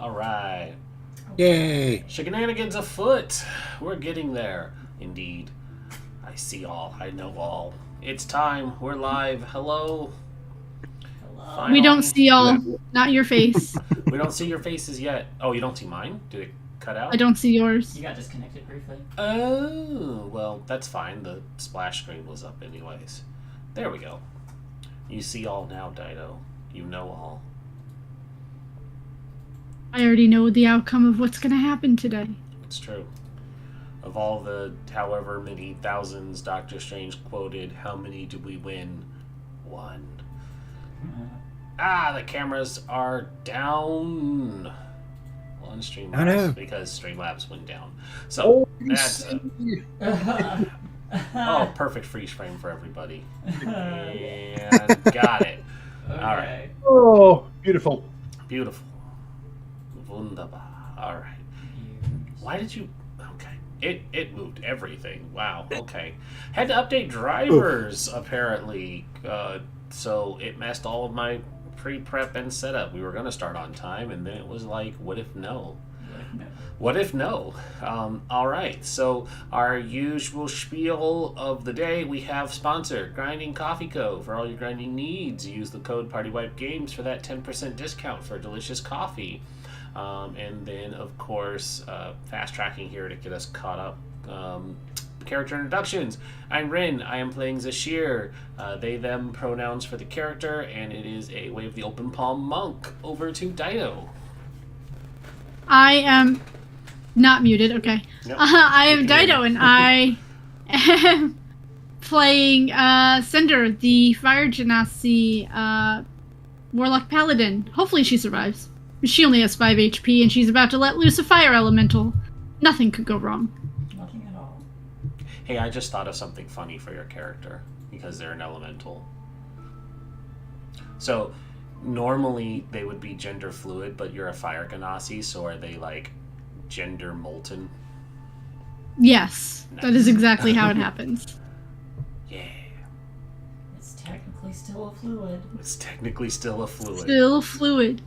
Alright. Yay! Shenanigans afoot. We're getting there. Indeed. I see all. I know all. It's time. We're live. Hello. Hello. We don't Finally. see all, not your face. We don't see your faces yet. Oh, you don't see mine? Did it cut out? I don't see yours. You got disconnected briefly. Oh, well, that's fine. The splash screen was up anyways. There we go. You see all now, Dido. You know all. I already know the outcome of what's going to happen today. It's true. Of all the however many thousands Doctor Strange quoted, how many did we win? One. The cameras are down on Streamlabs Oh, no. because Streamlabs went down. So that's perfect freeze frame for everybody. And got it. Okay. All right. Oh, beautiful. Beautiful. Wunderbar. All right. Why did you? Okay. It moved everything. Wow. Okay. Had to update drivers apparently. So it messed all of my pre-prep and setup. We were gonna start on time, and then it was like, what if no? What if no? All right. So our usual spiel of the day, we have sponsor Grinding Coffee Co. For all your grinding needs, use the code PartyWipeGames for that 10% discount for delicious coffee. And then, of course, fast tracking here to get us caught up. Character introductions. I'm Rin. I am playing Zashir. They, them pronouns for the character, and it is a Way of the Open Palm monk. Over to Dido. I am not muted, okay. Yep. I am Dido, and I am playing Cinder, the Fire Genasi Warlock Paladin. Hopefully she survives. She only has 5 HP, and she's about to let loose a fire elemental. Nothing could go wrong. Nothing at all. Hey, I just thought of something funny for your character, because they're an elemental. So, normally they would be gender fluid, but you're a fire genasi, so are they, like, gender molten? Yes, Nice. that is exactly how it happens. Yeah. It's technically still a fluid. It's technically still a fluid. Still fluid.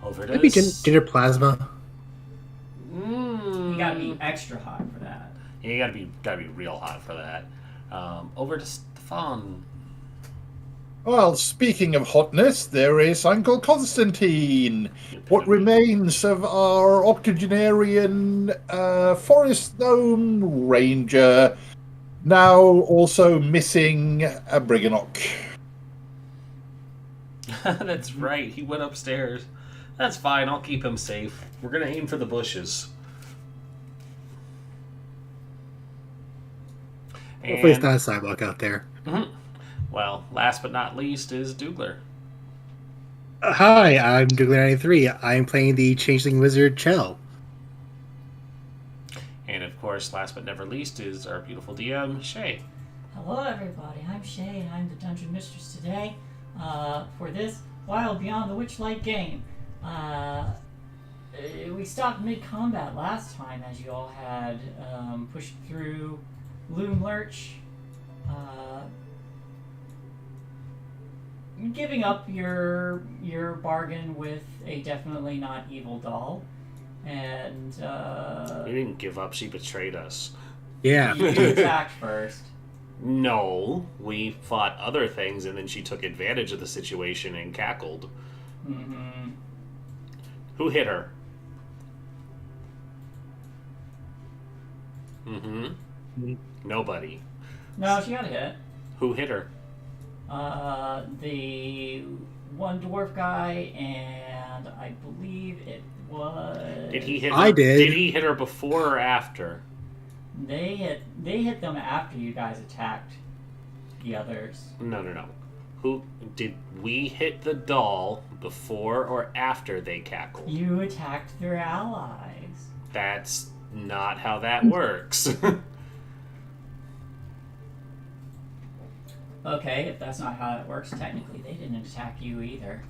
Over to Maybe gender plasma. Mm. You gotta be extra hot for that. Yeah, you gotta be real hot for that. Over to Stefan. Well, speaking of hotness, there is Uncle Constantine. What remains of our octogenarian forest gnome ranger, now also missing a Briganock. That's right, he went upstairs. That's fine, I'll keep him safe. We're gonna aim for the bushes. Hopefully it's not a sidewalk out there. Well, last but not least is Dougler. Hi, I'm Dougler93. I'm playing the Changeling Wizard Chell. And of course, last but never least is our beautiful DM, Shay. Hello everybody, I'm Shay and I'm the Dungeon Mistress today for this Wild Beyond the Witchlight game. We stopped mid-combat last time as you all had pushed through Loom Lurch, giving up your bargain with a definitely not evil doll, and We didn't give up, she betrayed us. Yeah. you attacked first. No, we fought other things and then she took advantage of the situation and cackled. Mm-hmm. Who hit her? Mm-hmm. Nobody. No, she got a hit. Who hit her? The one dwarf guy, and I believe it was. Did he hit her? I did. Did he hit her before or after? They hit them after you guys attacked the others. No. Who did we hit the doll before or after they cackled? You attacked their allies. That's not how that works. Okay, if that's not how it works, technically they didn't attack you either.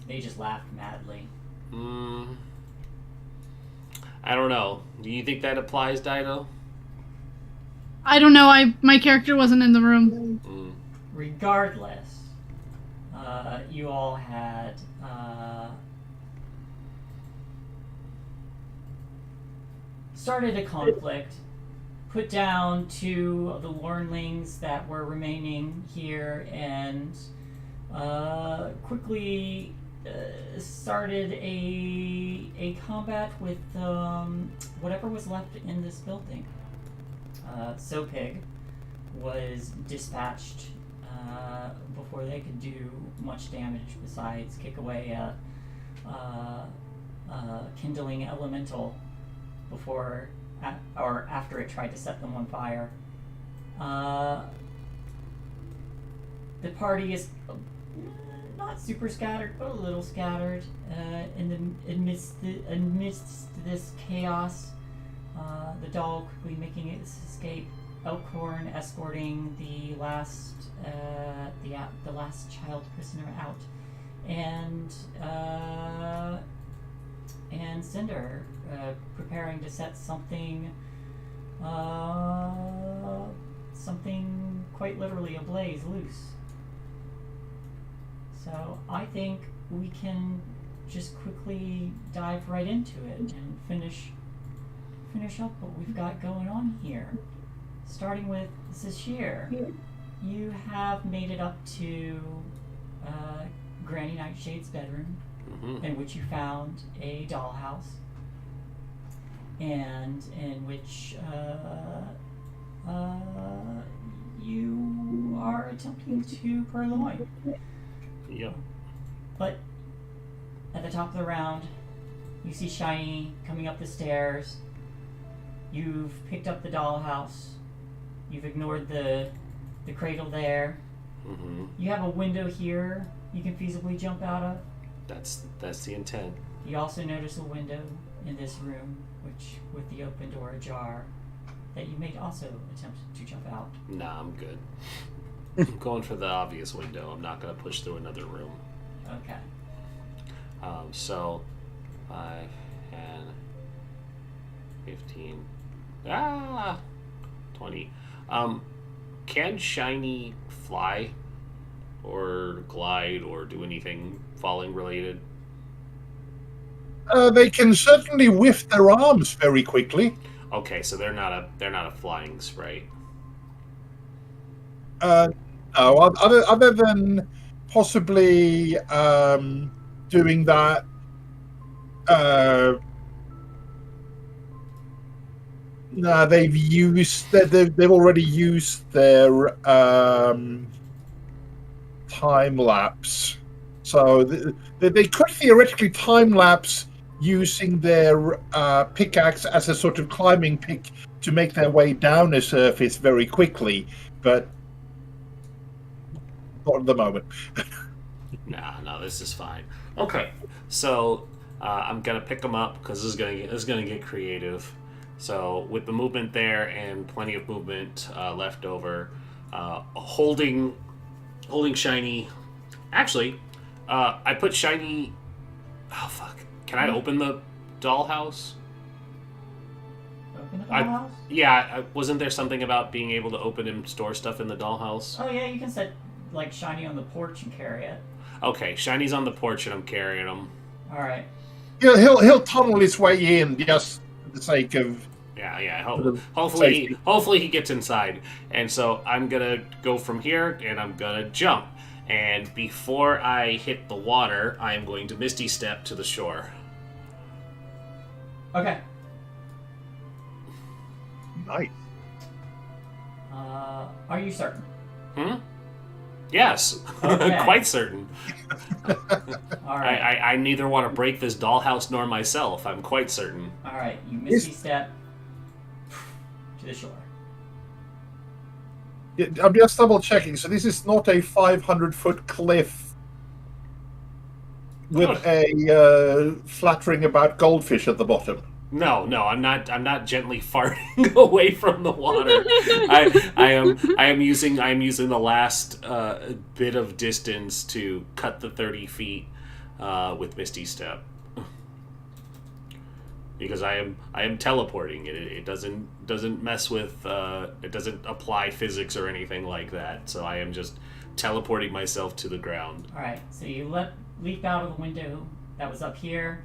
They just laughed madly. I don't know. Do you think that applies, Dido? I don't know, my character wasn't in the room. Regardless, you all had started a conflict, put down two of the Lornlings that were remaining here, and quickly started a combat with whatever was left in this building. Sopig was dispatched before they could do much damage besides kick away a kindling elemental before or after it tried to set them on fire. The party is not super scattered, but a little scattered amidst this chaos. The doll quickly making its escape. Elkhorn escorting the last child prisoner out, and Cinder preparing to set something quite literally ablaze loose. So I think we can just quickly dive right into it and finish up what we've got going on here. Starting with Zashir, you have made it up to Granny Nightshade's bedroom, in which you found a dollhouse, and in which you are attempting to purloin. Yep. But at the top of the round, you see Shiny coming up the stairs. You've picked up the dollhouse. You've ignored the cradle there. Mm-hmm. You have a window here you can feasibly jump out of. That's the intent. You also notice a window in this room, which with the open door ajar, that you may also attempt to jump out. Nah, I'm good. I'm going for the obvious window. I'm not going to push through another room. Okay. So 5 and 15. 20. Can Shiny fly or glide or do anything falling related? They can certainly whiff their arms very quickly. Okay, so they're not a flying sprite. No, other than possibly doing that. No, they've already used their time lapse, so they could theoretically time lapse using their pickaxe as a sort of climbing pick to make their way down a surface very quickly, but not at the moment. No, this is fine. Okay, so I'm gonna pick them up because this is gonna get creative. So with the movement there and plenty of movement left over, holding Shiny. Actually, I put Shiny. Oh fuck! Can I open the dollhouse? Open the dollhouse? Yeah, wasn't there something about being able to open and store stuff in the dollhouse? Oh yeah, you can set like Shiny on the porch and carry it. Okay, Shiny's on the porch and I'm carrying him. All right. He'll tunnel his way in just for the sake of. Yeah. Hopefully he gets inside. And so I'm gonna go from here and I'm gonna jump. And before I hit the water, I am going to Misty Step to the shore. Okay. Nice. Are you certain? Yes, Okay. quite certain. All right. I neither want to break this dollhouse nor myself. I'm quite certain. All right. You misty step to the shore. Yeah, I'm just double checking. So this is not a 500-foot cliff with a flattering about goldfish at the bottom. No, I'm not gently farting away from the water. I am using the last bit of distance to cut the 30 feet with Misty Step. Because I am teleporting. It doesn't mess with it doesn't apply physics or anything like that. So I am just teleporting myself to the ground. Alright, so you leap out of the window that was up here.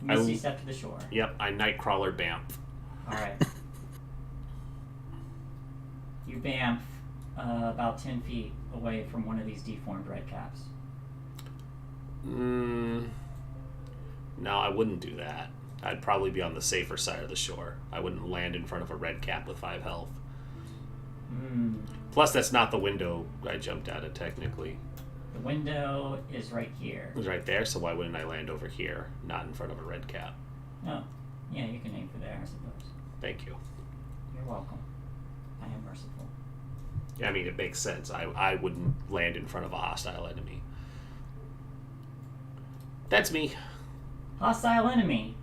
Misty step to the shore. Yep, I Nightcrawler Bamf. Alright. You bamf about 10 feet away from one of these deformed red caps. No, I wouldn't do that. I'd probably be on the safer side of the shore. I wouldn't land in front of a red cap with 5 health. Plus, that's not the window I jumped out of, technically. The window is right here. It was right there, so why wouldn't I land over here, not in front of a red cap? Oh, yeah, you can aim for there, I suppose. Thank you. You're welcome. I am merciful. Yeah, I mean, it makes sense. I wouldn't land in front of a hostile enemy. That's me. Hostile enemy.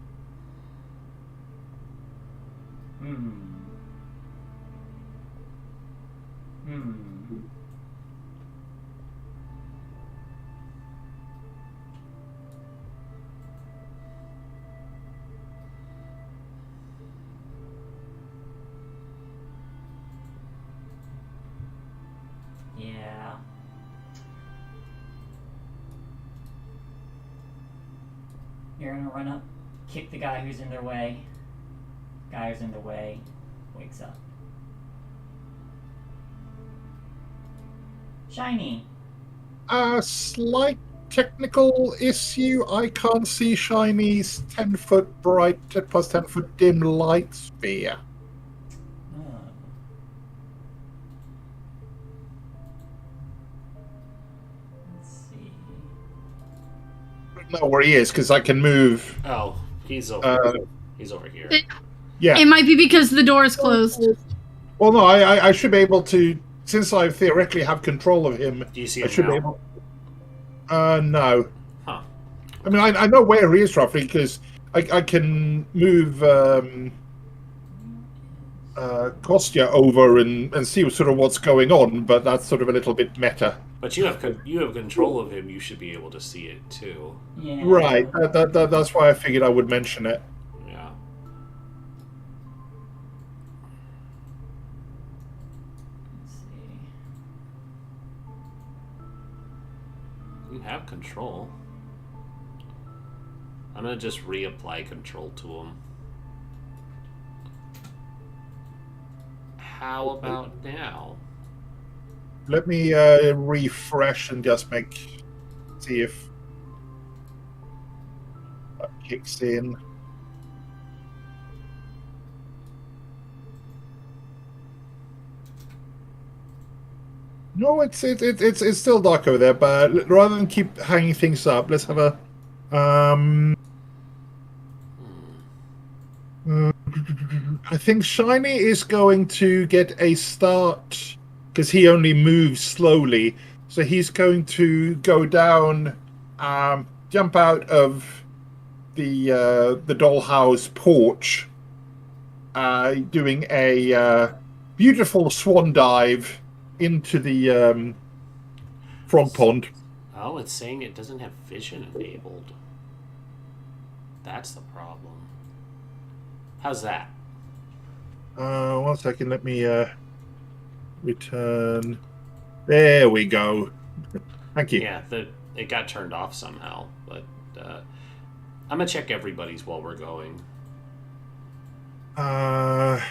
Yeah. You're gonna run up, kick the guy who's in their way. Guy who's in the way wakes up. Shiny. A slight technical issue. I can't see Shiny's 10-foot bright plus 10-foot dim light sphere. Let's see. I don't know where he is because I can move. Oh, he's over. He's over here. Yeah. It might be because the door is closed. Well, no, I should be able to, since I theoretically have control of him. Do you see I him should now? be able. No. Huh. I mean, I know where he is roughly because I can move Kostya over and see sort of what's going on, but that's sort of a little bit meta. But you have control of him. You should be able to see it too. Yeah. Right. That's why I figured I would mention it. Yeah. Let's see. You have control. I'm gonna just reapply control to him. How about now? Let me refresh and just see if that kicks in. No, it's still dark over there. But rather than keep hanging things up, let's have a I think Shiny is going to get a start because he only moves slowly. So he's going to go down, jump out of the dollhouse porch, doing a beautiful swan dive into the frog pond. Oh, it's saying it doesn't have vision enabled. That's the problem. How's that? 1 second, let me return. There we go. Thank you. Yeah, it got turned off somehow, but I'm gonna check everybody's while we're going. 5,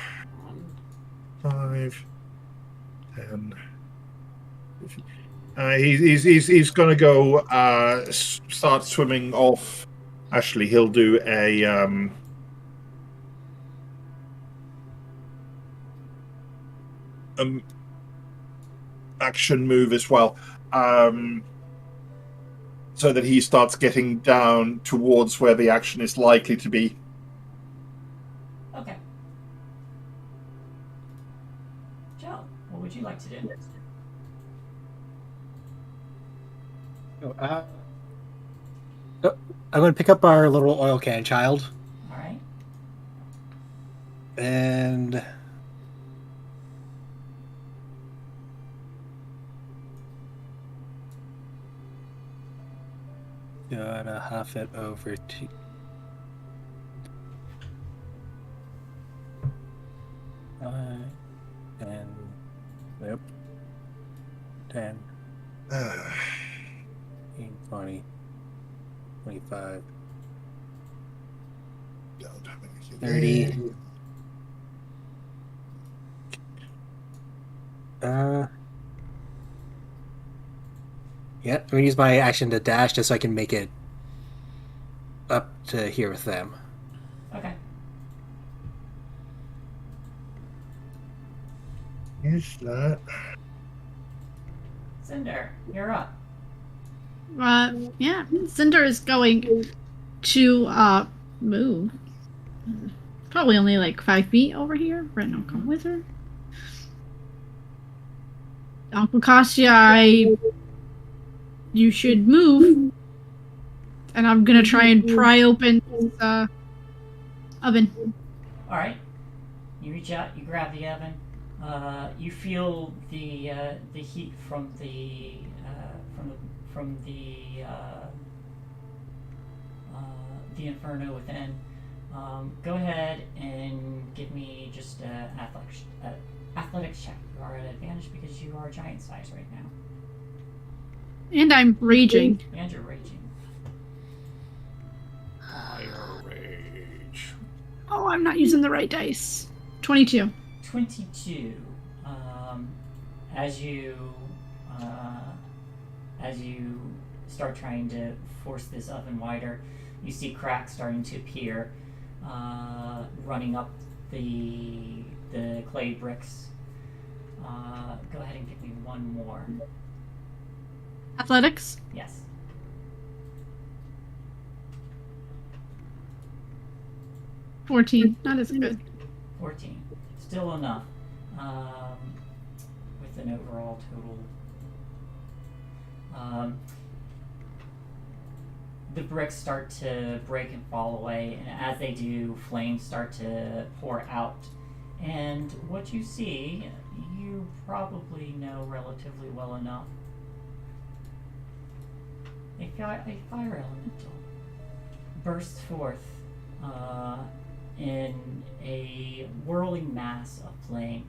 10. He's gonna go start swimming off. Actually, he'll do a action move as well, so that he starts getting down towards where the action is likely to be. Okay. Joe, what would you like to do? I'm going to pick up our little oil can child All right. and gonna half it over to and yep, 10, 15, 20, 25, Don't have anything 30. there. Yeah, I'm gonna use my action to dash just so I can make it up to here with them. Okay. Use that. Cinder, you're up. Yeah, Cinder is going to move. Probably only like 5 feet over here. Red will come with her. Uncle Kasia, you should move. And I'm gonna try and pry open this oven. All right. You reach out, you grab the oven. You feel the heat from the inferno within. Go ahead and give me just an athletics check. You are at advantage because you are giant size right now, And I'm raging. and you're raging. Fire rage. Oh, I'm not using the right dice. 22. 22. As you start trying to force this oven wider, you see cracks starting to appear, running up the clay bricks. Go ahead and give me one more. Athletics? Yes. 14. Not as good. 14. Still enough. With an overall total. The bricks start to break and fall away, and as they do, flames start to pour out. And what you see, you probably know relatively well enough. A fire elemental bursts forth in a whirling mass of flame,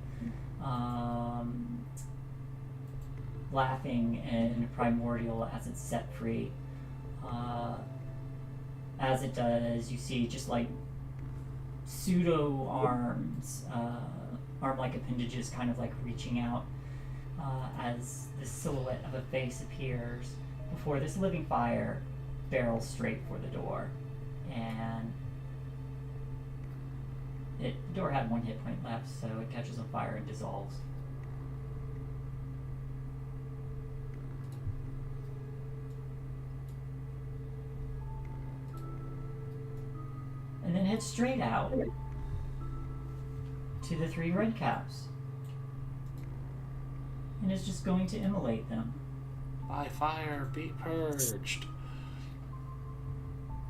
laughing and primordial as it's set free. As it does, you see just like pseudo arms, arm-like appendages kind of like reaching out as this silhouette of a face appears before this living fire barrels straight for the door. And the door had 1 hit point left, so it catches on fire and dissolves. And then head straight out to the 3 red caps. And is just going to immolate them. By fire, be purged.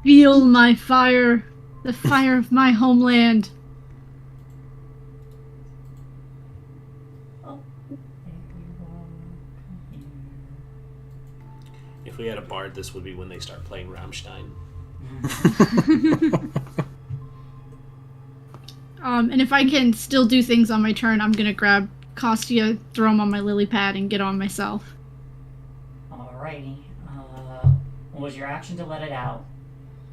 Feel my fire. The fire of my homeland. Oh, there you are. Come If we had a bard, this would be when they start playing Rammstein. And if I can still do things on my turn, I'm gonna grab Kostya, throw him on my lily pad, and get on myself. Alrighty. Was your action to let it out?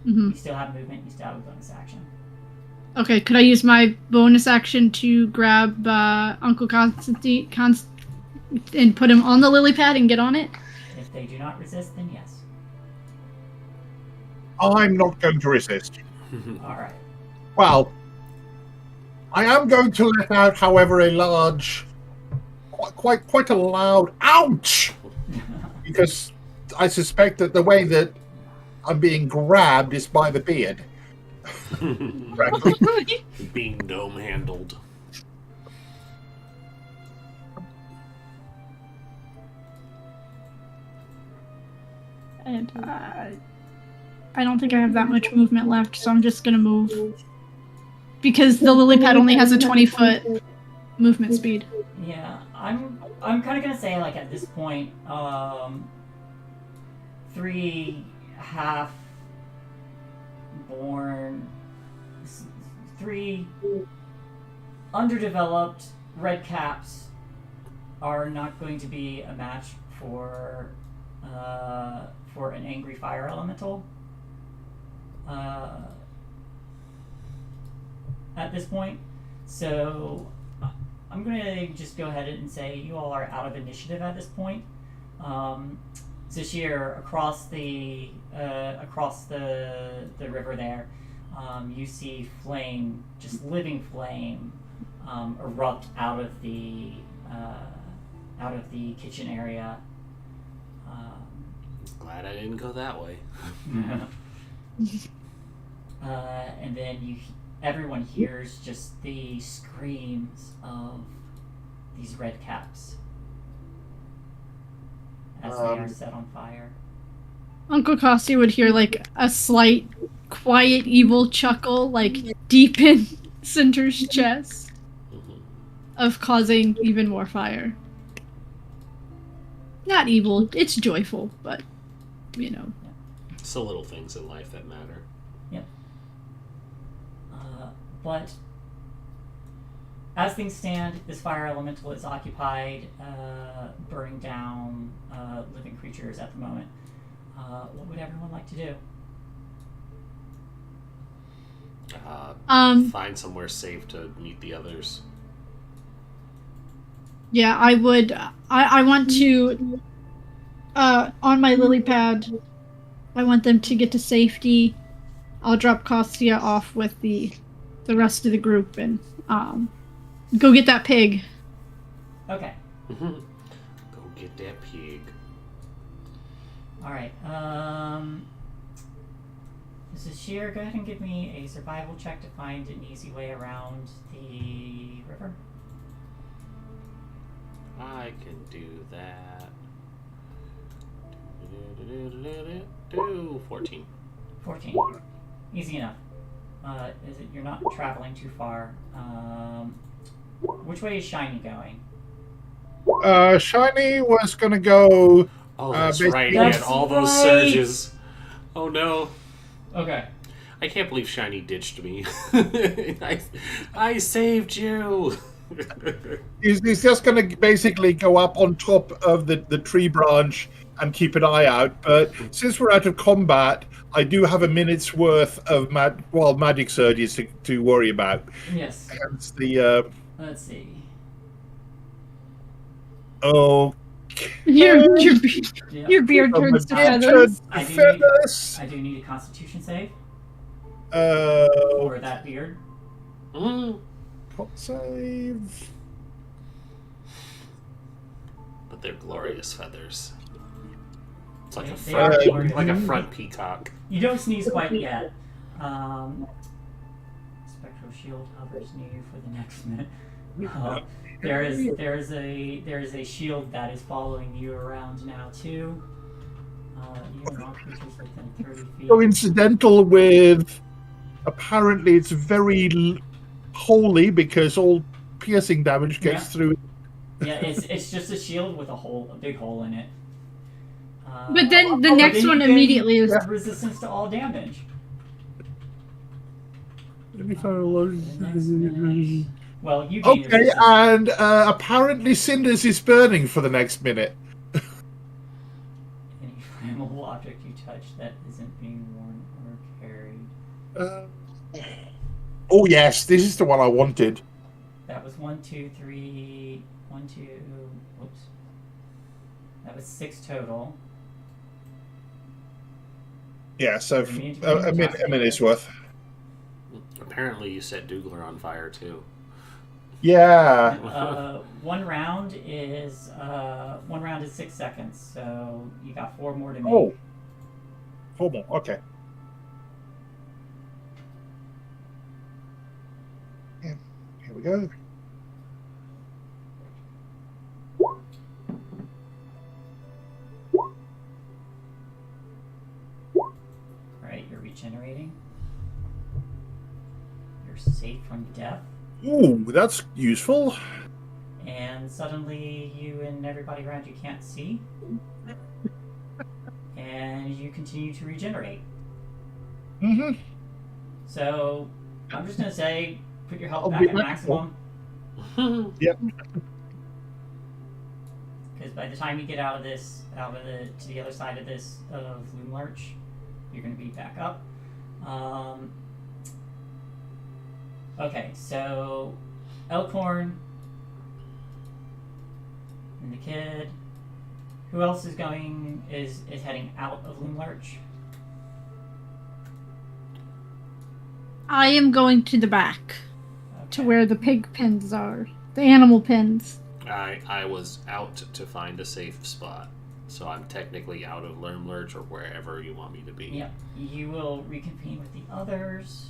Hmm. You still have movement, you still have a bonus action. Okay, could I use my bonus action to grab Uncle Constantine and put him on the lily pad and get on it? If they do not resist, then yes. I'm not going to resist. Alright. Well, I am going to let out, however, a large, quite a loud ouch, because I suspect that the way that I'm being grabbed is by the beard. Frankly. Being dome handled. And I don't think I have that much movement left, so I'm just gonna move. Because the lily pad only has a 20-foot movement speed. Yeah, I'm kind of gonna say, like, at this point, 3 half-born, 3 underdeveloped red caps are not going to be a match for an angry fire elemental. At this point, so I'm going to just go ahead and say you all are out of initiative at this point. Zashir, across the river there, you see flame, just living flame, erupt out of the kitchen area. Glad I didn't go that way. And then everyone hears just the screams of these red caps as they are set on fire. Uncle Costi would hear like a slight, quiet, evil chuckle, like deep in Cinder's chest, of causing even more fire. Not evil, it's joyful, but you know. It's the little things in life that matter. Yep. But as things stand, this fire elemental is occupied, burning down living creatures at the moment. What would everyone like to do? Find somewhere safe to meet the others. Yeah, I would. I want to. On my lily pad, I want them to get to safety. I'll drop Kostya off with the rest of the group and go get that pig. Okay. Go get that pig. All right. Zashir, go ahead and give me a survival check to find an easy way around the river. I can do that. 14. 14. Easy enough. You're not traveling too far. Which way is Shiny going? Shiny was going to go. Oh, that's basically- right. He had all those right. surges. Oh no. Okay. I can't believe Shiny ditched me. I saved you. He's just going to basically go up on top of the tree branch and keep an eye out. But since we're out of combat, I do have a minute's worth of magic surges to worry about. Yes. Hence the. Let's see. Oh. Your beard turns to feathers. I do need a Constitution save for that beard. Pot save. But they're glorious feathers. It's like They are glorious. like a front peacock. You don't sneeze quite yet. Spectral shield hovers near you for the next minute. There is a shield that is following you around now too. You and all creatures within 30 feet. Coincidental with. Apparently, it's very holy because all piercing damage gets through. Yeah, it's just a shield with a big hole in it. But then the next one immediately is resistance to all damage. Well, you gain Okay, resistance. and apparently Cinders is burning for the next minute. Any flammable object you touch that isn't being worn or carried. Oh yes, this is the one I wanted. That was 1, 2, 3, 1, 2. Whoops. That was 6 total. Yeah, so a minute's worth. Apparently, you set Dougler on fire too. Yeah. One round is 6 seconds, so you got 4 more to make. Oh. 4 more. Okay. Yeah. Here we go. Alright, you're regenerating. You're safe from death. Ooh, that's useful. And suddenly you and everybody around you can't see. And you continue to regenerate. Mm-hmm. So, I'm just going to say, put your health I'll back be at back. maximum. Yep. by the time you get to the other side of this of Loom Lurch, you're going to be back up. Okay, so Elkhorn and the kid. Who else is heading out of Loom Lurch? I am going to the back, to Okay. where the pig pens are, the animal pens. I was out to find a safe spot, so I'm technically out of Learn Lurch or wherever you want me to be. Yep. You will reconvene with the others.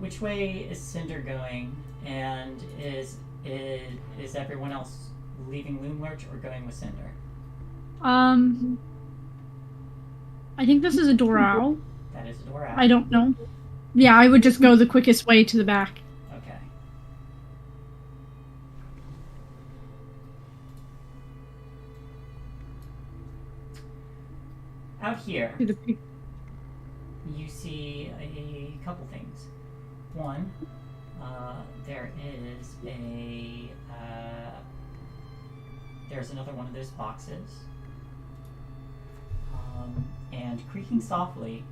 Which way is Cinder going? And is everyone else leaving Loom Lurch or going with Cinder? I think this is a door out. That is a door out. I don't know. Yeah, I would just go the quickest way to the back. Okay. Out here, To the pig. you see a couple things. One, there is there's another one of those boxes, and creaking softly,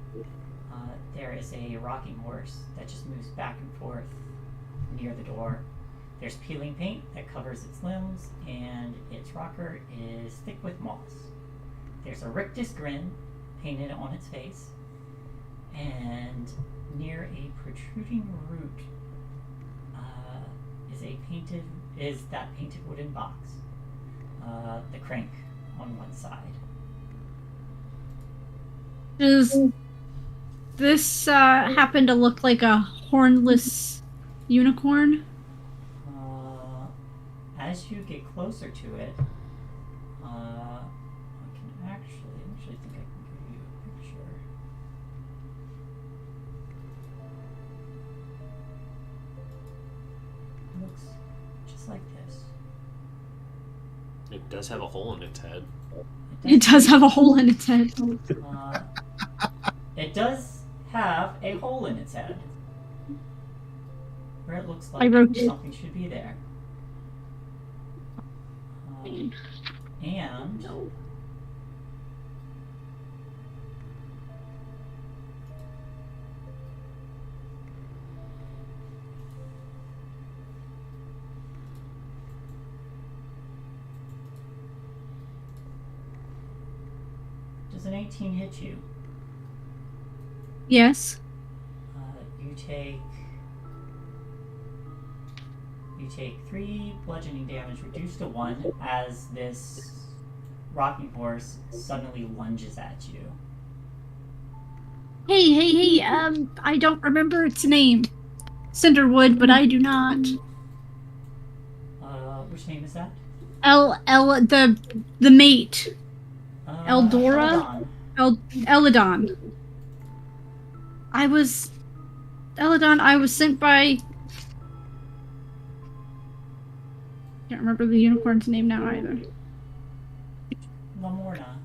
there is a rocking horse that just moves back and forth near the door. There's peeling paint that covers its limbs, and its rocker is thick with moss. There's a rictus grin painted on its face, and near a protruding root is that painted wooden box. The crank on one side. Does this happen to look like a hornless unicorn? As you get closer to it, I actually think I can give you a picture. It looks just like this. It does have a hole in its head. It does have a hole in its head. It does have a hole in its head where it looks I like wrote it. something should be there. And does an 18 hit you? Yes. You take 3 bludgeoning damage, reduced to 1, as this rocking horse suddenly lunges at you. Hey, I don't remember its name. Cinderwood, but I do not. Which name is that? The mate. Eldora? Eladon. I was sent by... Can't remember the unicorn's name now either. Lamorna.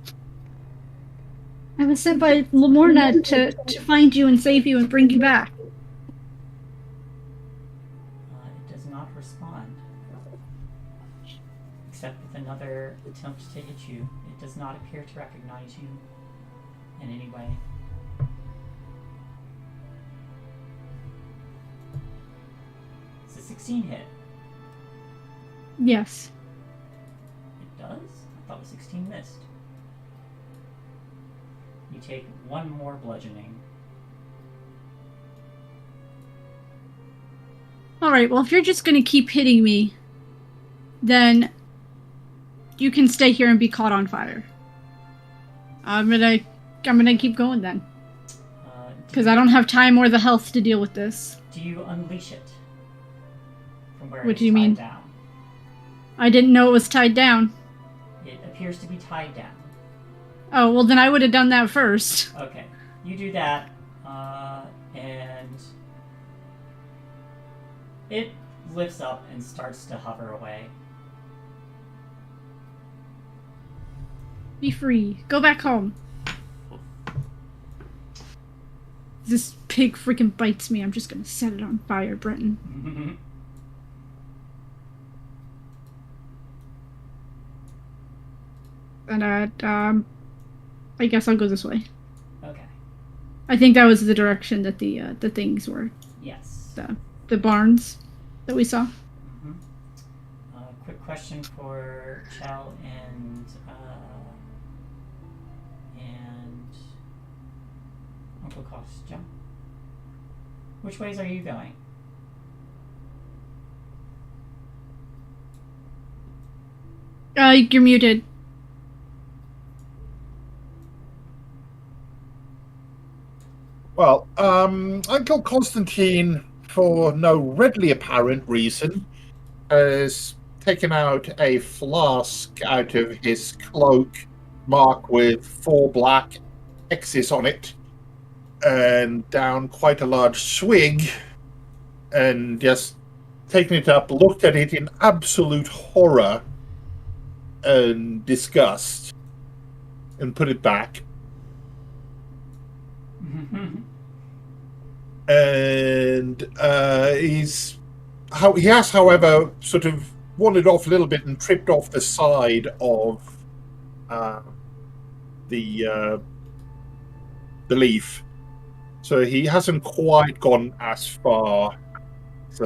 I was sent by Lamorna to find you and save you and bring you back. It does not respond. Except with another attempt to hit you. It does not appear to recognize you in any way. It's a 16 hit. Yes. It does? I thought the 16 missed. You take 1 more bludgeoning. Alright, well if you're just gonna keep hitting me, then you can stay here and be caught on fire. I'm gonna keep going then. Because I don't have time or the health to deal with this. Do you unleash it? From where What it's do you tied mean? down? I didn't know it was tied down. It appears to be tied down. Oh, well then I would have done that first. Okay, you do that, and it lifts up and starts to hover away. Be free. Go back home. This pig freaking bites me. I'm just gonna set it on fire, Brenton. And I guess I'll go this way. Okay. I think that was the direction that the things were. Yes. The barns that we saw. Mm-hmm. Quick question for Chell and Uncle Kostya. Which ways are you going? You're muted. Well, Uncle Constantine, for no readily apparent reason, has taken out a flask out of his cloak, marked with 4 black X's on it, and down quite a large swig, and just taken it up, looked at it in absolute horror and disgust, and put it back. And he has, however, sort of wandered off a little bit and tripped off the side of the leaf. So he hasn't quite gone as far as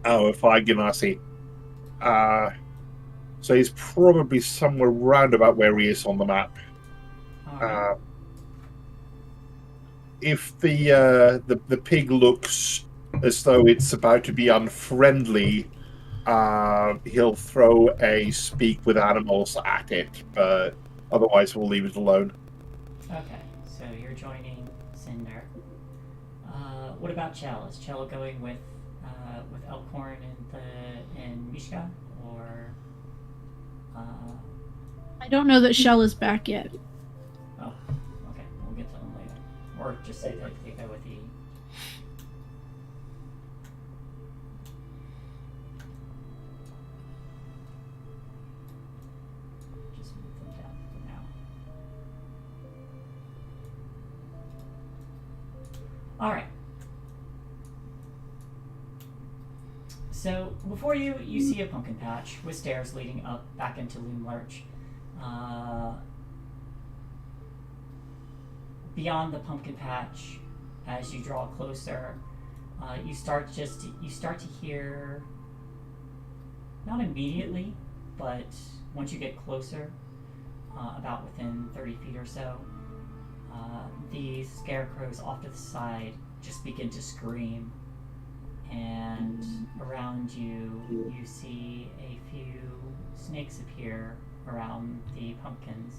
Feigenassi. So he's probably somewhere round about where he is on the map. Right. If the pig looks as though it's about to be unfriendly, he'll throw a speak with animals at it, but otherwise we'll leave it alone. Okay, so you're joining Cinder. What about Chell? Is Chell going with Elkhorn and Mishka, or? I don't know that Shell is back yet. Oh, okay. We'll get to them later, or just say that they go with the. Just move them down for now. All right. So before you see a pumpkin patch with stairs leading up back into Loom Lurch. Beyond the pumpkin patch, as you draw closer, you start to hear, not immediately, but once you get closer, about within 30 feet or so, the scarecrows off to the side just begin to scream. And around you, you see a few snakes appear around the pumpkins.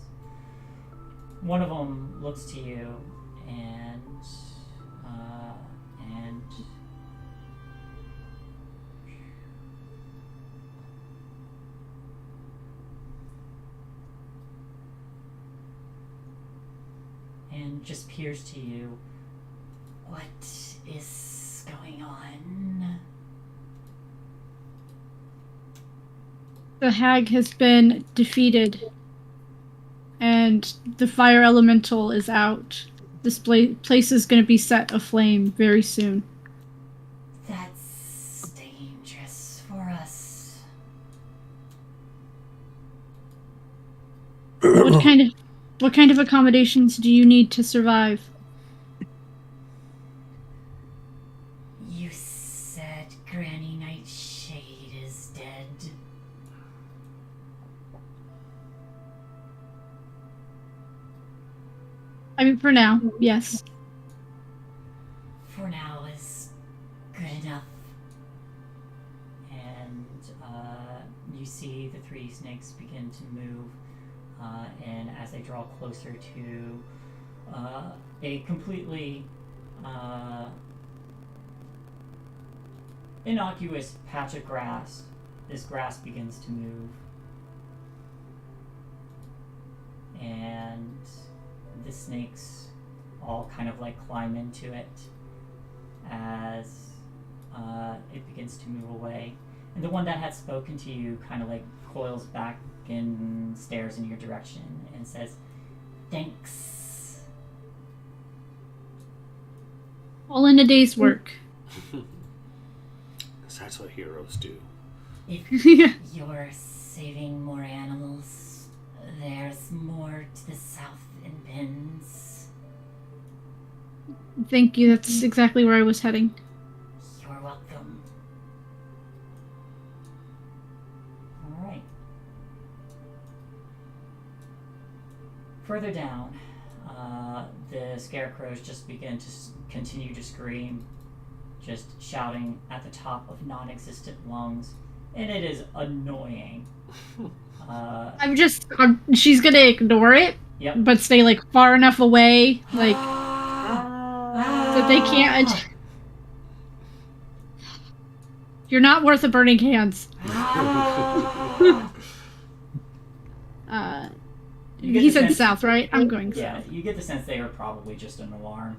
One of them looks to you and just peers to you. What is going on? The hag has been defeated, and the fire elemental is out. This place is going to be set aflame very soon. That's dangerous for us. What kind of accommodations do you need to survive? You said Granny Nightshade is dead. I mean, for now, yes. For now is good enough. And you see the 3 snakes begin to move, and as they draw closer to a completely innocuous patch of grass this grass begins to move, and the snakes all kind of like climb into it as it begins to move away. And the one that had spoken to you kind of like coils back and stares in your direction and says, "Thanks." All in a day's work. That's what heroes do. If you're saving more animals, there's more to the south in Pins. Thank you. That's exactly where I was heading. You're welcome. Alright. Further down, the scarecrows just begin to continue to scream, just shouting at the top of non-existent lungs, and it is annoying. She's gonna ignore it, Yep. but stay like far enough away, like that they can't. You're not worth a burning hands. He said sense, south, right? I'm going yeah, south. you get the sense they are probably just an alarm.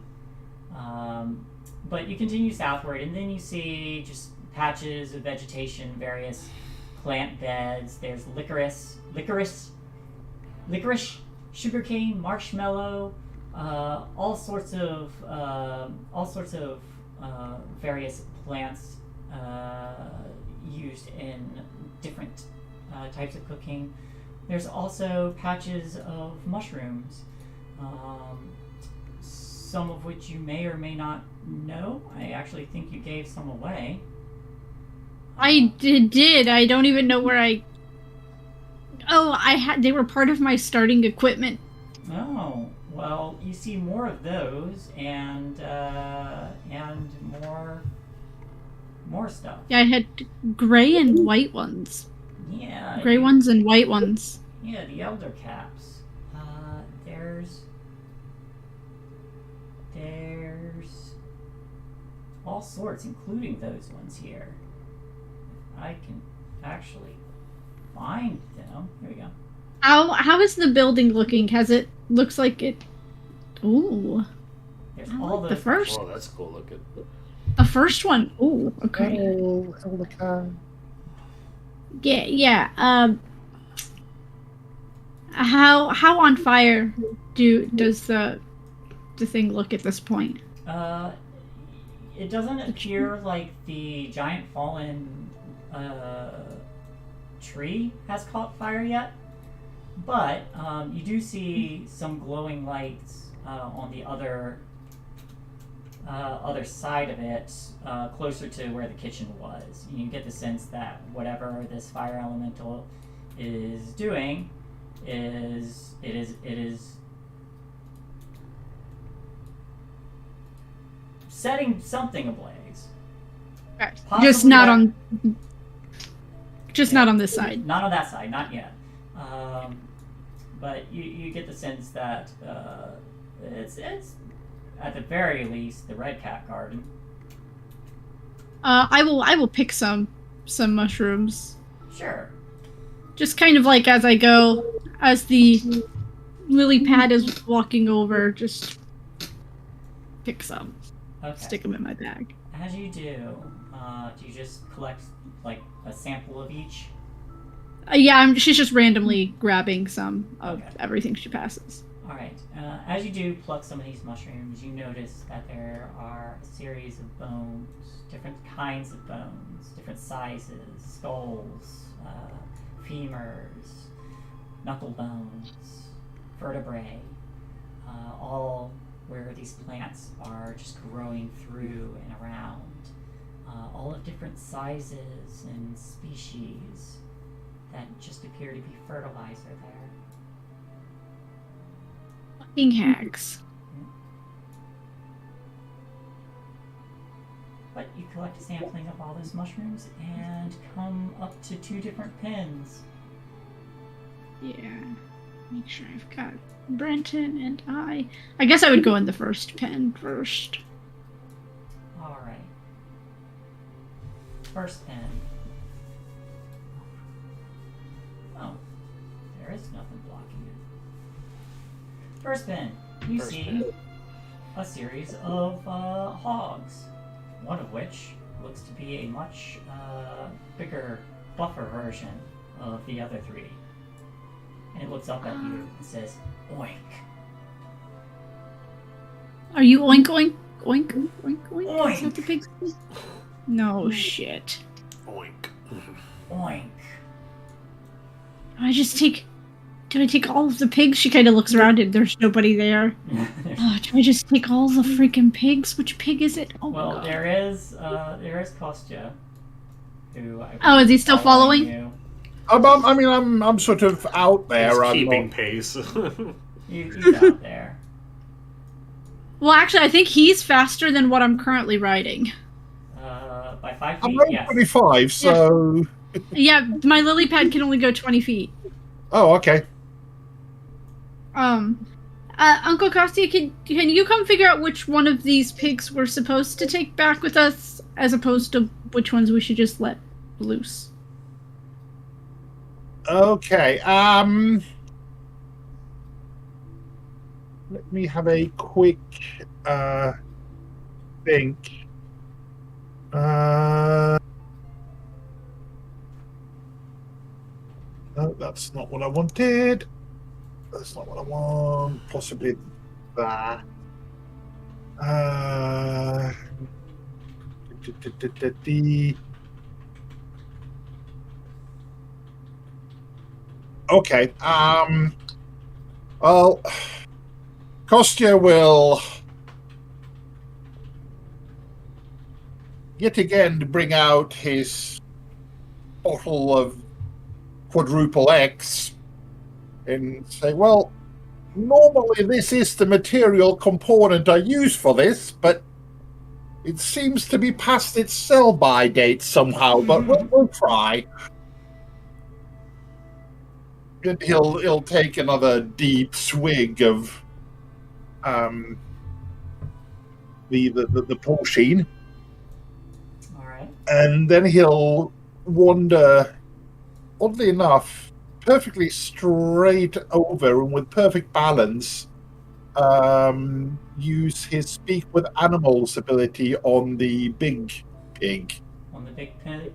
But you continue southward, and then you see just patches of vegetation, various plant beds. There's licorice, sugarcane, marshmallow, all sorts of various plants used in different types of cooking. There's also patches of mushrooms, some of which you may or may not know. I actually think you gave some away. I did. I don't even know where I. Oh, they were part of my starting equipment. Oh, well, you see more of those, and more stuff. Yeah, I had gray and white ones. Yeah. Gray ones and white ones. Yeah, the elder caps. There's all sorts, including those ones here. I can actually find them. Here we go. How is the building looking? Looks like it. Ooh. There's I all like the the first. Oh, that's cool looking. The first one. Ooh. Okay. Oh, Elder. Yeah. How on fire does the thing look at this point? It doesn't appear like the giant fallen tree has caught fire yet, but you do see some glowing lights on the other side of it, closer to where the kitchen was. You get the sense that whatever this fire elemental is doing is setting something ablaze. Just not on. Just not on this side. Not on that side, not yet. But you get the sense that it's at the very least the Red Cat Garden. I will pick some mushrooms. Sure. Just kind of like as I go, as the lily pad is walking over, just pick some. Okay. Stick them in my bag. As you do you just collect like a sample of each? Yeah, she's just randomly grabbing some of Okay. everything she passes. All right. As you do pluck some of these mushrooms, you notice that there are a series of bones, different kinds of bones, different sizes, skulls, femurs, knuckle bones, vertebrae, all where these plants are just growing through and around. All of different sizes and species that just appear to be fertilizer there. Fucking hags. But you collect a sampling of all those mushrooms and come up to 2 different pins. Yeah. Make sure I've got Brenton and I. I guess I would go in the first pen first. Alright. First pin. is nothing blocking it. First pin, you First see pin. a series of hogs, one of which looks to be a much bigger, buffer version of the other three. And it looks up at you and says, "Oink." Are you oink oink oink oink oink? Oink. Is that the pig's name? No shit. Oink. Oink. Do I take all of the pigs? She kind of looks around and there's nobody there. Oh, do I just take all the freaking pigs? Which pig is it? Oh my Well, god. there is Kostya, who Oh, is he still following? you. I'm sort of out there. He's I'm keeping not- pace. He's out there. Well, actually, I think he's faster than what I'm currently riding. By 5 I'm feet, only yes. 25, so. Yeah, my lily pad can only go 20 feet. Oh, okay. Uncle Kostya, can you come figure out which one of these pigs we're supposed to take back with us, as opposed to which ones we should just let loose? Okay. Let me have a quick think. No, that's not what I wanted. That's not what I want. Possibly that. Okay. Well, Kostya will yet again bring out his bottle of quadruple X and say, well, normally this is the material component I use for this, but it seems to be past its sell-by date somehow, but we'll try. And he'll take another deep swig of the potion, Alright. and then he'll wander, oddly enough, perfectly straight over and with perfect balance, use his speak with animals ability on the big pig. On the big pig,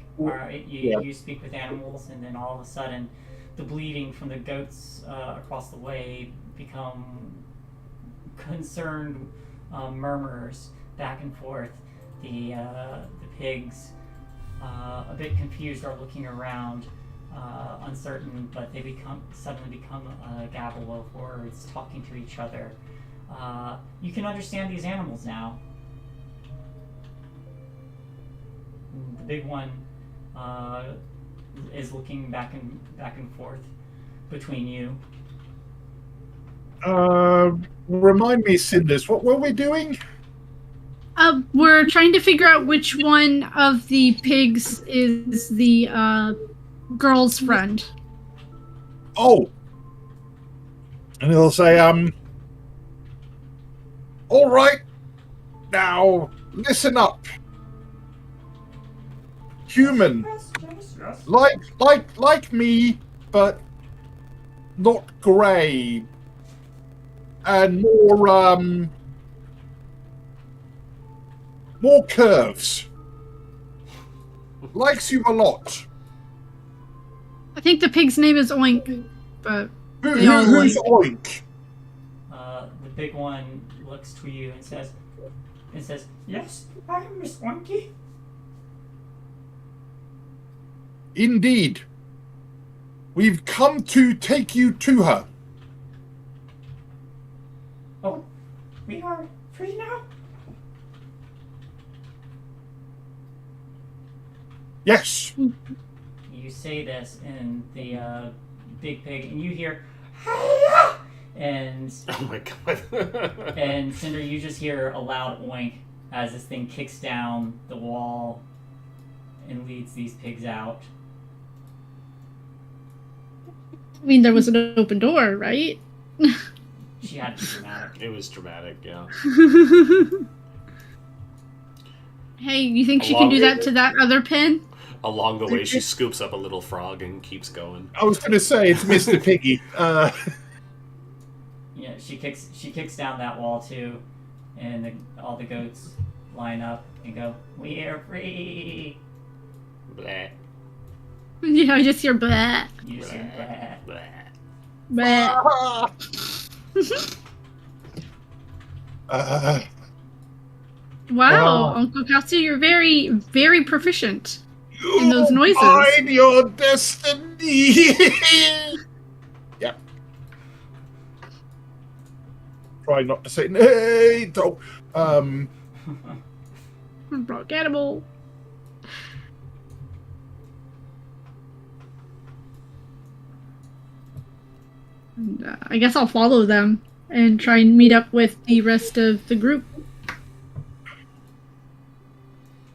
Yeah. you speak with animals, and then all of a sudden, the bleeding from the goats across the way become concerned murmurs back and forth. The pigs, a bit confused, are looking around, uncertain, but they suddenly become a gabble of words, talking to each other. You can understand these animals now. The big one is looking back and forth between you. Remind me, Cinders, what were we doing? We're trying to figure out which one of the pigs is the girl's friend. Oh. And he'll say, all right, now listen up. Human, Yes. like me, but not grey. And more curves. Likes you a lot. I think the pig's name is Oink, but Who's They all Oink? The big one looks to you and says, "Yes, I'm Miss Oinky." Indeed. We've come to take you to her. Oh, we are free now? Yes. You say this, and the big pig, and you hear, "Hiya!" And Oh my god. and Cinder, you just hear a loud oink as this thing kicks down the wall and leads these pigs out. I mean, there was an open door, right? She had to be dramatic. It was dramatic, yeah. Hey, you think she can do that to that other pin? Along the way, she scoops up a little frog and keeps going. I was going to say it's Mr. Piggy. Yeah, she kicks down that wall too, and all the goats line up and go, "We are free." Bleh. Yeah, I just hear blah. You just hear blah. Blah. Wow, Uncle Katsu, you're very, very proficient in those noises. Find your destiny. Yep. Try not to say nay. Don't. Rock animal. And, I guess I'll follow them and try and meet up with the rest of the group.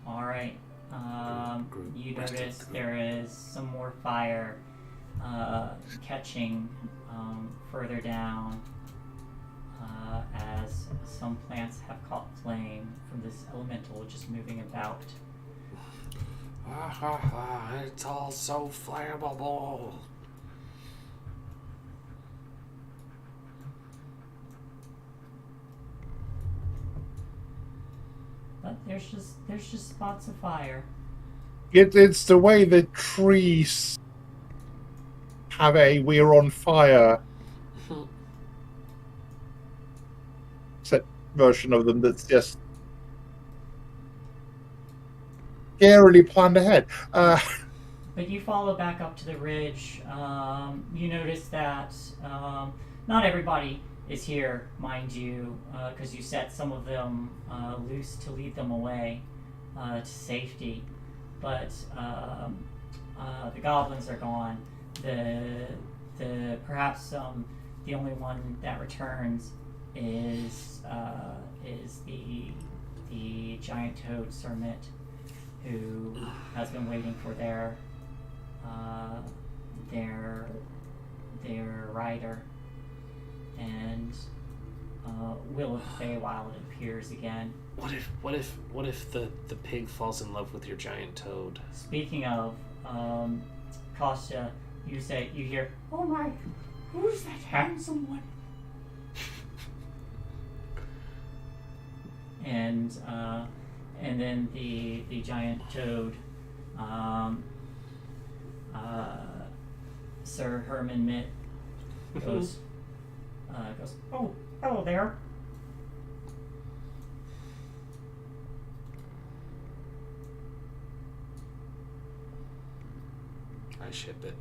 All right. You notice there is some more fire catching further down as some plants have caught flame from this elemental just moving about. It's all so flammable. But there's just spots of fire. It's the way the trees have a "we're on fire" set version of them that's just scarily planned ahead. But you follow back up to the ridge. You notice that not everybody is here, mind you, because you set some of them loose to lead them away to safety. But the goblins are gone. The perhaps the only one that returns is the giant toad Sermit, who has been waiting for their rider, and Will of the Feywild appears again. What if the pig falls in love with your giant toad? Speaking of, Kostya, you hear, "Oh my, who's that handsome one?" And then the giant toad, Sir Herman Mitt, goes, "Oh, hello there." I ship it.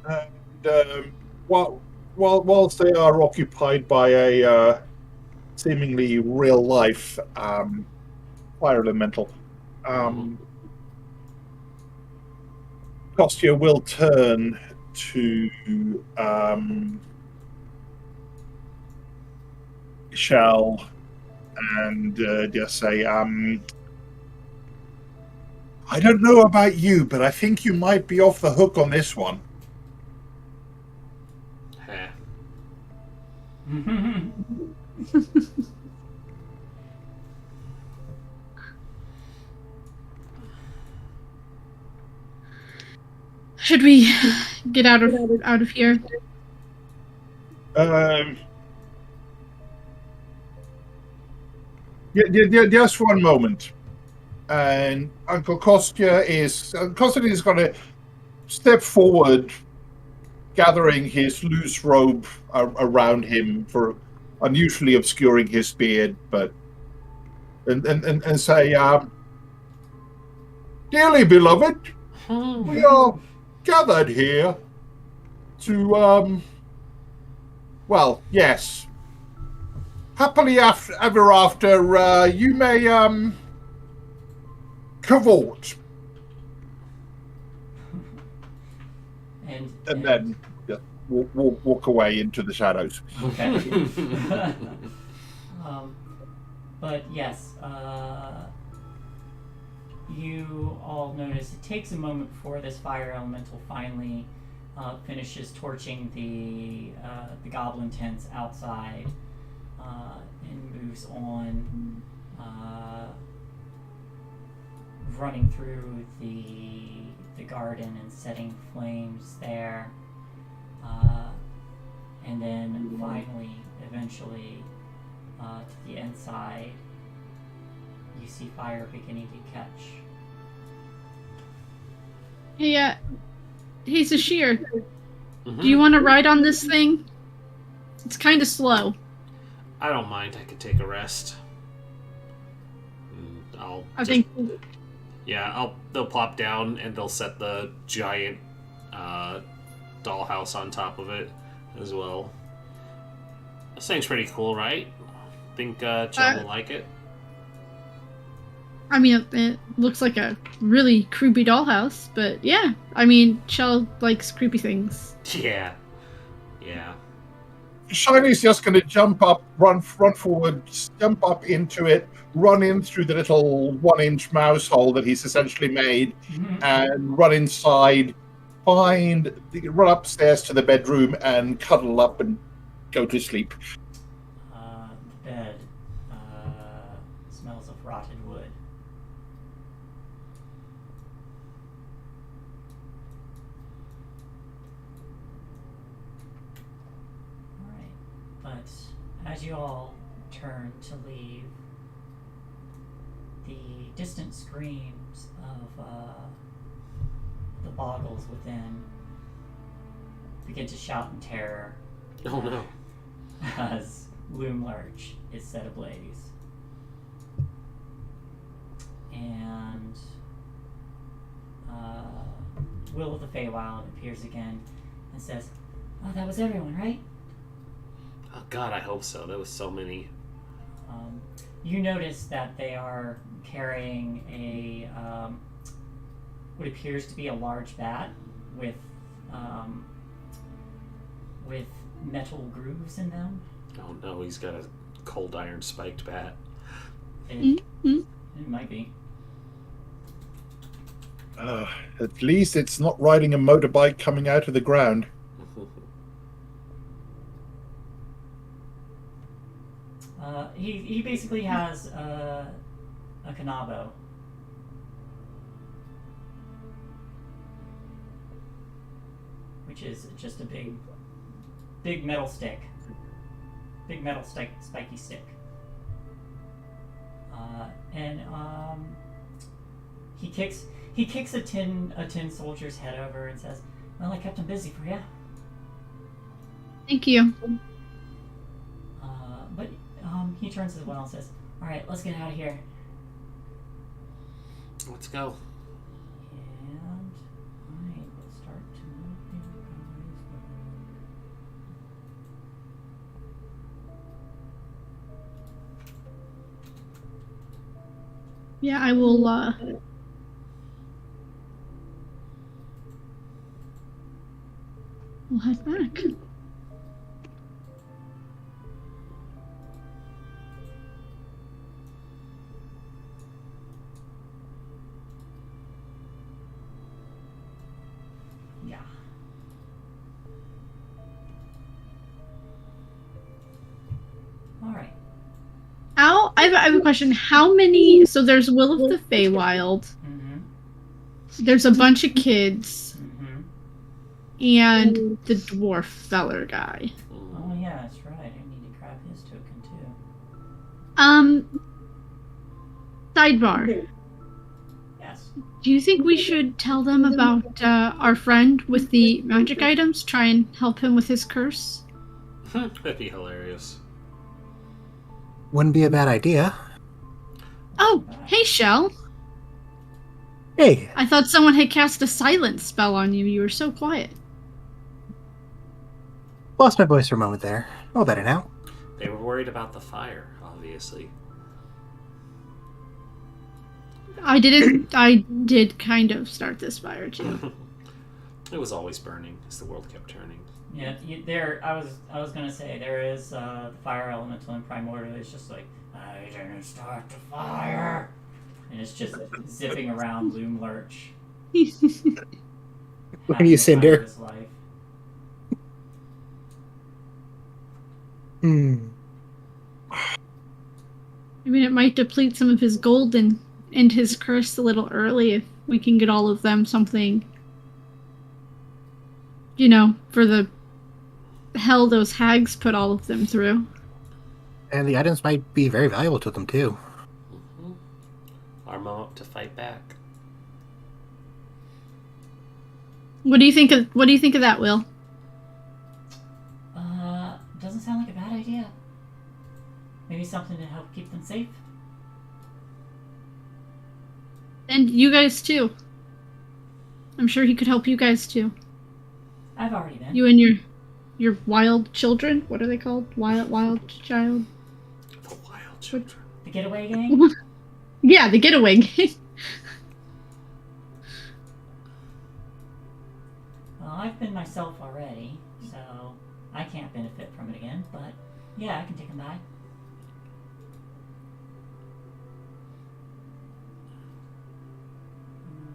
And whilst they are occupied by a seemingly real life fire elemental, Kostya will turn to Shell and just say, I don't know about you, but I think you might be off the hook on this one. Heh. Should we get out of here? Just one moment. And Uncle Kostya is going to step forward, gathering his loose robe around him for unusually obscuring his beard, and say, "Dearly beloved, we are gathered here to well, yes, happily ever after. You may cavort." And then we'll walk away into the shadows. Okay. But yes, you all notice it takes a moment before this fire elemental finally finishes torching the goblin tents outside and moves on running through the garden and setting flames there, and then finally, eventually, to the inside, you see fire beginning to catch. Hey, hey, Sashir, Mhm. do you want to ride on this thing? It's kind of slow. I don't mind. I could take a rest. They'll plop down and they'll set the giant dollhouse on top of it as well. This thing's pretty cool, right? Think Chell will like it? I mean, it looks like a really creepy dollhouse, but yeah. I mean, Shell likes creepy things. Yeah. Shiny's just going to jump up, run forward, jump up into it, run in through the little 1-inch mouse hole that he's essentially made, and run inside, run upstairs to the bedroom and cuddle up and go to sleep. The bed smells of rotted wood. But as you all turn to leave, the distant screams of the boggles within begin to shout in terror. Oh no. As Loom Lurch is set ablaze. And Will of the Feywild appears again and says, "Oh, that was everyone, right?" Oh god, I hope so. There was so many. You notice that they are carrying a what appears to be a large bat with metal grooves in them. Oh no, he's got a cold iron spiked bat. It might be. At least it's not riding a motorbike coming out of the ground. He basically has a Kanabo. Which is just a big metal stick. Big metal spiky stick. And he kicks a tin soldier's head over and says, "Well, I kept him busy for you." Thank you. But he turns as well and says, "All right, let's get out of here." Let's go. And I will start to move you guys. Yeah, I will, we'll head back. Yeah. All right. I have a question. How many... So there's Will of the Feywild. Mm-hmm. There's a bunch of kids. Mm-hmm. And the dwarf feller guy. Oh yeah, that's right. I need to grab his token too. Sidebar. Yes. Do you think we should tell them about our friend with the magic items? Try and help him with his curse? That'd be hilarious. Wouldn't be a bad idea. Oh, hey, Shell. Hey, I thought someone had cast a silence spell on you. You were so quiet. lost my voice for a moment there. All better now. They were worried about the fire, obviously. I did kind of start this fire too. It was always burning as the world kept turning. Yeah, I was gonna say there is the fire elemental in Primordial. It's just like, I didn't start the fire, and it's just zipping around Loom Lurch. What are you, Cinder? I mean, it might deplete some of his gold and end his curse a little early if we can get all of them something, for the hell those hags put all of them through. And the items might be very valuable to them, too. Arm up to fight back. What do you think of that, Will? Doesn't sound like a bad idea. Maybe something to help keep them safe. And you guys too. I'm sure he could help you guys too. I've already been. You and your wild children. What are they called? Wild child. The wild children. The getaway gang? Yeah, the getaway gang. Well, I've been myself already, so I can't benefit from it again, but yeah, I can take them back.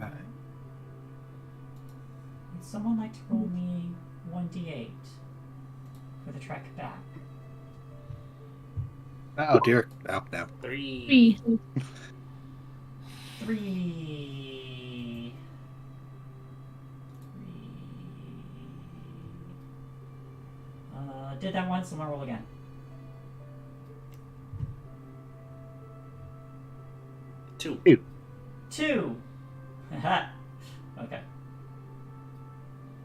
Would someone like to roll me 1d8 for the trek back? Oh, dear. Oh, no. 3. 3. Did that once, I'm gonna roll again. 2. 2! Haha. Okay.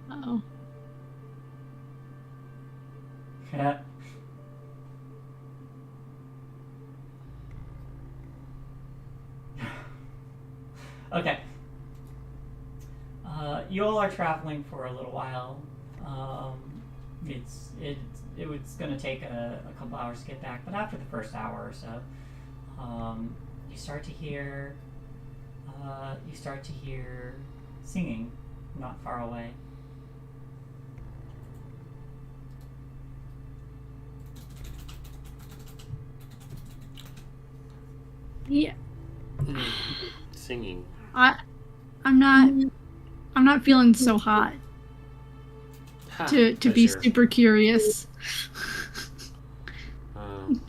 Uh-oh. Okay. You all are traveling for a little while. It was going to take a couple hours to get back, but after the first hour or so, you start to hear singing not far away. Yeah. Singing. I'm not feeling so hot to be super curious.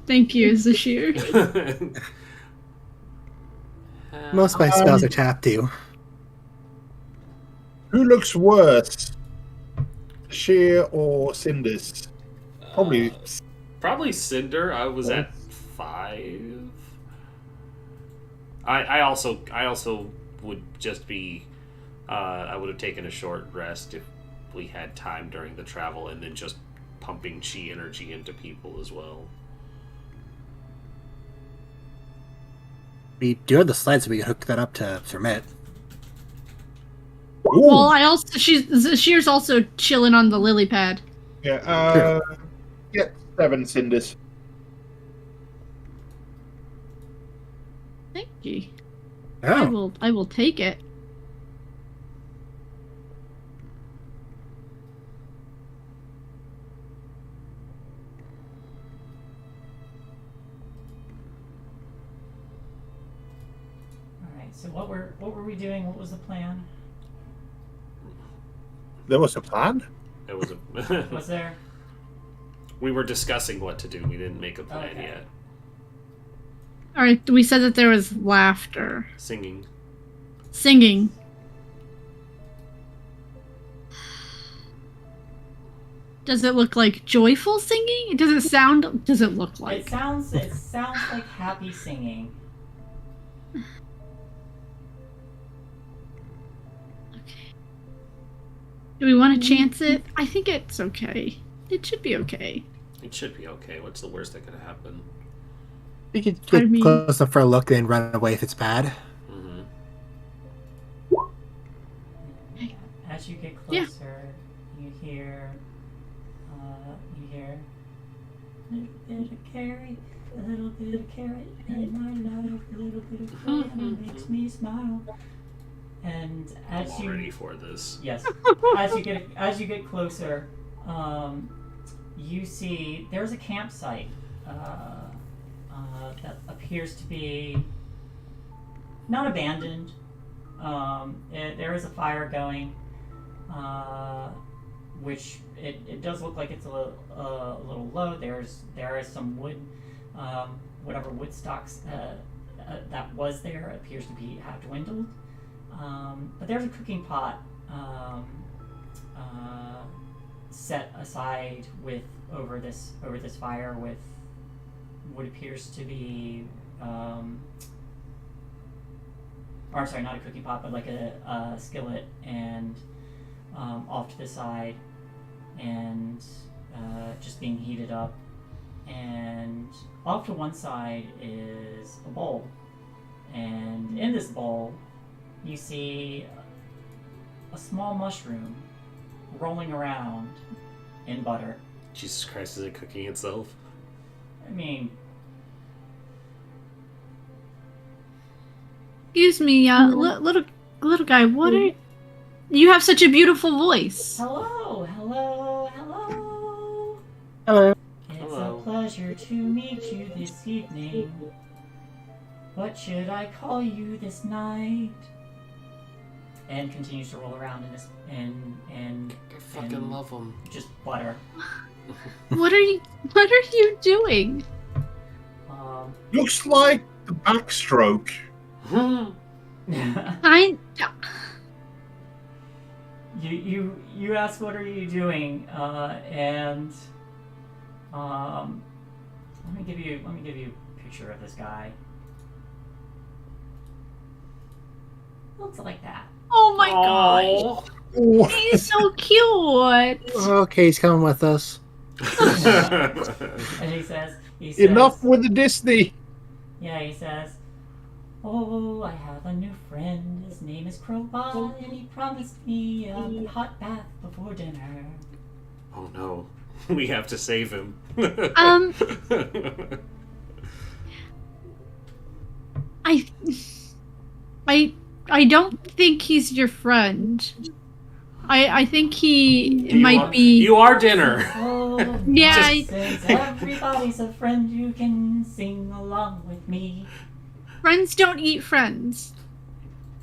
Thank you, Zashir. Most of my spells are tapped, too. Who looks worse? Sheer or Cinders? Probably Cinder. I was at 5. I also would just be. I would have taken a short rest if we had time during the travel, and then just pumping chi energy into people as well. We do have the sleds, so we can hook that up to Fermet. Well, Zashir's also chilling on the lily pad. Yeah, yeah, 7 Cinders. Thank you. Oh. I will take it. Alright, so what were we doing? What was the plan? There was a plan? It was Was there? We were discussing what to do. We didn't make a plan yet. Alright, we said that there was laughter. Singing. Singing. Does it look like joyful singing? Does it look like? It sounds like happy singing. Okay. Do we want to chance it? I think it's okay. It should be okay. It should be okay. What's the worst that could happen? We could get close enough for a look and run away if it's bad. Mm-hmm. As you get closer, you hear a little bit of carrot, in my life, a little bit of carrot makes me smile. And as I'm all ready for this. Yes, as you get closer, you see there's a campsite that appears to be not abandoned. There is a fire going, which it does look like it's a little low. There is some wood whatever wood stocks that was there appears to have dwindled. But there's a cooking pot set aside over this fire with what appears to be, or I'm sorry, not a cooking pot, but like a skillet, and off to the side, and just being heated up. And off to one side is a bowl, and in this bowl you see a small mushroom rolling around in butter. Jesus Christ, is it cooking itself? I mean, Excuse me, little guy. What are you have such a beautiful voice? hello. Hello. It's Hello. a pleasure to meet you this evening. What should I call you this night? And continues to roll around in this and I fucking and love them. just butter. What are you doing? Looks like the backstroke. You ask what are you doing, and let me give you a picture of this guy. Looks like that. Oh my gosh, Oh. he's so cute. Okay, he's coming with us. And he says, Enough with the Disney. yeah, he says, oh, I have a new friend. His name is Crowbot, and he promised me a hot bath before dinner. Oh no, we have to save him. I don't think he's your friend. I think he might be. You are dinner. Oh, Yeah, since everybody's a friend, you can sing along with me. Friends don't eat friends.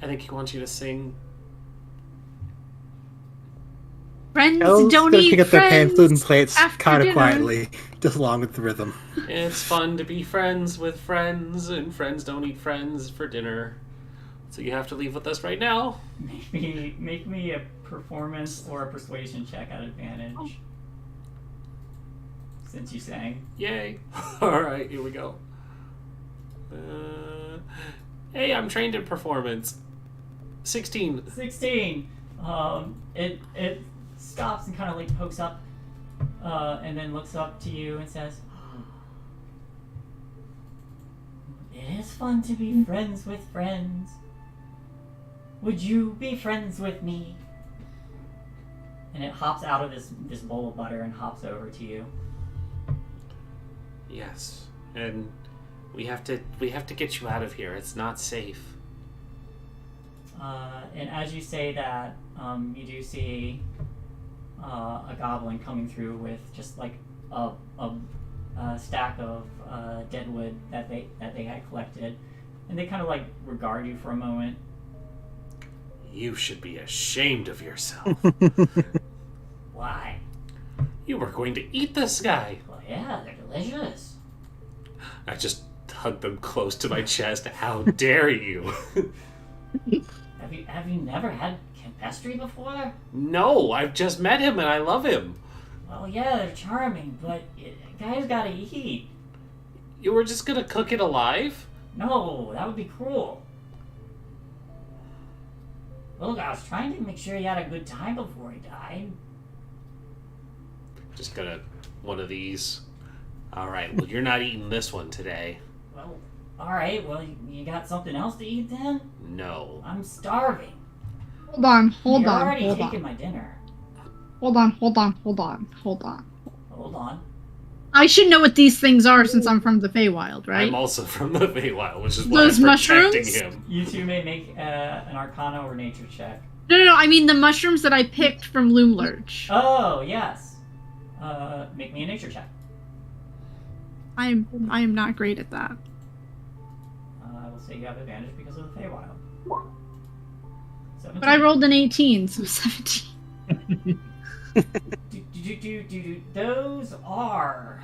I think he wants you to sing. Friends Elle's don't gonna eat pick up their pan, friends. food, and plates after kind of dinner. quietly, just along with the rhythm. It's fun to be friends with friends, and friends don't eat friends for dinner. So you have to leave with us right now. Make me a performance or a persuasion check at advantage. Oh. Since you sang. Yay. Alright, here we go. Hey, I'm trained in performance. 16. 16. It stops and kind of like pokes up, and then looks up to you and says, "It is fun to be friends with friends. Would you be friends with me?" And it hops out of this bowl of butter and hops over to you. Yes. And we have to get you out of here. It's not safe. And as you say that, you do see a goblin coming through with just like a stack of dead wood that they had collected, and they kind of like regard you for a moment. You should be ashamed of yourself. Why? You were going to eat this guy. Well, yeah, they're delicious. I just hugged them close to my chest. How dare you? Have you never had campestry before? No, I've just met him and I love him. Well, yeah, they're charming, but guys gotta eat. You were just gonna cook it alive? No, that would be cruel. Look, I was trying to make sure he had a good time before he died. Just gonna one of these. Alright, well you're not eating this one today. Well, alright, well, you got something else to eat then? No. I'm starving. Hold on. You're already taking my dinner. Hold on. Hold on. I should know what these things are since I'm from the Feywild, right? I'm also from the Feywild, which is why Those I'm protecting mushrooms? him. You two may make an Arcana or Nature check. No. I mean the mushrooms that I picked from Loomlurch. Oh, yes. Make me a Nature check. I am not great at that. I will say you have advantage because of the Feywild. 17. But I rolled an 18, so 17. Those are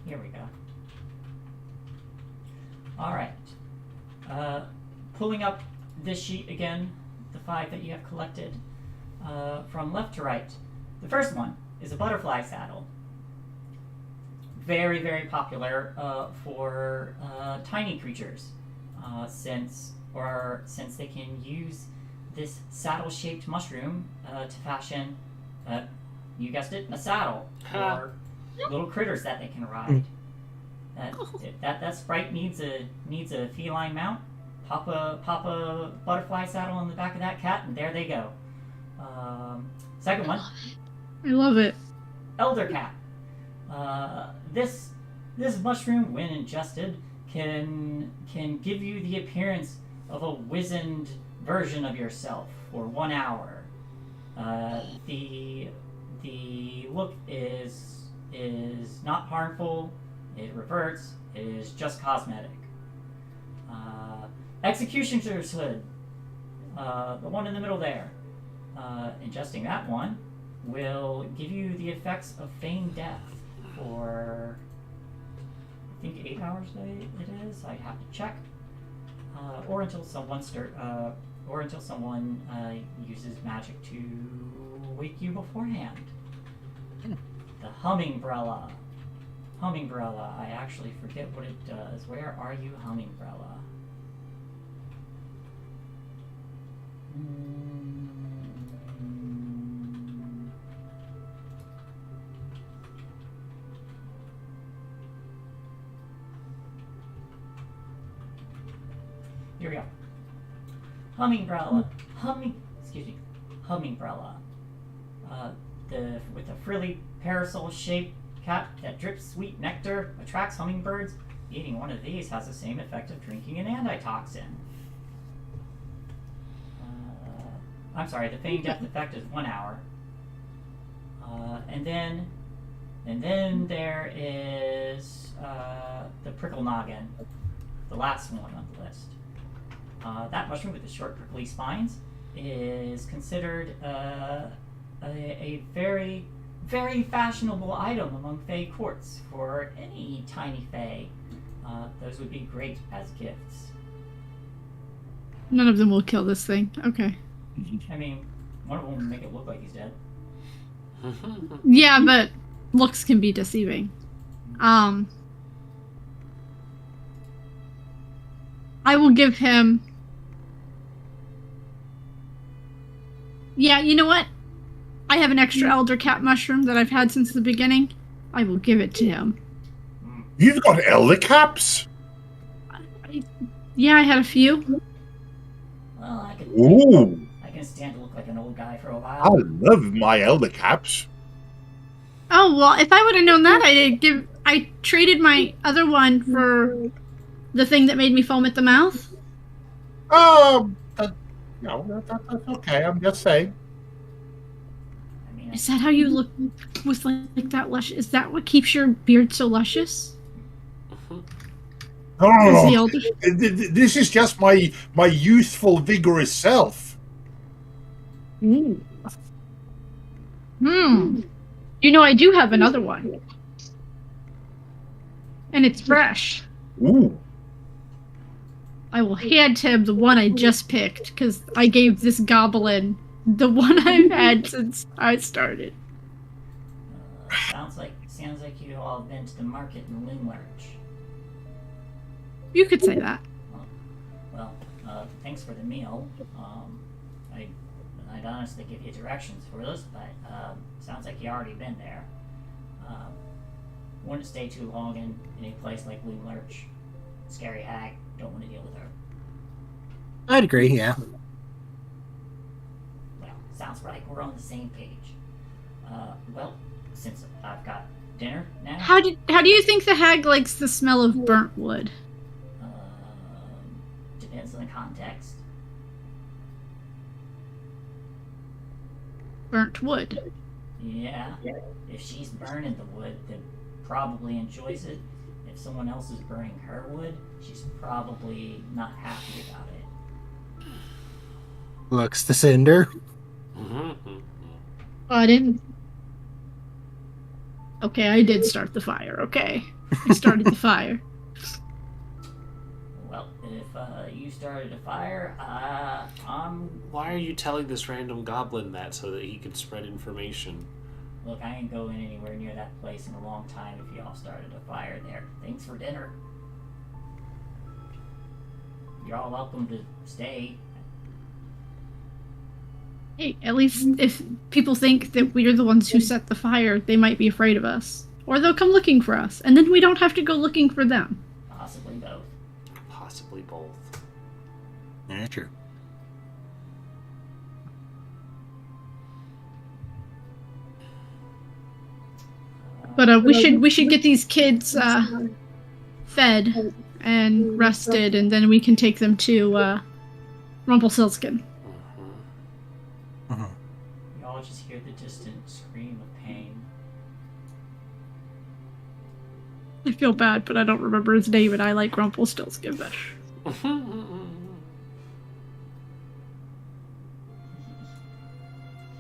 Here we go. Alright. Pulling up this sheet again, the 5 that you have collected, from left to right. The first one is a butterfly saddle. Very, very popular for tiny creatures, since they can use this saddle-shaped mushroom to fashion, you guessed it, a saddle for little critters that they can ride. That sprite needs a feline mount. Pop a butterfly saddle on the back of that cat, and there they go. Second one. I love it. Elder cat. This mushroom, when ingested, can give you the appearance of a wizened version of yourself for 1 hour. The look is not harmful. It reverts. It is just cosmetic. Executioner's hood. The one in the middle there. Ingesting that one will give you the effects of feigned death for, I think, 8 hours. It is. I'd have to check. Or until someone uses magic to wake you beforehand. The Hummingbrella. Hummingbrella. I actually forget what it does. Where are you, Hummingbrella? Here we go. Hummingbrella. Hummingbrella. With a frilly parasol-shaped cap that drips sweet nectar, attracts hummingbirds. Eating one of these has the same effect of drinking an antitoxin. I'm sorry, the feigned death effect is 1 hour. And then there is the prickle noggin, the last one on the list. That mushroom with the short prickly spines is considered a very, very fashionable item among Fae courts for any tiny Fae. Those would be great as gifts. None of them will kill this thing. Okay. I mean, one of them would make it look like he's dead. Yeah, but looks can be deceiving. I will give him... Yeah, you know what? I have an extra elder cat mushroom that I've had since the beginning. I will give it to him. You've got elder caps? Yeah, I had a few. Well, I can stand to look like an old guy for a I while. love my elder caps. Oh, well, if I would have known that, I traded my other one for the thing that made me foam at the mouth. That's okay. I'm just saying. I mean, Is that how you look with like that lush? Is that what keeps your beard so luscious? No. Is the elder? This is just my youthful, vigorous self. You know, I do have another one. And it's fresh. Ooh. I will hand him the one I just picked, because I gave this goblin the one I've had since I started. sounds like you all have been to the market in Loomlurch. You could say that. Well, thanks for the meal. I'd honestly give you directions for this, but sounds like you already been there. Wouldn't stay too long in a place like Loomlurch. Scary hag. Don't want to deal with her. I'd agree, yeah. Well, sounds like we're on the same page. Well, since I've got dinner now. How do you think the hag likes the smell of burnt wood? Depends on the context. Burnt wood. Yeah. If she's burning the wood, then probably enjoys it. If someone else is burning her wood, she's probably not happy about it. Looks the cinder. Oh, I didn't. Okay, I did start the fire. Okay. I started the fire. Well, if you started a fire, Why are you telling this random goblin that so that he can spread information? Look, I ain't going anywhere near that place in a long time if y'all started a fire there. Thanks for dinner. You're all welcome to stay. Hey, at least if people think that we're the ones who set the fire, they might be afraid of us. Or they'll come looking for us, and then we don't have to go looking for them. Possibly both. Possibly both. Yeah, true. But we should get these kids fed and rested, and then we can take them to Rumpelstiltskin. Mm-hmm. Y'all just hear the distant scream of pain. I feel bad, but I don't remember his name, and I like Rumpelstiltskin better.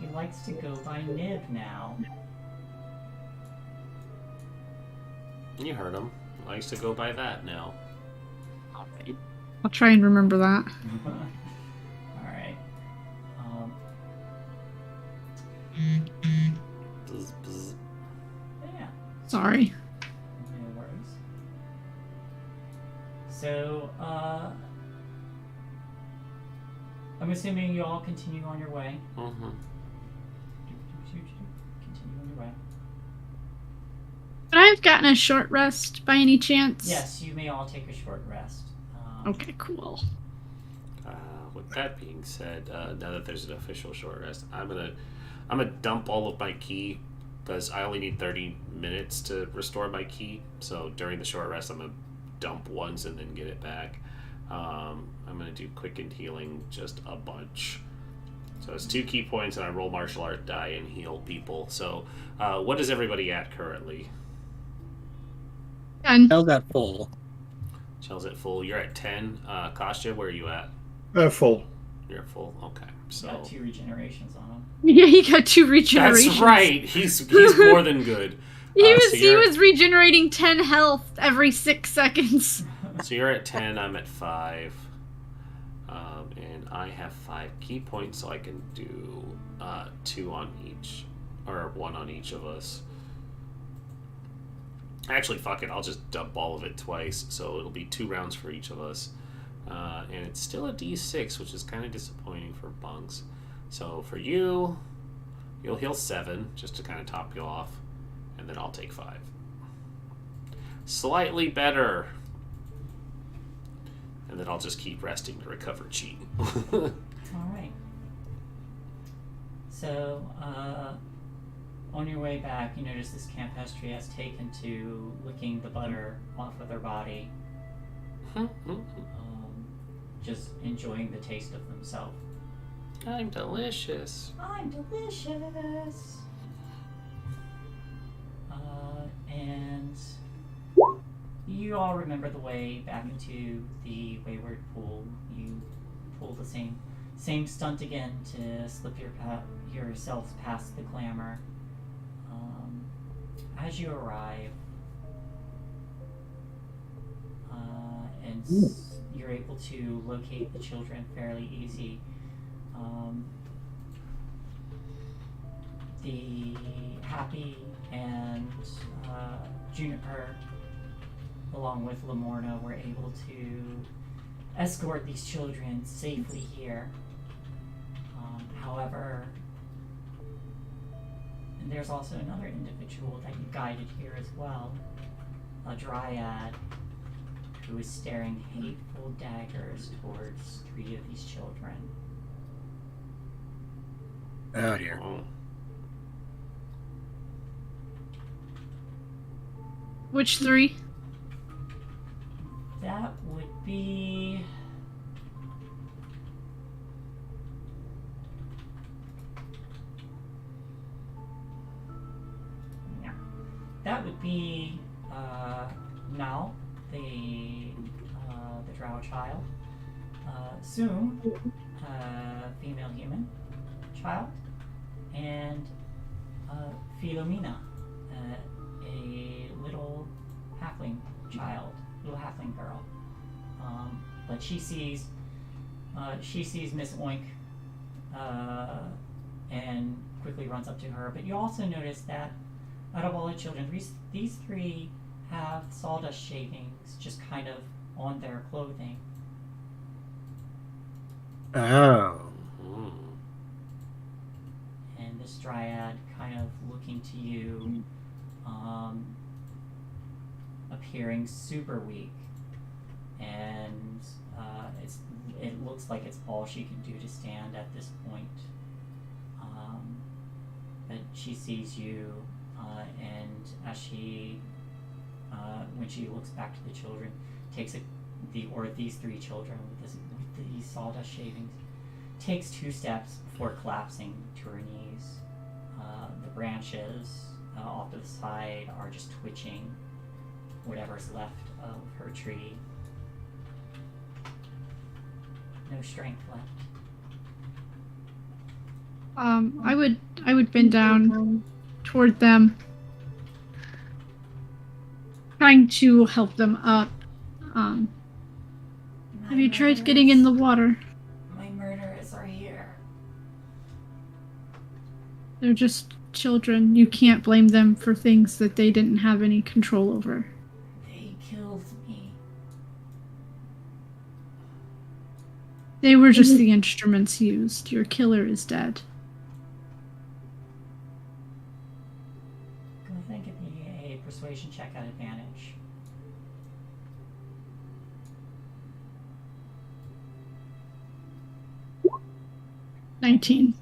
He likes to go by Nib now. You heard him. Likes to go by that now. I'll try and remember that. Alright. Bzz, bzz. Yeah. Sorry. No worries. So, I'm assuming you all continue on your way. Mm-hmm. Continue on your way. Mm-hmm. Could I have gotten a short rest by any chance? Yes, you may all take a short rest. Okay, cool. With that being said, now that there's an official short rest, I'm gonna dump all of my ki because I only need 30 minutes to restore my ki. So during the short rest, I'm gonna dump once and then get it back. I'm gonna do quickened healing just a bunch. So it's 2 key points, and I roll martial art die and heal people. So what is everybody at currently? 10. How's that full? Shell's at full. You're at 10. Kostya, where are you at? Full. You're at full. Okay. So Got 2 regenerations on him. Yeah, he got 2 regenerations. that's right. He's more than good. He was regenerating 10 health every 6 seconds. So you're at 10. I'm at 5. And I have 5 key points, so I can do 2 on each, or 1 on each of us. Actually, fuck it. I'll just dump all of it twice, so it'll be 2 rounds for each of us. And it's still a D6, which is kind of disappointing for bunks. So for you, you'll heal 7, just to kind of top you off, and then I'll take 5. Slightly better. And then I'll just keep resting to recover chi. Alright. So, on your way back, you notice this campestry has taken to licking the butter off of their body. Just enjoying the taste of themselves. I'm delicious. I'm delicious! And you all remember the way back into the Wayward Pool. You pull the same stunt again to slip yourselves past the clamor. As you arrive, and you're able to locate the children fairly easy. The Happy and Juniper, along with Lamorna, were able to escort these children safely here. However, there's also another individual that you guided here as well, a dryad who is staring hateful daggers towards 3 of these children. Oh dear. Which 3? That would be... Yeah. That would be Nal, the drow child. Soon, female human child. And Philomena, a little halfling child, little halfling girl. But she sees Miss Oink, and quickly runs up to her. But you also notice that out of all the children, these three have sawdust shavings just kind of on their clothing. Oh. And this dryad kind of looking to you, appearing super weak, and it looks like it's all she can do to stand at this point. But she sees you, and as she, when she looks back to the children, takes these three children with these sawdust shavings, takes 2 steps before collapsing to her knees. The branches off to the side are just twitching whatever's left of her tree. No strength left. I would bend down toward them, trying to help them up. Have you tried getting in the water? My murderers are here. They're just children. You can't blame them for things that they didn't have any control over. They killed me. They were just the instruments used. Your killer is dead. Go ahead and give me a persuasion check at advantage. $19.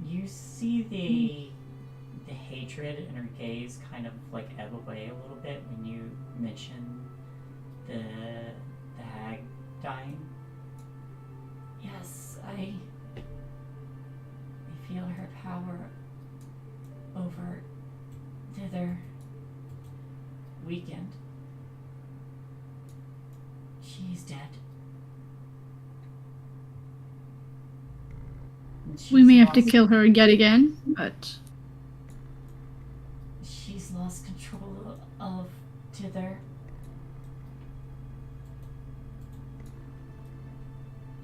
You see the hatred in her gaze kind of like ebb away a little bit when you mention the hag dying. Yes, I feel her power over thither weakened. She's dead. We may have to kill her yet again, but she's lost control of Tither.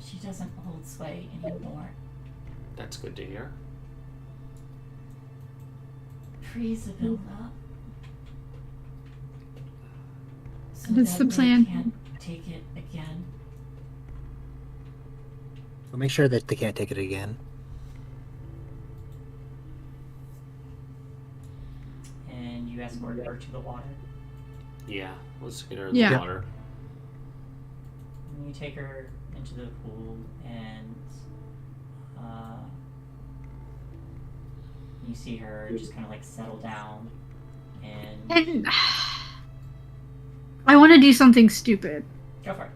She doesn't hold sway anymore. That's good to hear. Freeze Avila. So What's that the plan? they can't take it again. We'll make sure that they can't take it again. And you escort her to the water. Yeah, let's get her in Yeah. the water. And you take her into the pool, and you see her just kind of like settle down. And I want to do something stupid. go for it.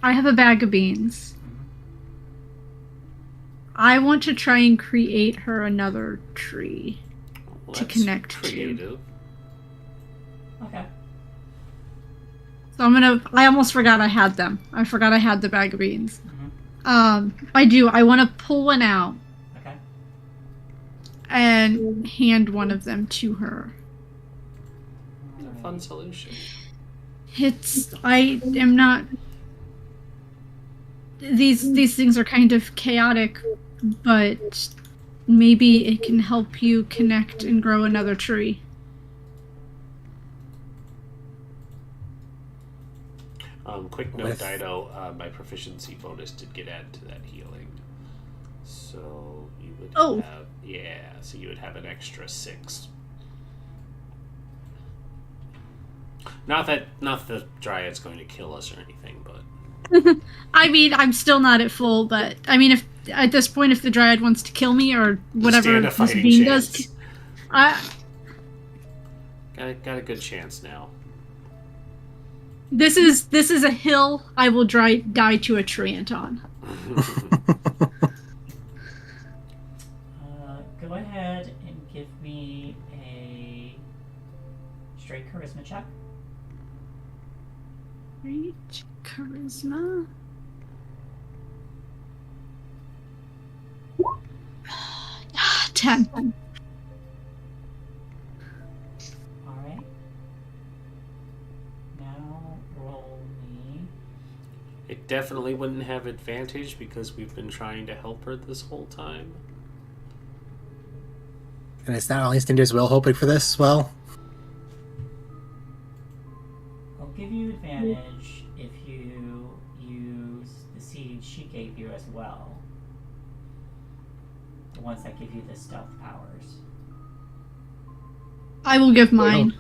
I have a bag of beans. I want to try and create her another tree Well, to that's connect to. creative. Okay. So I almost forgot I had them. I forgot I had the bag of beans. Mm-hmm. I do. I want to pull one out Okay. and hand one of them to her. A fun solution. I am not. These things are kind of chaotic, but maybe it can help you connect and grow another tree. Quick note, With- Dido, my proficiency bonus did get added to that healing. So you would Oh. have, so you would have an extra 6. Not that the Dryad's going to kill us or anything, but I mean, I'm still not at full, but I mean, if at this point, if the Dryad wants to kill me or whatever stand a this fighting being chance. does, I, Got a good chance now. this is a hill I will die to a treant on. Go ahead and give me a straight charisma check. Right, charisma. 10. Alright. Now roll me. It definitely wouldn't have advantage because we've been trying to help her this whole time. And it's not only Cinder's will hoping for this as well. I'll give you advantage if you use the seeds she gave you as well. The ones that give you the stealth powers. I will give mine.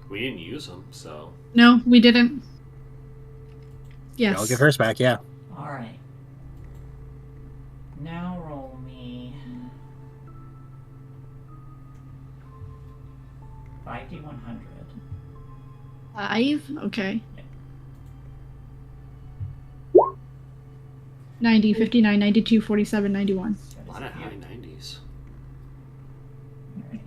We didn't use them, so... No, we didn't. Yes. I'll give hers back, yeah. Alright. Now roll me 5d100. 5? Okay. Yep. 90, 59, 92, 47, 91. A lot of high 90s. Alright.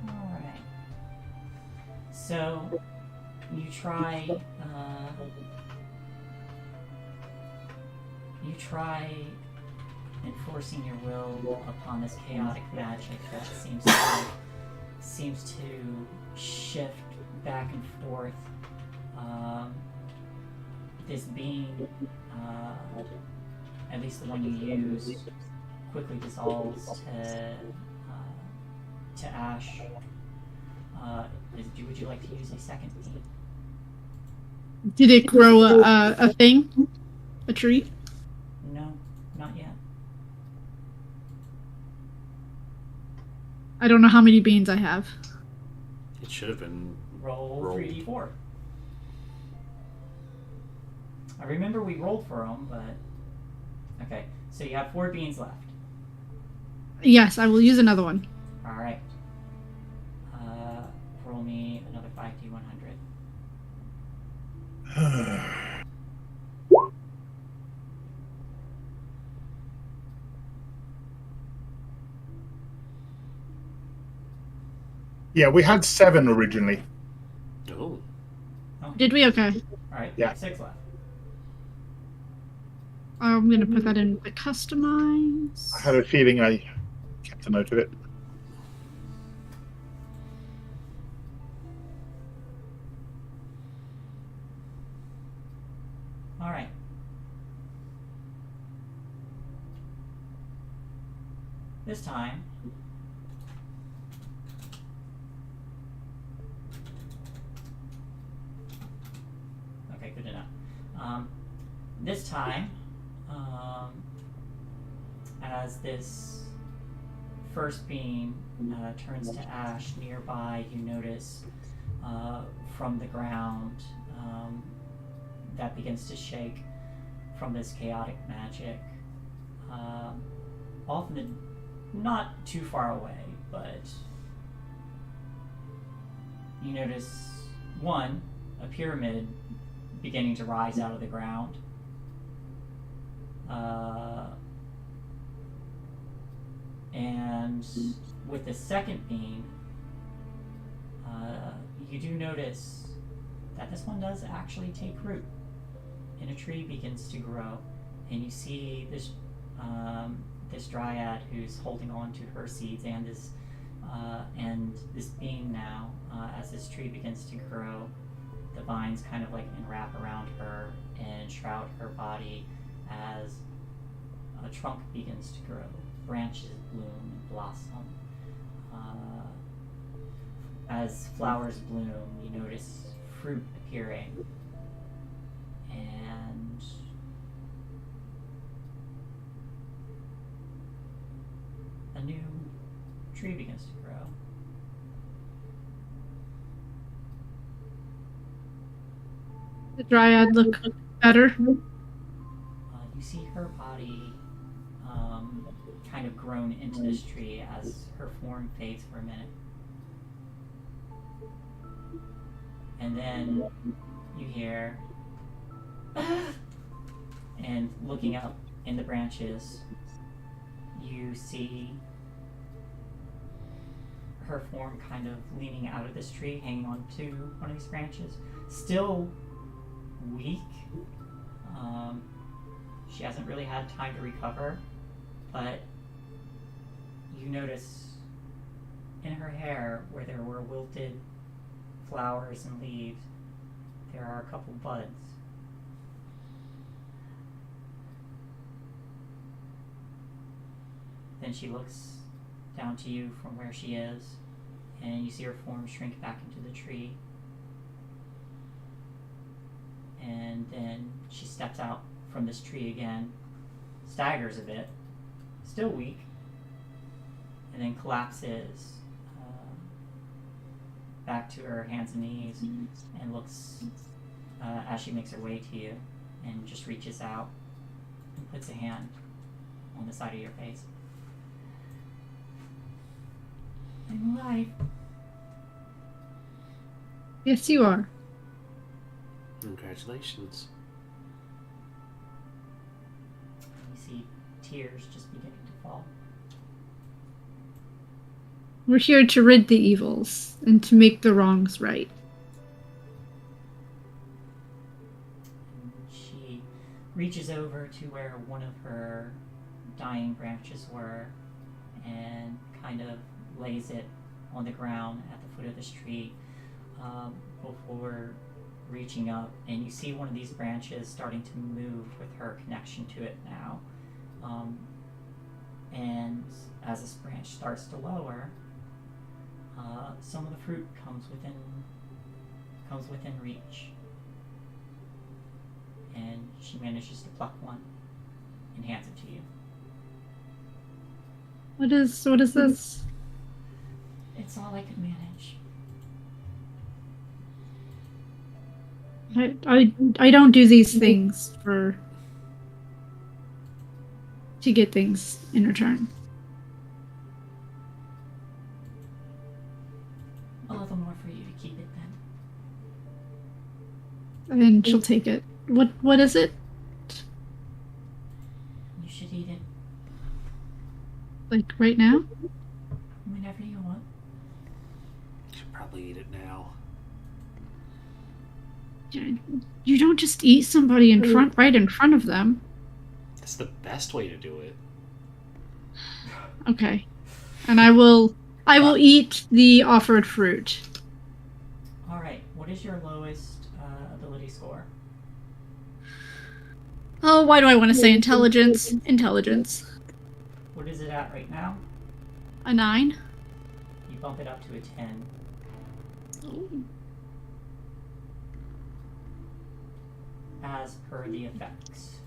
Alright. So, you try enforcing your will upon this chaotic magic that seems to shift back and forth. This being, at least the one you use, quickly dissolves to ash. Would you like to use a second beam? Did it grow a thing? A tree? No, not yet. I don't know how many beans I have. It should have been... Roll Roll. 3d4. I remember we rolled for them, but... Okay, so you have 4 beans left. Yes, I will use another one. Alright. Roll me another 5d100. Yeah, we had 7 originally. Oh. Did we? Okay. Alright, Yeah. 6 left. I'm going to put that in the customize. I had a feeling I kept a note of it. Alright. This time... Okay, good enough. This time, as this first beam turns to ash nearby, you notice from the ground that begins to shake from this chaotic magic. Often not too far away, but you notice one, a pyramid beginning to rise out of the ground. And with the second beam, you do notice that this one does actually take root, and a tree begins to grow, and you see this this dryad who's holding on to her seeds and this beam now. As this tree begins to grow, the vines kind of like enwrap around her and shroud her body as a trunk begins to grow. Branches bloom and blossom. As flowers bloom, you notice fruit appearing. And a new tree begins to grow. the dryad look better? You see her body kind of grown into this tree as her form fades for a minute. And then you hear, and looking up in the branches, you see her form kind of leaning out of this tree, hanging on to one of these branches. Still weak. She hasn't really had time to recover, but you notice in her hair where there were wilted flowers and leaves, there are a couple buds. Then she looks down to you from where she is, and you see her form shrink back into the tree. And then she steps out from this tree again, staggers a bit, still weak, and then collapses back to her hands and knees and looks as she makes her way to you and just reaches out and puts a hand on the side of your face. I'm alive. Yes, you are. Congratulations. You see tears just beginning to fall. We're here to rid the evils and to make the wrongs right. And she reaches over to where one of her dying branches were and kind of lays it on the ground at the foot of this tree before reaching up, and you see one of these branches starting to move with her connection to it now. And as this branch starts to lower, some of the fruit comes within reach, and she manages to pluck one and hands it to you. What is this? It's all I could manage. I don't do these things to get things in return. All the more for you to keep it then. And she'll take it. What is it? You should eat it Like right now? whenever you want. You should probably eat it now. You don't just eat somebody right in front of them. That's the best way to do it. Okay. And I will eat the offered fruit. Alright, what is your lowest ability score? Oh, why do I want to say intelligence? Intelligence. What is it at right now? A 9? You bump it up to a 10. As per the effects.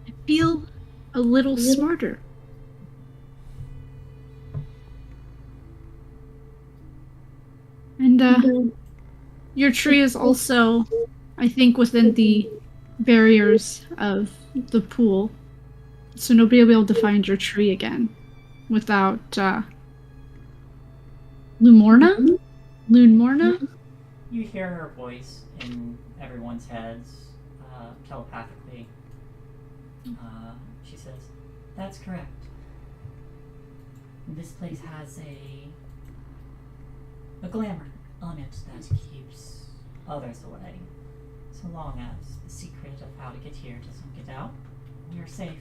I feel a little smarter. And your tree is also, I think, within the barriers of the pool, so nobody will be able to find your tree again without Lumorna? You hear her voice in everyone's heads, telepathically. She says, "That's correct. This place has a glamour element that keeps others away. So long as the secret of how to get here doesn't get out, we are safe."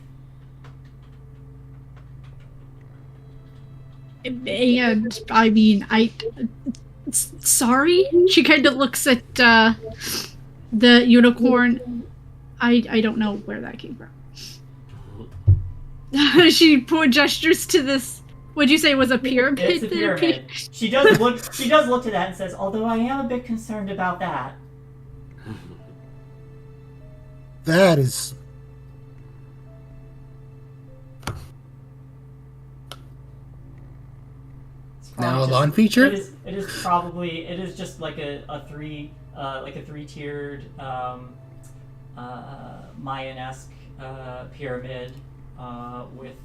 And I mean, sorry. She kind of looks at the unicorn. I don't know where that came from. She gestures to this. What'd you say was a pyramid? It's a pyramid. She does look. She does look to that and says, "Although I am a bit concerned about that." That is. Now a just- lawn feature? It is probably just like a three-tiered Mayan-esque pyramid with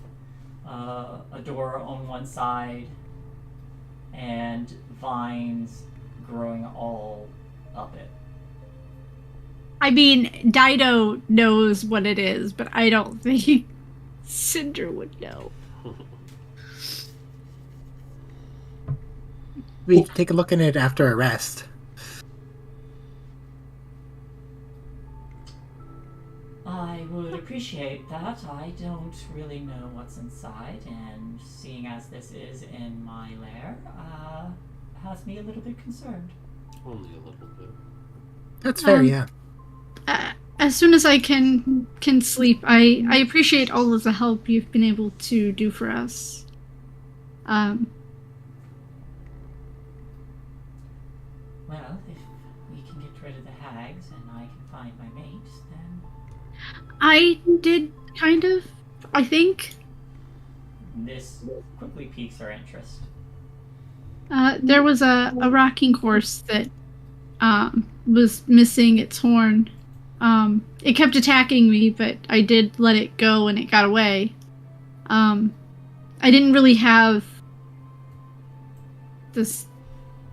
a door on one side and vines growing all up it. I mean, Dido knows what it is, but I don't think Cinder would know. We take a look at it after a rest. I would appreciate that. I don't really know what's inside, and seeing as this is in my lair, has me a little bit concerned. Only a little bit. That's fair, yeah. As soon as I can sleep, I appreciate all of the help you've been able to do for us. Well, if we can get rid of the hags and I can find my mate, then I did kind of, I think. this quickly piques our interest. There was a rocking horse that was missing its horn. It kept attacking me, but I did let it go and it got away. I didn't really have this.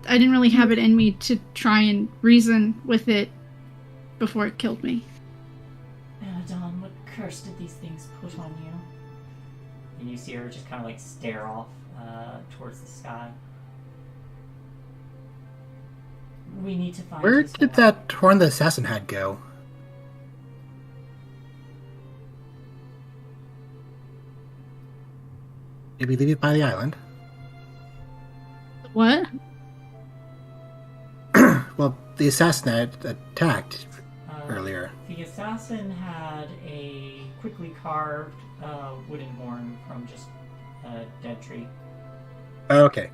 I didn't really have it in me to try and reason with it before it killed me. Don, what curse did these things put on you? And you see her just kind of like stare off towards the sky. We need to find Where his did horn. that horn the assassin had go? Did we leave it by the island? What? Well, the assassin had attacked earlier. The assassin had a quickly carved wooden horn from just a dead tree. Oh, okay.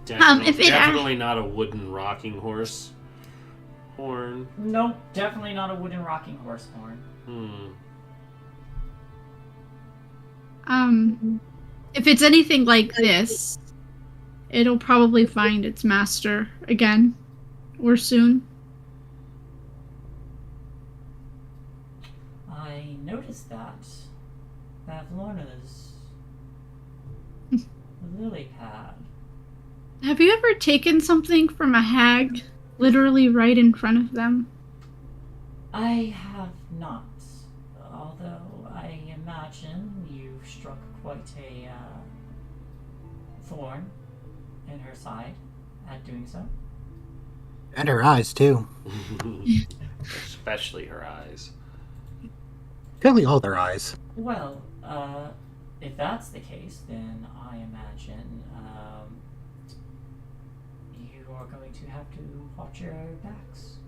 Definitely not a wooden rocking horse horn. Nope, definitely not a wooden rocking horse horn. If it's anything like this, it'll probably find its master again, or soon. I noticed that Lorna's lily pad. Have you ever taken something from a hag, literally right in front of them? I have not, although I imagine you struck quite a thorn in her side at doing so. And her eyes, too. Especially her eyes. Really all their eyes. Well, if that's the case, then I imagine you are going to have to watch your backs.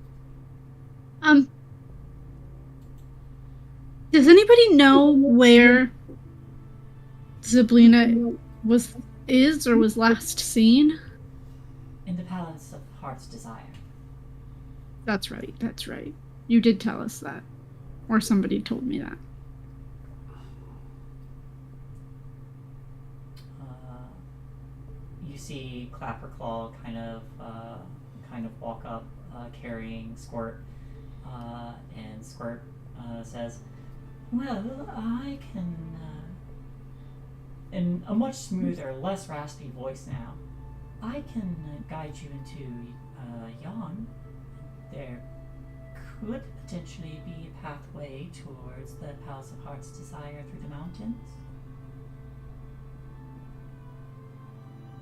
Does anybody know where Zyblina is or was last seen? In the Palace of Heart's Desire. That's right. You did tell us that. Or somebody told me that. You see Clapperclaw kind of walk up, carrying Squirt, and Squirt says, "Well, I can," in a much smoother, less raspy voice now, "I can guide you into Yon. There could potentially be a pathway towards the Palace of Heart's Desire through the mountains."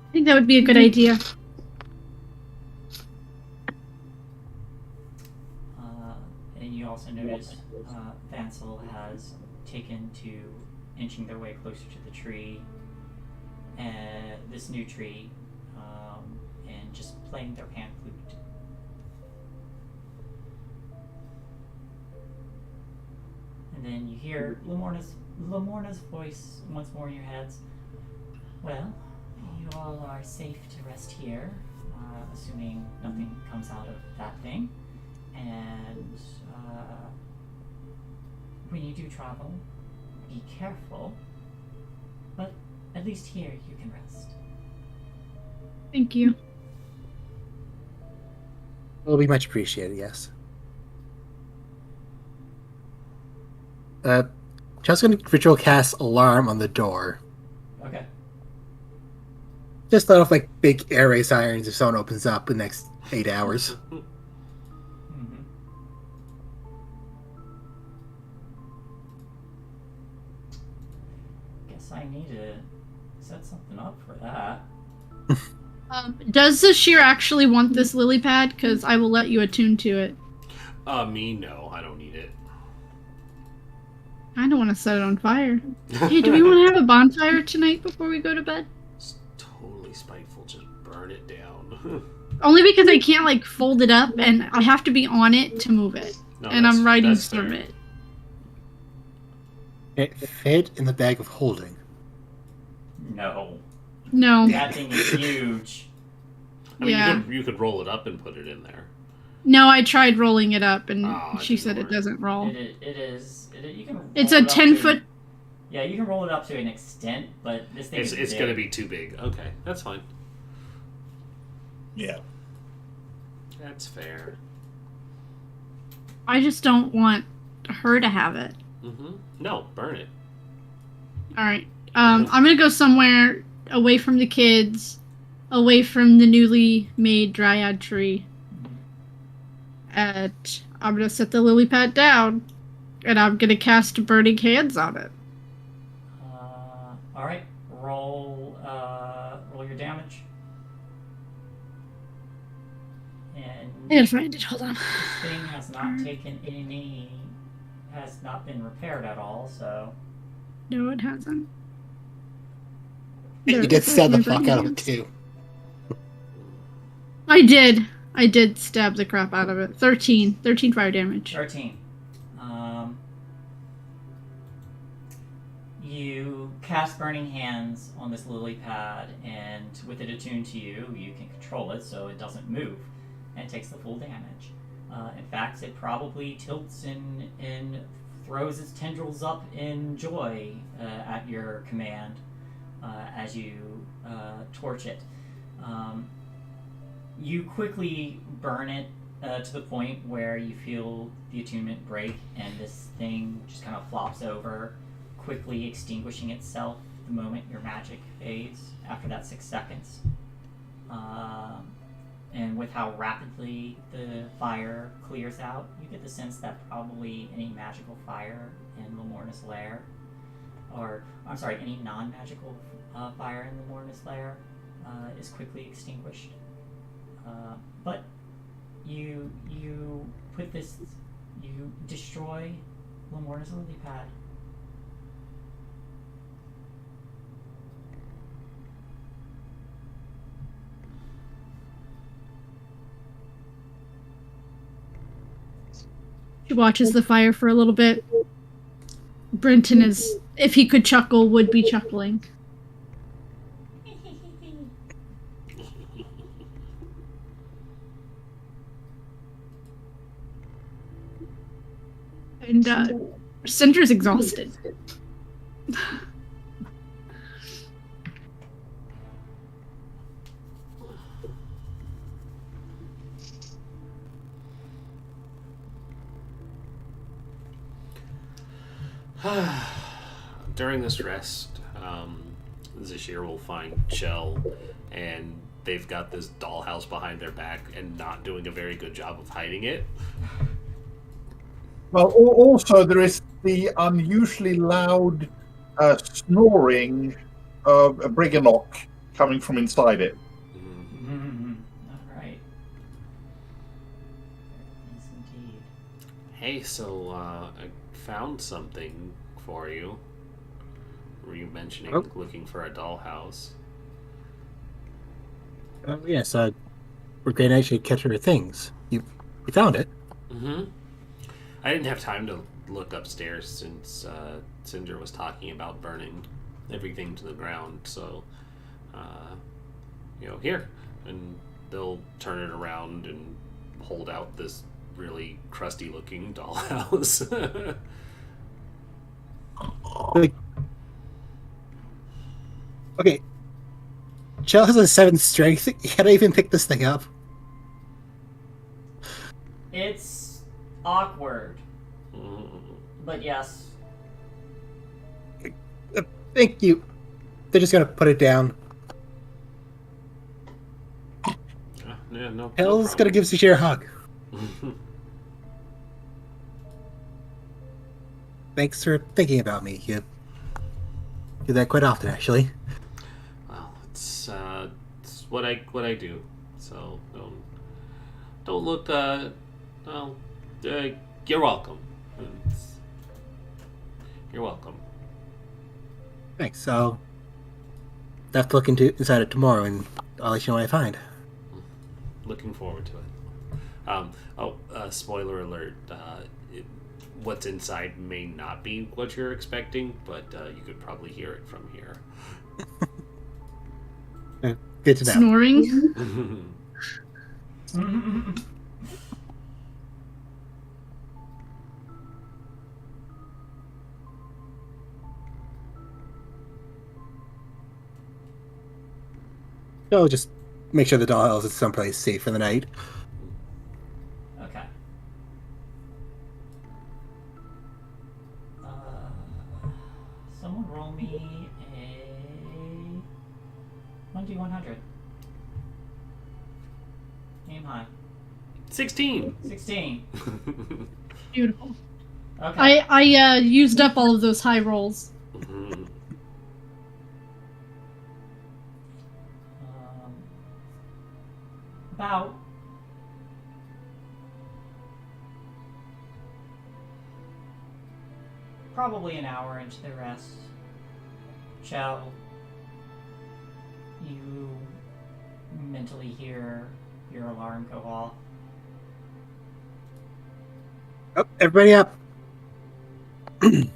I think that would be a good idea. And you also notice Vansel has taken to inching their way closer to the tree, and this new tree, and just playing their pan flute. And then you hear Lamorna's voice once more in your heads. "Well, you all are safe to rest here, assuming nothing comes out of that thing. And when you do travel, be careful. But at least here you can rest. Thank you. Will be much appreciated, yes. Just gonna ritual cast alarm on the door. Okay. Just let off like big air raid sirens if someone opens up in the next 8 hours. Mm-hmm. Guess I need to set something up for that. Does the shear actually want this lily pad? Because I will let you attune to it. Me, no, I don't need it. I don't want to set it on fire. Hey, do we want to have a bonfire tonight before we go to bed? It's totally spiteful. Just burn it down. Only because I can't like fold it up and I have to be on it to move it. No, And I'm writing that's fair. from it. It fit in the bag of holding. No. No. That thing is huge. I mean, Yeah. you could roll it up and put it in there. No, I tried rolling it up and Oh, she it said didn't it doesn't roll. It is. You can. It's roll a it up 10-foot. Yeah, you can roll it up to an extent, but this thing is It's big. going to be too big. Okay, that's fine. Yeah. That's fair. I just don't want her to have it. No, burn it. Alright. I'm gonna go somewhere away from the kids, away from the newly made dryad tree. I'm gonna set the lily pad down, and I'm gonna cast Burning Hands on it. All right. Roll your damage. And I gotta find it. Hold on. this thing has not has not been repaired at all, so No, it hasn't. You There, did stab the my fuck Burning out of it Hands. too. I did. I did stab the crap out of it. 13 fire damage. 13. You cast Burning Hands on this lily pad, and with it attuned to you, you can control it so it doesn't move and takes the full damage. In fact, it probably tilts and throws its tendrils up in joy at your command as you torch it. You quickly burn it to the point where you feel the attunement break, and this thing just kind of flops over, quickly extinguishing itself the moment your magic fades after that 6 seconds. And with how rapidly the fire clears out, you get the sense that probably any magical fire in Lamorna's lair, or I'm sorry, any non-magical fire in Lamorna's lair is quickly extinguished. But you put this, you destroy Lamorna's lily pad. She watches the fire for a little bit. Brenton is, if he could chuckle, would be chuckling. And Cinder's exhausted. During this rest, Zashir will find Shell, and they've got this dollhouse behind their back and not doing a very good job of hiding it. Well, also there is the unusually loud snoring of a Briganock coming from inside it. All right. Yes, indeed. Hey, so I found something for you. Were you mentioning looking for a dollhouse? Yes, we're going to actually catch her things. We found it. Mm-hmm. I didn't have time to look upstairs since Cinder was talking about burning everything to the ground. So, here, and they'll turn it around and hold out this really crusty-looking dollhouse. Like, Okay. Chell has a 7 strength. Can I even pick this thing up? It's awkward, Mm. but yes. Thank you. They're just gonna put it down. Yeah, no Chell's gonna problem. give Sashir a hug. Thanks for thinking about me. You do that quite often, actually. Well, it's what I do. So don't look. Well, you're welcome. It's- You're welcome. Thanks. I'll have to look inside it tomorrow, and I'll let you know what I find. Looking forward to it. Spoiler alert. What's inside may not be what you're expecting, but you could probably hear it from here. Good to know. Snoring. So just make sure the dollhouse is someplace safe for the night. Okay. Someone roll me a 1d100. Aim high. 16. 16. Beautiful. Okay. I used up all of those high rolls. Mhm. About probably an hour into the rest, Chell, you mentally hear your alarm go off. Oh, everybody up. I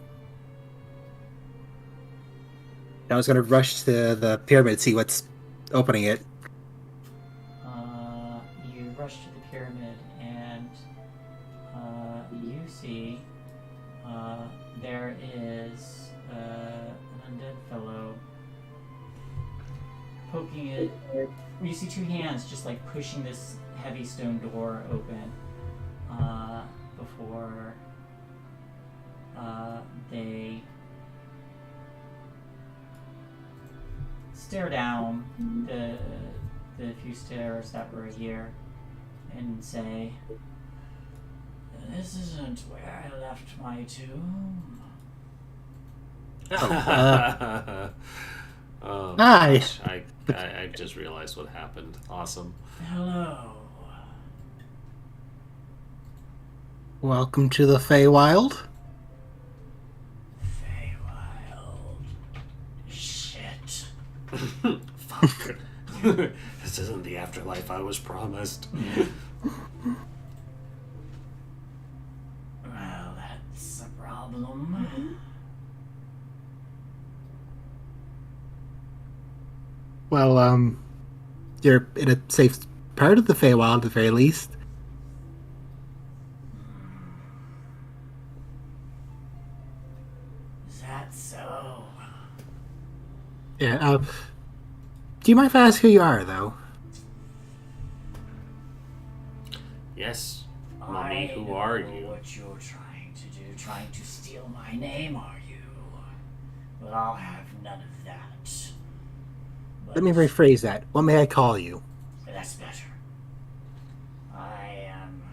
was gonna rush to the pyramid, see what's opening it. You rush to the pyramid and you see there is an undead fellow poking it. You see two hands just like pushing this heavy stone door open before they stare down the few stairs that were here and say, "This isn't where I left my tomb." Oh, Hi. gosh, I just realized what happened. Awesome. Hello. Welcome to the Feywild. Feywild. Shit. Fuck. This isn't the afterlife I was promised. Well, that's a problem. Well, you're in a safe part of the Feywild at the very least. Is that so? Yeah, do you mind if I ask who you are, though? Yes, Mummy, I who know are you? what you're trying to do. Trying to steal my name, are you? Well, I'll have none of that. But Let me rephrase that. What may I call you? that's better. I am.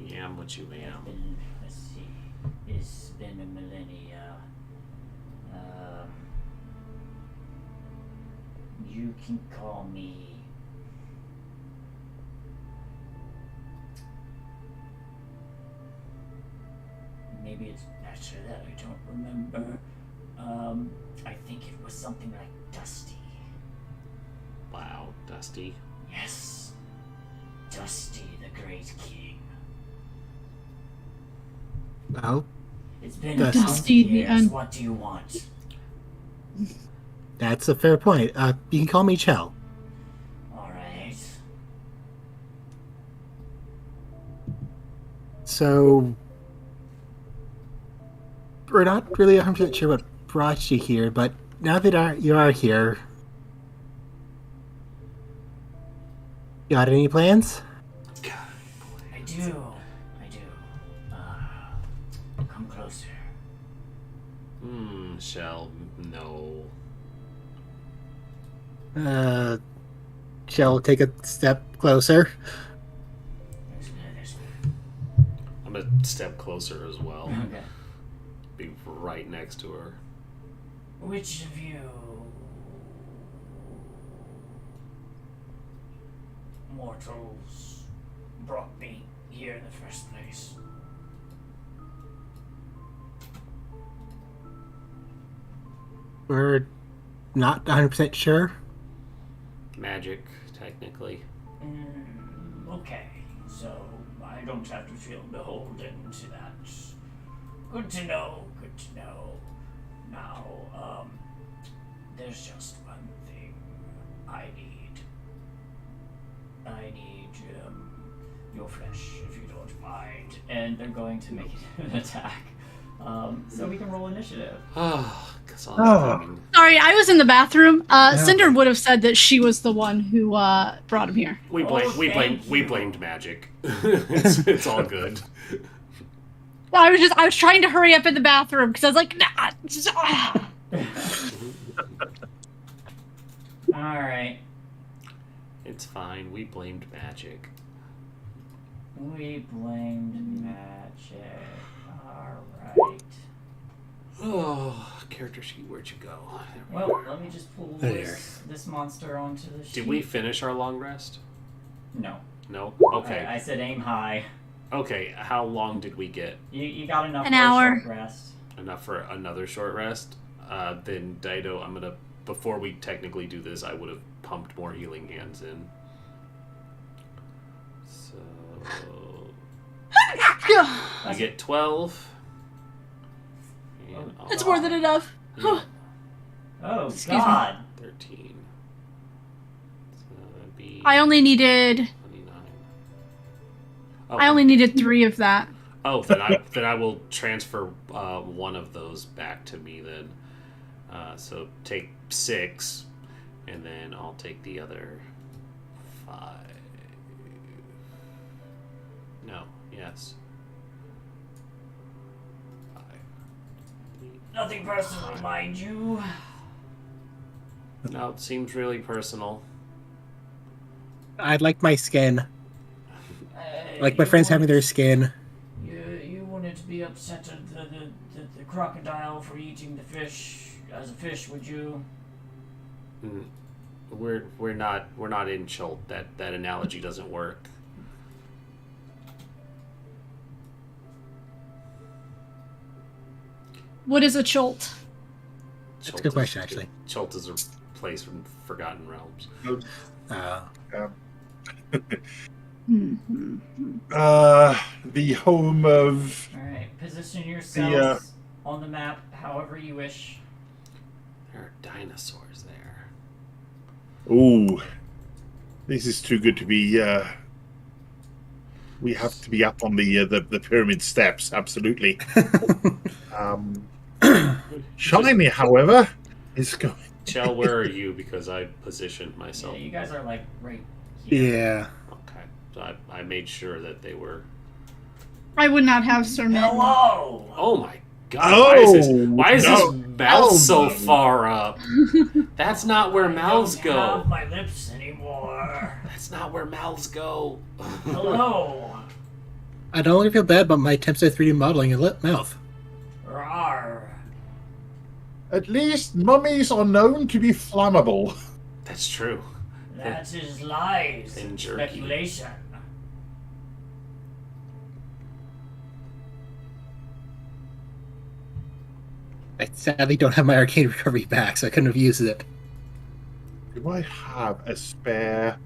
You am what you am. Let's see. It's been a millennia. You can call me. Maybe it's better that I don't remember. I think it was something like Dusty. Wow, Dusty. Yes. Dusty the Great King. Well, It's been Dusty. 1,000 Dusty the years. un- What do you want? that's a fair point. You can call me Chell. Alright. So, we're not really 100% sure what brought you here, but now that you are here, you got any plans? I do. Come closer. Shell, no. Shall take a step closer. I'm gonna step closer as well. Okay. Be right next to her. Which of you mortals brought me here in the first place? We're not 100% sure. Magic, technically. Okay, so I don't have to feel beholden to that. Good to know. Now, there's just one thing I need. I need your flesh, if you don't mind. And they're going to make an attack. So we can roll initiative. Sorry, I was in the bathroom. Cinder would have said that she was the one who brought him here. We blamed magic. it's all good. I was trying to hurry up in the bathroom because I was like, nah. All right. It's fine. We blamed magic. We blamed magic. All right. Oh, character sheet. Where'd you go? Well, let me just pull this monster onto the sheet. Did we finish our long rest? No. No. Okay. I said aim high. Okay. How long did we get? You got enough An for hour. a short rest. Enough for another short rest. Then Dido, I'm gonna. Before we technically do this, I would have pumped more healing hands in. So you get 12. And That's more than enough. Yeah, Oh, Excuse me. God. 13. So that'd be I only needed 29. Oh, I only needed 3 of that. Oh, then I will transfer one of those back to me then. So take 6, and then I'll take the other 5. No, yes. 5. Nothing personal, mind you. No, it seems really personal. I'd like my skin. Like my friends having their skin. You wouldn't be upset at the crocodile for eating the fish as a fish, would you? We're not in Chult. That analogy doesn't work. What is a cholt? That's a good question, actually. Chult is a place from Forgotten Realms. The home of... Alright, position yourselves on the map however you wish. There are dinosaurs there. Ooh. This is too good to be... We have to be up on the pyramid steps, absolutely. Shiny, however, is going... Chell, where are you? Because I positioned myself. Yeah, you guys are like right here. Yeah. Okay. So I made sure that they were... I would not have sermon. Hello! Oh my god. Oh, why is no. this mouth Oh, so no. far up? That's not where mouths I don't have go. my lips anymore. That's not where mouths go. Hello. I don't really feel bad about my attempts at 3D modeling a lip mouth. Rawr. At least mummies are known to be flammable. That's true. That is lies And and jerky. speculation. I sadly don't have my arcane recovery back, so I couldn't have used it. Do I have a spare...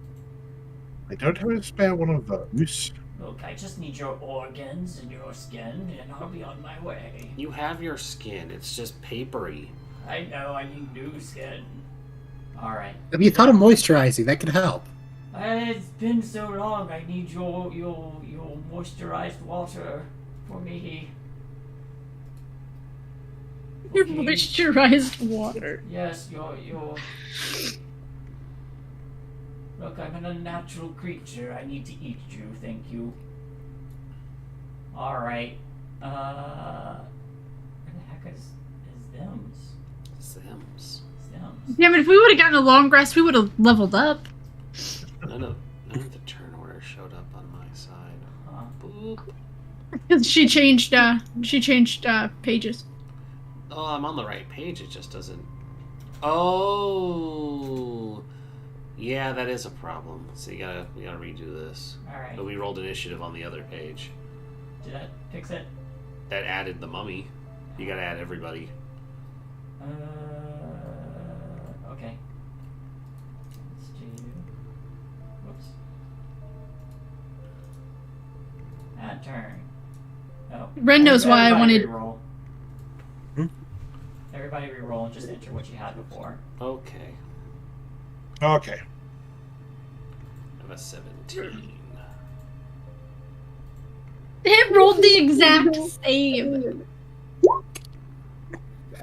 I don't have a spare one of those. Look, I just need your organs and your skin, and I'll be on my way. You have your skin. It's just papery. I know, I need new skin. Alright. Have you thought of moisturizing? That could help. It's been so long, I need your moisturized water for me. Your Okay. moisturized water. Yes, you're. Look, I'm an unnatural creature. I need to eat you. Thank you. All right. Where the heck is Thems? Sims. Thems. Damn it, if we would have gotten a long rest, we would have leveled up. None of the turn order showed up on my side. Huh. Boop. Because she changed pages. Oh, I'm on the right page. It just doesn't. Oh, yeah, that is a problem. So we gotta redo this. All right. But we rolled initiative on the other page. Did that fix it? That added the mummy. You gotta add everybody. Okay. Let's do. Whoops. Add turn. Oh. Ren knows why I Everybody wanted. Reroll. Hmm? Everybody reroll and just enter what you had before. Okay. Okay. I have a 17. It rolled the exact same.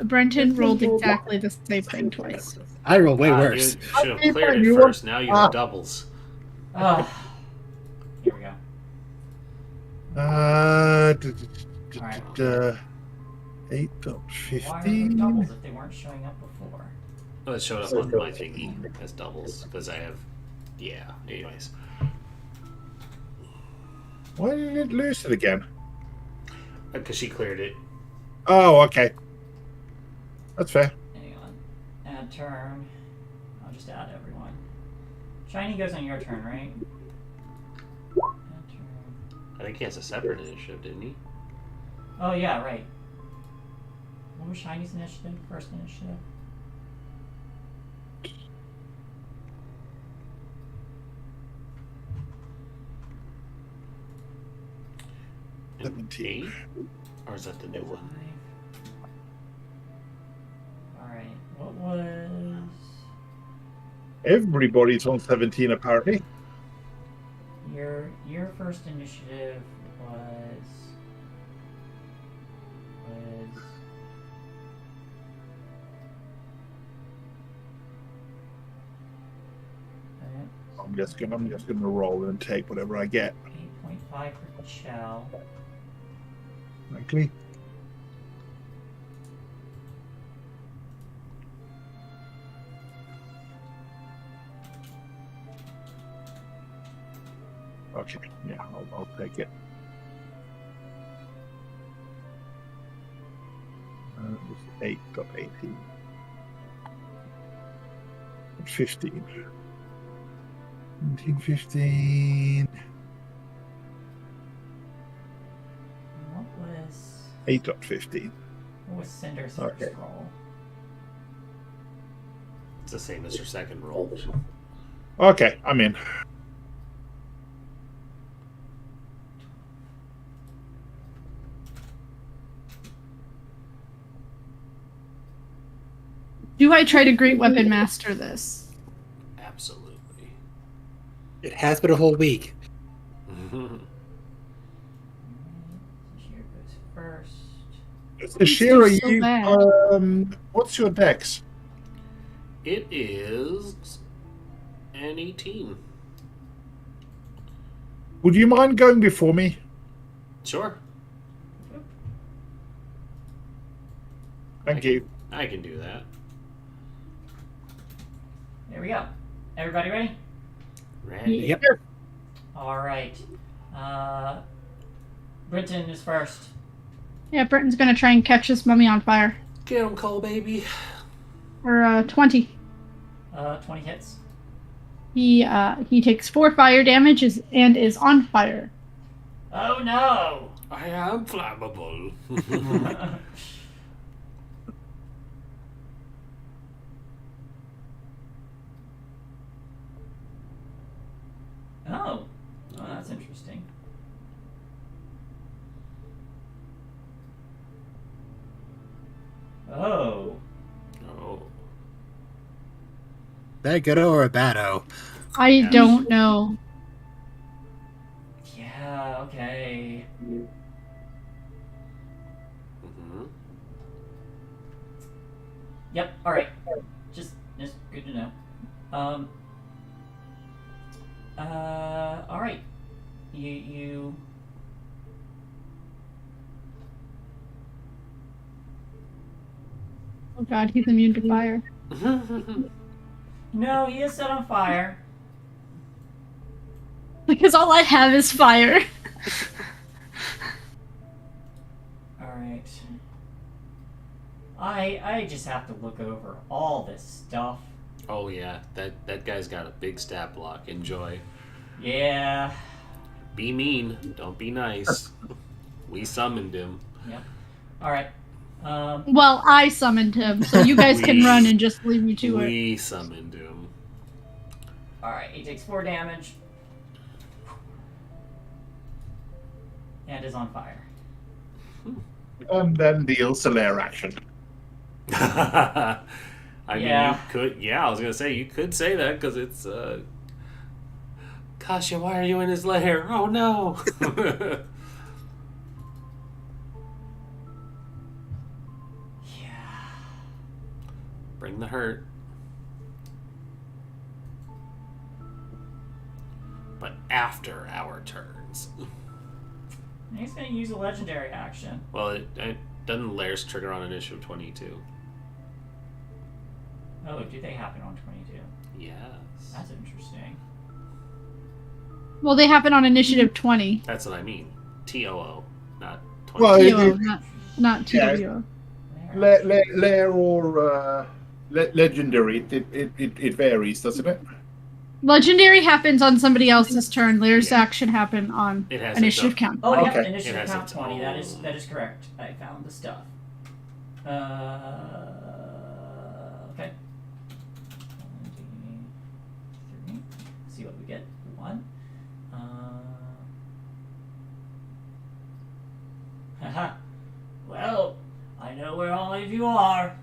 Brenton rolled exactly the same thing twice. I rolled way worse. You should have cleared it first. Now you have doubles. Here we go. Alright. 8 dot Why are there 15. doubles if they weren't showing up before? Oh, it showed up on my thingy as doubles because I have. Yeah. Anyways. Why did it lose it again? Because she cleared it. Oh, okay. That's fair. Hang on. Add turn. I'll just add everyone. Shiny goes on your turn, right? Add turn. I think he has a separate initiative, didn't he? Oh yeah, right. What was Shiny's initiative? First initiative? And 17. 8? Or is that the new one? Alright, what was... Everybody's on 17 apparently. Your first initiative was... I'm just gonna roll and take whatever I get. 8.5 for Chell. Frankly. Okay, yeah, I'll take it. It's 8.18. 15. 15. What was... 8.15. What was Cinder's first Okay. roll? It's the same as your second roll. Okay, I'm in. Do I try to Great Weapon Master this? Absolutely. It has been a whole week. Alright, Here goes first. Shira, so you bad. what's your dex? It is an 18. Would you mind going before me? Sure. Thank you. I can do that. There we go. Everybody ready? Ready? Yep. Alright. Brenton is first. Yeah, Brenton's gonna try and catch this mummy on fire. Get him, Cole, baby. For 20. 20 hits. He takes 4 fire damage and is on fire. Oh no! I am flammable. Oh, that's interesting. Oh. Oh. Is that a good O or a bad O? I don't know. Yeah, okay. Mm-hmm. Yep. All right. Just good to know. All right. You. Oh god, he's immune to fire. No, he is set on fire. Because all I have is fire. All right. I just have to look over all this stuff. Oh yeah, that guy's got a big stat block. Enjoy. Yeah. Be mean. Don't be nice. We summoned him. Yep. All right. Well, I summoned him, so you guys can run and just leave me to it. We summoned him. All right. He takes 4 damage. And is on fire. And then deals a lair action. I mean, Yeah. you could. Yeah, I was gonna say you could say that because it's. Kasha, why are you in his lair? Oh no! Yeah. Bring the hurt. But after our turns. He's gonna use a legendary action. Well, it doesn't lairs trigger on initiative 22. Oh, do they happen on 22? Yes. That's interesting. Well, they happen on initiative 20. That's what I mean. TOO, not 20. Well, TO, not Yeah. TWO. Lair or legendary, it varies, doesn't it? Legendary happens on somebody else's turn. Lair's action happen on It has initiative its count. Oh, Okay. yeah, It initiative has count its 20. own- That is correct. I found the stuff. Okay. 1, 2, 3. See what we get. 1. Haha. Well, I know where all of you are.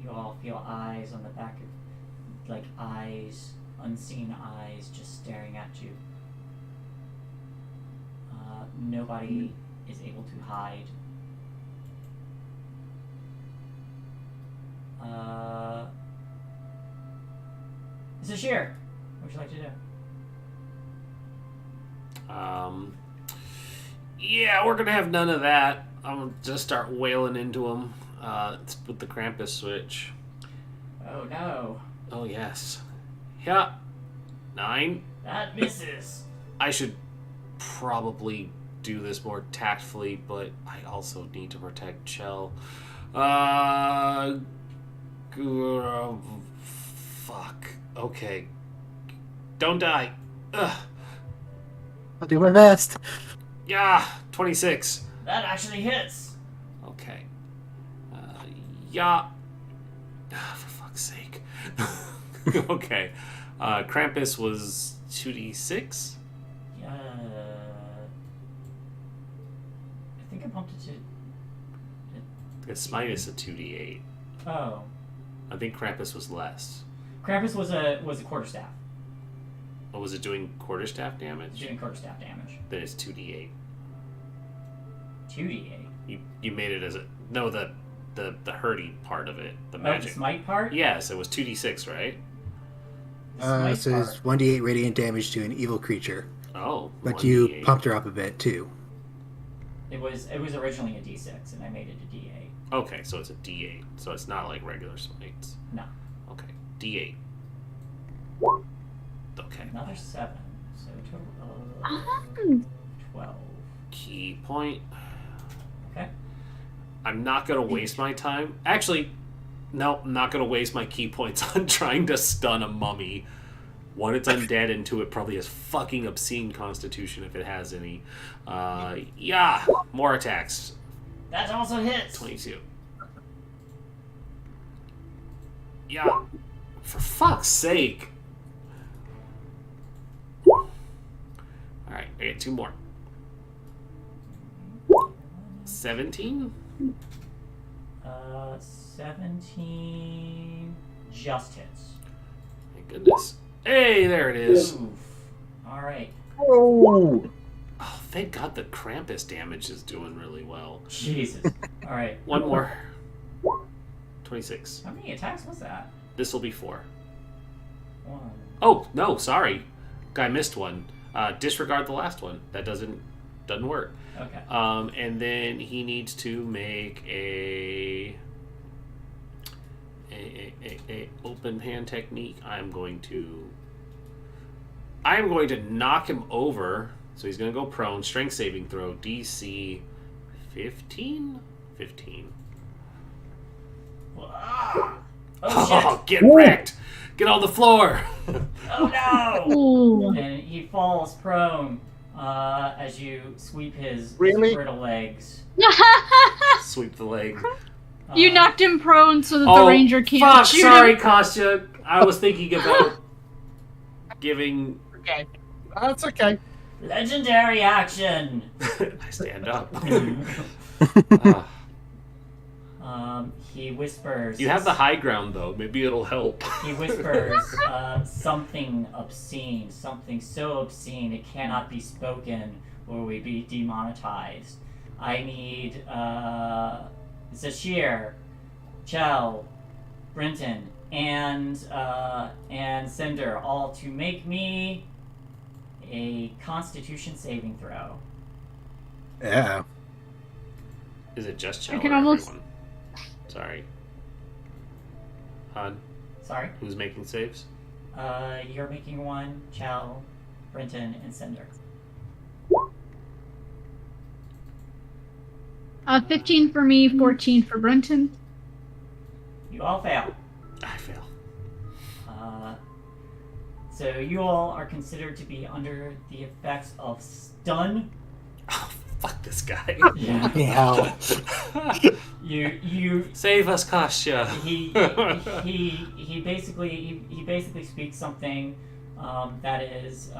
You all feel eyes on the back of, like eyes, unseen eyes, just staring at you. Nobody is able to hide. Zashir, what would you like to do? Yeah, we're gonna have none of that. I'm gonna just start wailing into him. It's with the Krampus switch. Oh no, Oh yes. Yeah. 9. that misses. I should probably do this more tactfully, but I also need to protect Chell. Fuck. Okay. Don't die. Ugh. I'll do my best. Yeah. 26. That actually hits. Okay. Yeah. For fuck's sake. Okay. Krampus was 2d6. I think I bumped it The Smite is a 2d8. to. Oh, I think Krampus was less. Krampus was a quarterstaff. Or was it doing quarterstaff damage? Doing quarterstaff damage. Then it's 2d8. 2d8. You made it as a no the hurdy part of it, the Oh, magic. the smite part. Yes, it was 2d6, right? The smite So it's part. 1d8 radiant damage to an evil creature. Oh, But 1d8. you pumped her up a bit too. It was originally a d6, and I made it a d8. Okay, so it's a d8. So it's not like regular smites. No, Okay, d8. Okay. another 7. So total of Um, 12. Key point. Okay. I'm not gonna waste my time. Actually, no, I'm not gonna waste my key points on trying to stun a mummy. One, it's undead, and two, it probably has fucking obscene constitution if it has any. Yeah, more attacks. That also hits. 22. Yeah, for fuck's sake. Alright, I get 2 more. 17? 17 just hits. Thank goodness. Hey, there it is. Oof. All right. Oh! Oh, thank God the Krampus damage is doing really well. Jesus. All right. 1 more. 26. How many attacks was that? This will be 4. 1. Oh, no, sorry. I missed one. Disregard the last one. That doesn't work. Okay. And then he needs to make a open hand technique. I'm going to knock him over. So he's going to go prone. Strength saving throw. DC 15? 15. Oh, Oh, shit! get wrecked! Get on the floor! Oh no! Ooh. And he falls prone as you sweep his Really? brittle legs. Sweep the leg. You knocked him prone so that the Oh, ranger can't fuck! shoot Sorry, him. Kostya. I was thinking about giving. Okay. That's okay. Legendary action! I stand up. He whispers. You have the high ground, though. Maybe it'll help. He whispers something obscene, something so obscene it cannot be spoken or we be demonetized. I need Zashir, Chell, Brenton, and Cinder all to make me a Constitution saving throw. Yeah. Is it just Chell I can or almost- everyone? Sorry. Han, Sorry, who's making saves? you're making one. Chell, Brenton, and Cinder. 15 for me, 14 for Brenton. You all fail. I fail. So you all are considered to be under the effects of stun. Oh, fuck this guy. Yeah. Yeah. You Save us, Kostya. he basically speaks something that is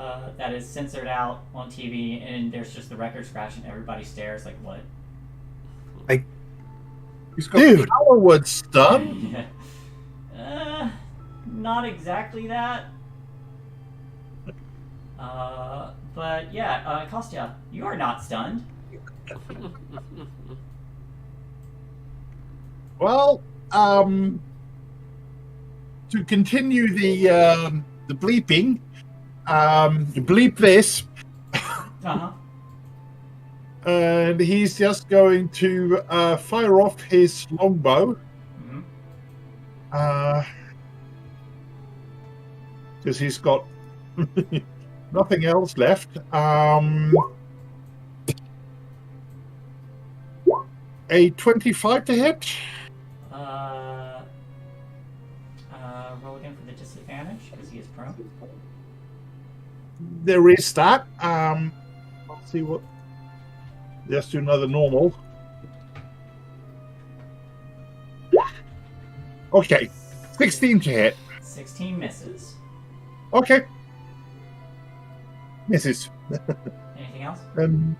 censored out on TV, and there's just the record scratch, and everybody stares like, what? He's got Dude. power word stun. Not exactly that. But yeah, Kostya, you are not stunned. Well, to continue the bleeping, bleep this, Uh-huh. and he's just going to fire off his longbow. Mhm. Because he's got nothing else left. A 25 to hit. Roll again for the disadvantage because he is prone. There is that. Let's see what. Let's do another normal. Okay, 16 to hit. 16 misses. Okay, misses. Anything else? And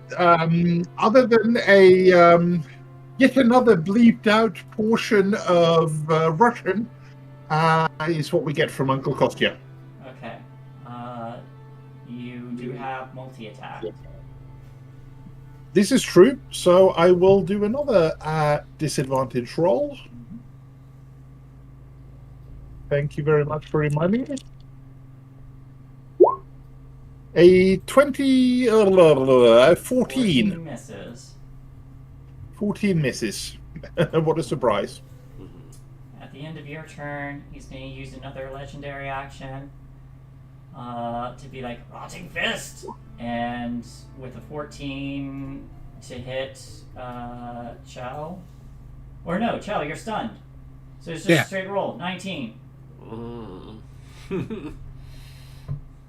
other than a yet another bleeped out portion of Russian, is what we get from Uncle Kostya. Okay. You do have multi-attack. This is true, so I will do another disadvantage roll. Thank you very much for reminding me. A 14. 14 misses. 14 misses. What a surprise. At the end of your turn, he's going to use another legendary action to be like, Rotting Fist! And with a 14 to hit Chow. Or no, Chow, you're stunned. So it's just Yeah. a straight roll. 19.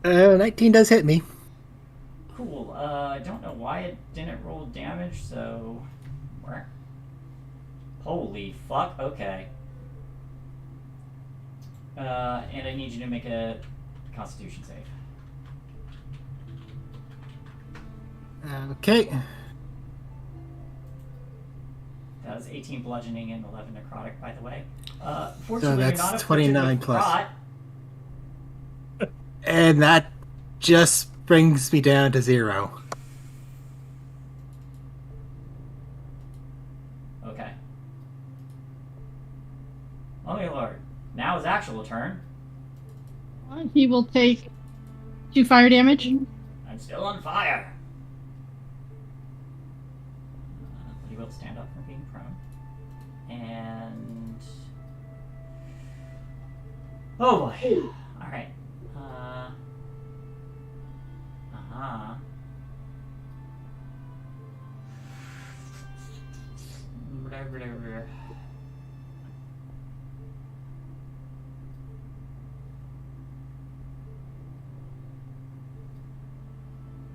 19 does hit me. Cool. I don't know why it didn't roll damage, so... Holy fuck, okay. And I need you to make a Constitution save. Okay. That was 18 bludgeoning and 11 necrotic, by the way. Fortunately, that's you're not 29 afflicted with plus. rot. And that just brings me down to 0. Okay. Oh, my lord. Now his actual turn. He will take 2 fire damage. I'm still on fire. But he will stand up from being prone. And... oh boy. Alright. Uh-huh. Blah, blah, blah.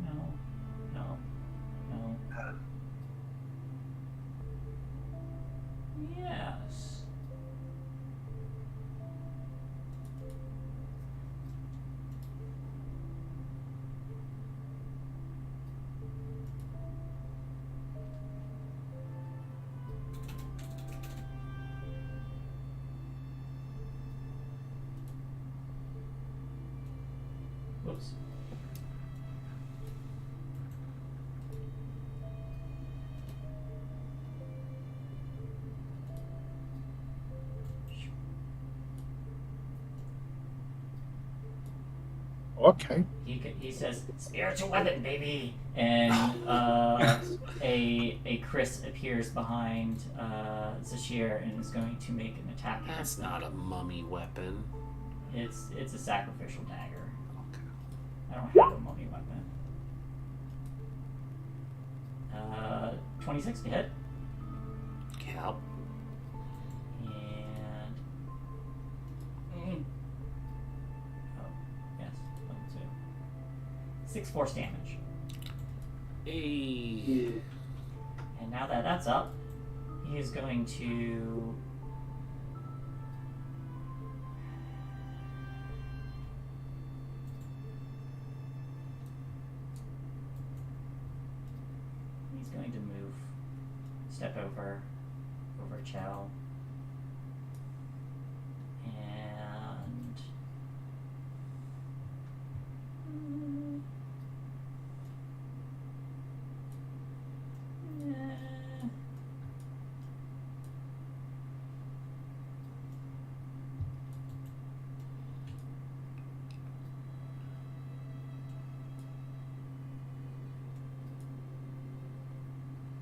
No. Yes. Whoops. Okay. He says, "Spiritual weapon, baby," and a Chris appears behind Zashir and is going to make an attack. That's not a mummy weapon. It's a sacrificial dagger. Okay. I don't have a mummy weapon. 26 to hit. Yep. And oh yes, level 2. 6 force damage. Hey. And now that that's up, he is going to move, step over Chow, and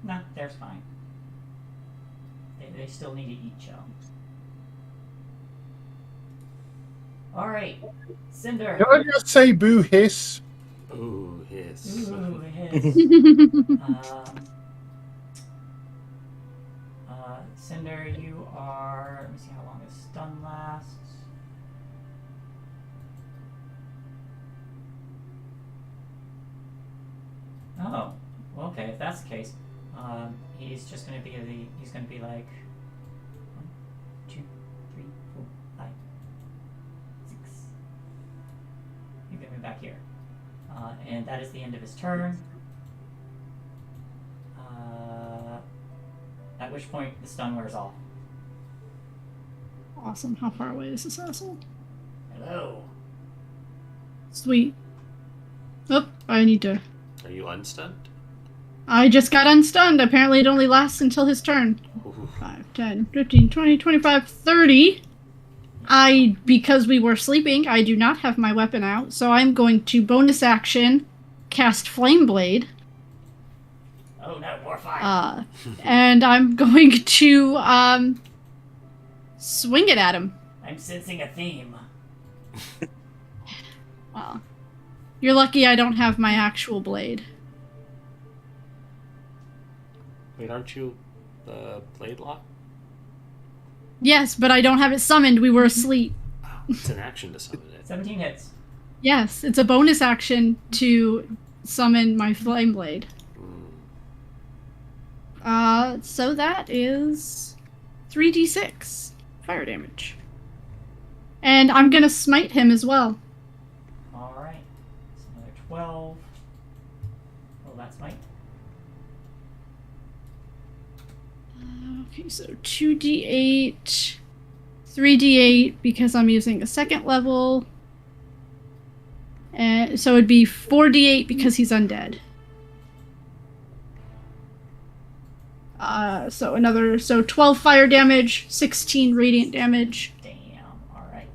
nah, there's fine. They still need to eat Chow. Alright, Cinder. Can I just say boo hiss? Ooh, hiss. Ooh, hiss. Cinder, you are... let me see how long this stun lasts. Oh, well, okay, if that's the case, he's just gonna be he's gonna be like 1, 2, 3, 4, 5, 6. He's gonna be back here. And that is the end of his turn. At which point the stun wears off. Awesome. How far away is this asshole? Hello. Sweet. Oh, I need to... Are you unstunned? I just got unstunned. Apparently it only lasts until his turn. Ooh. 5, 10, 15, 20, 25, 30. Because we were sleeping, I do not have my weapon out, so I'm going to bonus action cast Flame Blade. Oh no, more fire. And I'm going to swing it at him. I'm sensing a theme. Well, you're lucky I don't have my actual blade. Wait, aren't you the blade lock? Yes, but I don't have it summoned. We were asleep. Oh, it's an action to summon it. 17 hits. Yes, it's a bonus action to summon my Flame Blade. So that is 3d6 fire damage. And I'm gonna smite him as well. Alright. It's another 12. Oh, that's might. Okay, so 2d8, 3d8 because I'm using a second level. And so it'd be 4d8 because he's undead. So 12 fire damage, 16 radiant damage. Damn. All right.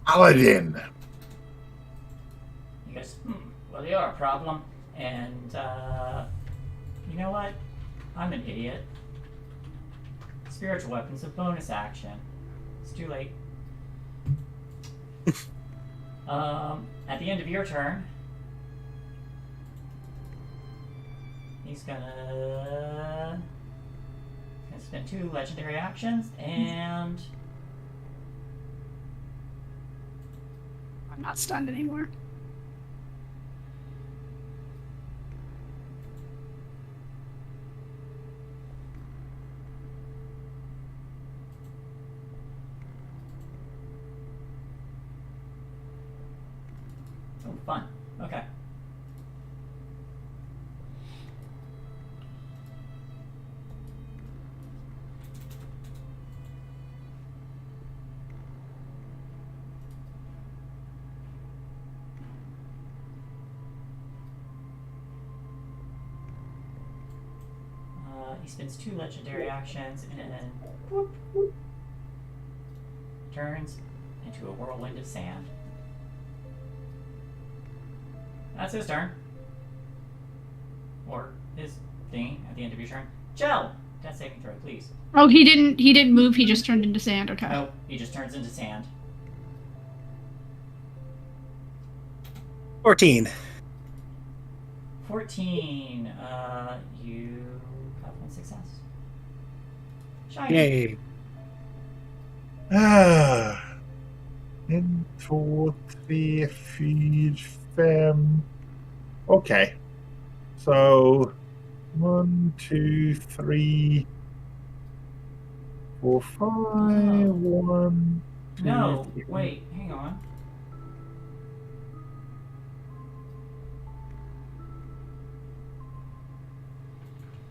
Paladin. He goes, well, you're a problem. And, you know what? I'm an idiot. Spiritual weapon's a bonus action. It's too late. At the end of your turn, he's gonna spend 2 legendary actions, and I'm not stunned anymore. oh, fun. Okay. He spends 2 legendary actions and then whoop, whoop, turns into a whirlwind of sand. That's his turn. Or his thing at the end of your turn. Gel! Death saving throw, please. Oh, he didn't move. He just turned into sand. Okay. Nope, he just turns into sand. 14. 14. You have 1 success. Shiny. Yay. 1, 2, 3, 4, 5. Okay. So 1, 2, 3, 4, 5. 1, 2, No, 3. wait, hang on.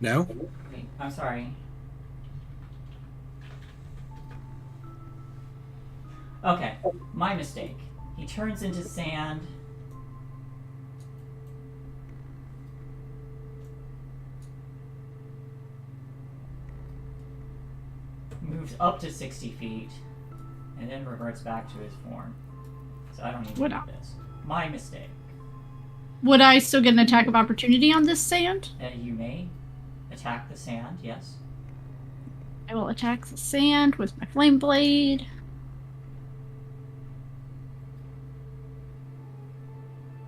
No? Wait, I'm sorry. Okay, my mistake. He turns into sand. Moves up to 60 feet, and then reverts back to his form. So I don't need to What do up? this. My mistake. Would I still get an attack of opportunity on this sand? You may attack the sand, yes. I will attack the sand with my flame blade.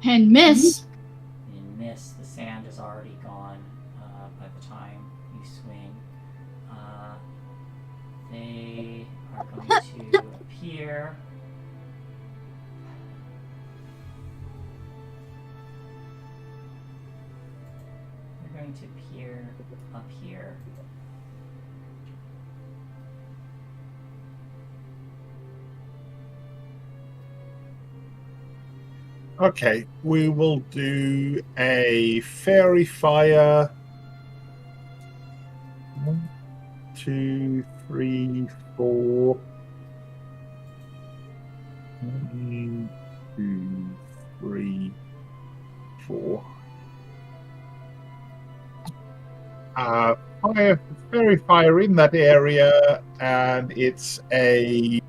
And miss. You miss. The sand is already gone by the time you swing. They are going to appear. They're going to appear up here. Okay, we will do a fairy fire. 1, 2, 3, 4. 1, 2, 3, 4. Fairy fire in that area, and it's a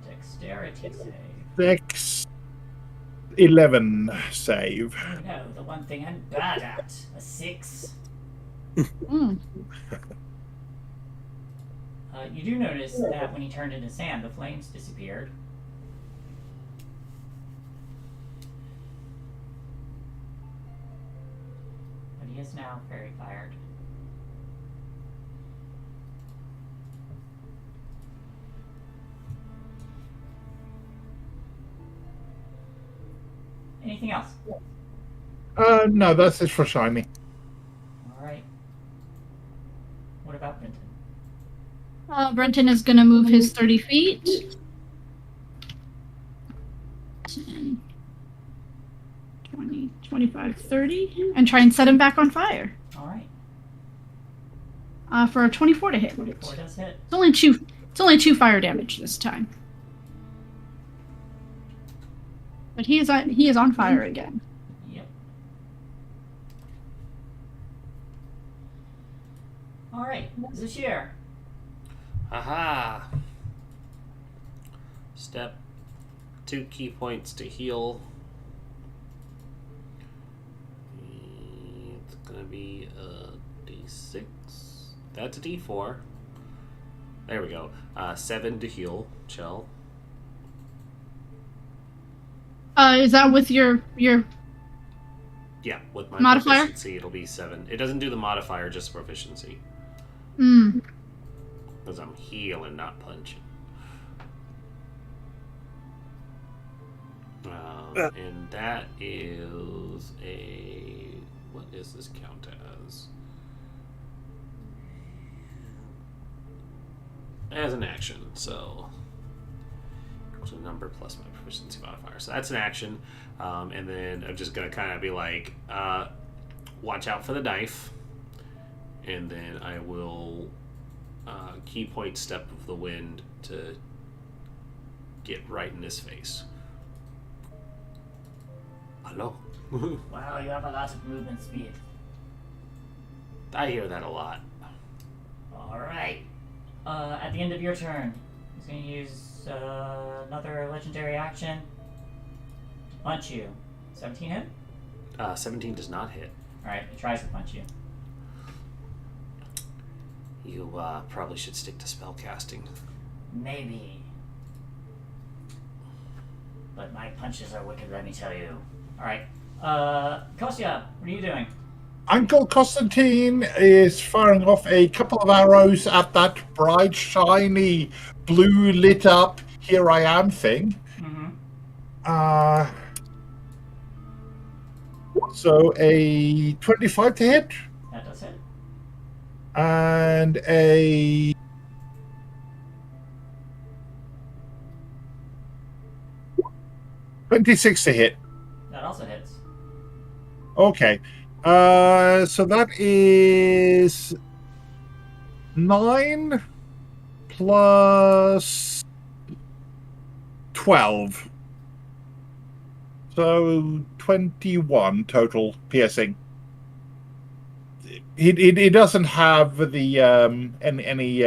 Dexterity save. Dex 11 save. Oh no, the one thing I'm bad at. A 6. Mm. You do notice that when he turned into sand, the flames disappeared. But he is now fairy fired. Anything else? No, that's it for shiny. Alright. What about Brenton? Brenton is going to move his 30 feet. 10, 20, 25, 30. And try and set him back on fire. Alright. For a 24 to hit. 24 does hit. It's only two It's only 2 fire damage this time. But he is on fire again. Yep. Alright, Zashir. Aha! Step 2 key points to heal. It's gonna be a d6. That's a d4. There we go. 7 to heal, Chell. Is that with your Yeah, with my modifier? proficiency, it'll be 7. It doesn't do the modifier, just proficiency. Because I'm healing, not punching. And that is a... What is this count as? As an action, so... Equals a number plus my proficiency modifier. So that's an action. And then I'm just going to kind of be like, watch out for the knife. And then I will key point step of the wind to get right in his face. Hello. Wow, you have a lot of movement speed. I hear that a lot. Alright. At the end of your turn, he's going to use another legendary action to punch you. 17 hit? 17 does not hit. Alright, he tries to punch you. You probably should stick to spell casting. Maybe. But my punches are wicked, let me tell you. Alright. Kostya, what are you doing? Uncle Constantine is firing off a couple of arrows at that bright, shiny, blue lit up "Here I Am" thing. Mm-hmm. So a 25 to hit, That does hit. and a 26 to hit. That also hits. Okay. So that is 9 plus 12. So 21 total piercing. He doesn't have the any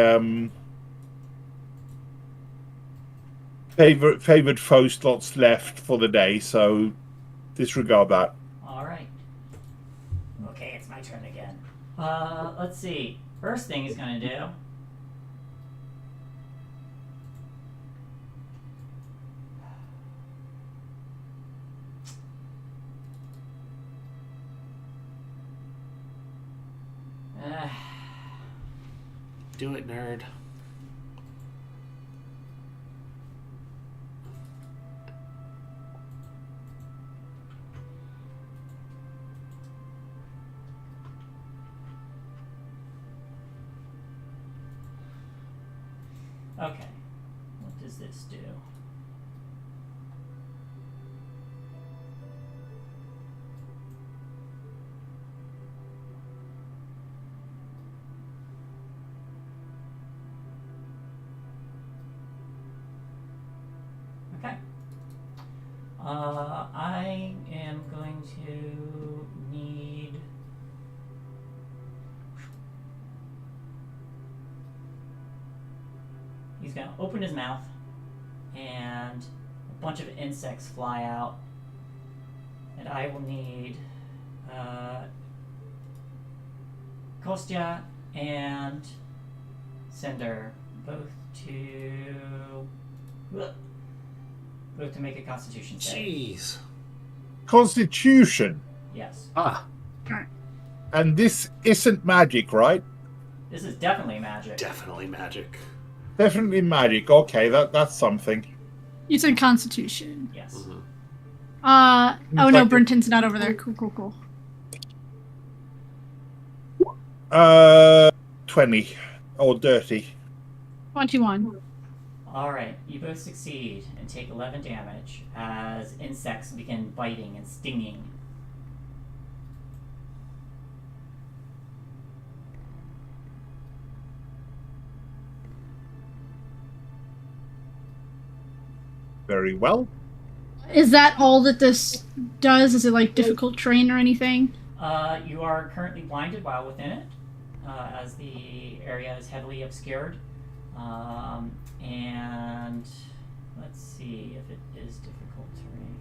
favored foe slots left for the day, so disregard that. Alright. Okay, it's my turn again. Let's see. First thing he's gonna do. Do it, nerd. Okay. What does this do? Okay. I am going to need... He's going to open his mouth, and a bunch of insects fly out. And I will need Kostya and Cinder both to make a Constitution save. Jeez. Constitution. Yes. And this isn't magic, right? This is definitely magic. Definitely magic. Definitely magic. Okay, that's something. You said Constitution. Yes. Mm-hmm. Oh no, like- Brenton's not over there. Cool. 20 or dirty. 21. Alright, you both succeed and take 11 damage as insects begin biting and stinging. Very well. Is that all that this does? Is it like difficult terrain or anything? You are currently blinded while within it, as the area is heavily obscured. And let's see if it is difficult terrain.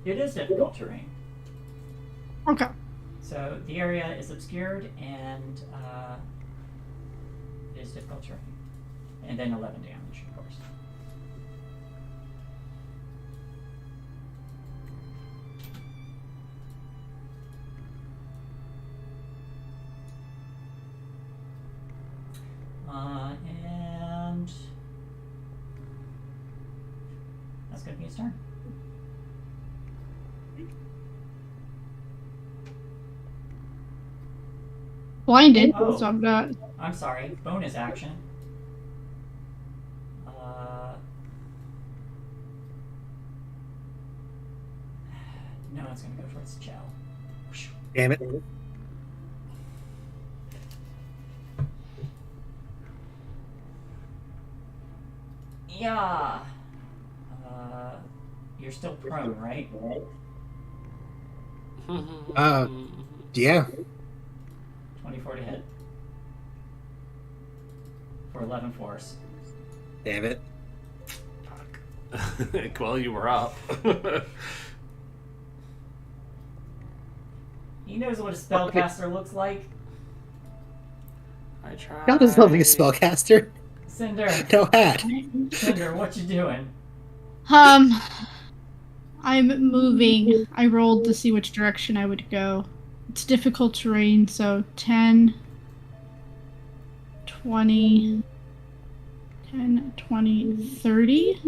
It is difficult terrain. Okay. So the area is obscured and it is difficult terrain. And then 11 damage, of course. And that's going to be his turn. Blinded, Oh. so I'm not. I'm sorry, bonus action. No, it's going to go towards Chell. Damn it. Yeah. You're still prone, right? Yeah. 24 to hit. For 11 force. Damn it. Well, you were up. He knows what a spellcaster looks like. I tried. That doesn't look like a spellcaster. Cinder. No hat. Cinder, what you doing? I'm moving. I rolled to see which direction I would go. It's difficult terrain, so 10, 20, 10, 20, 30.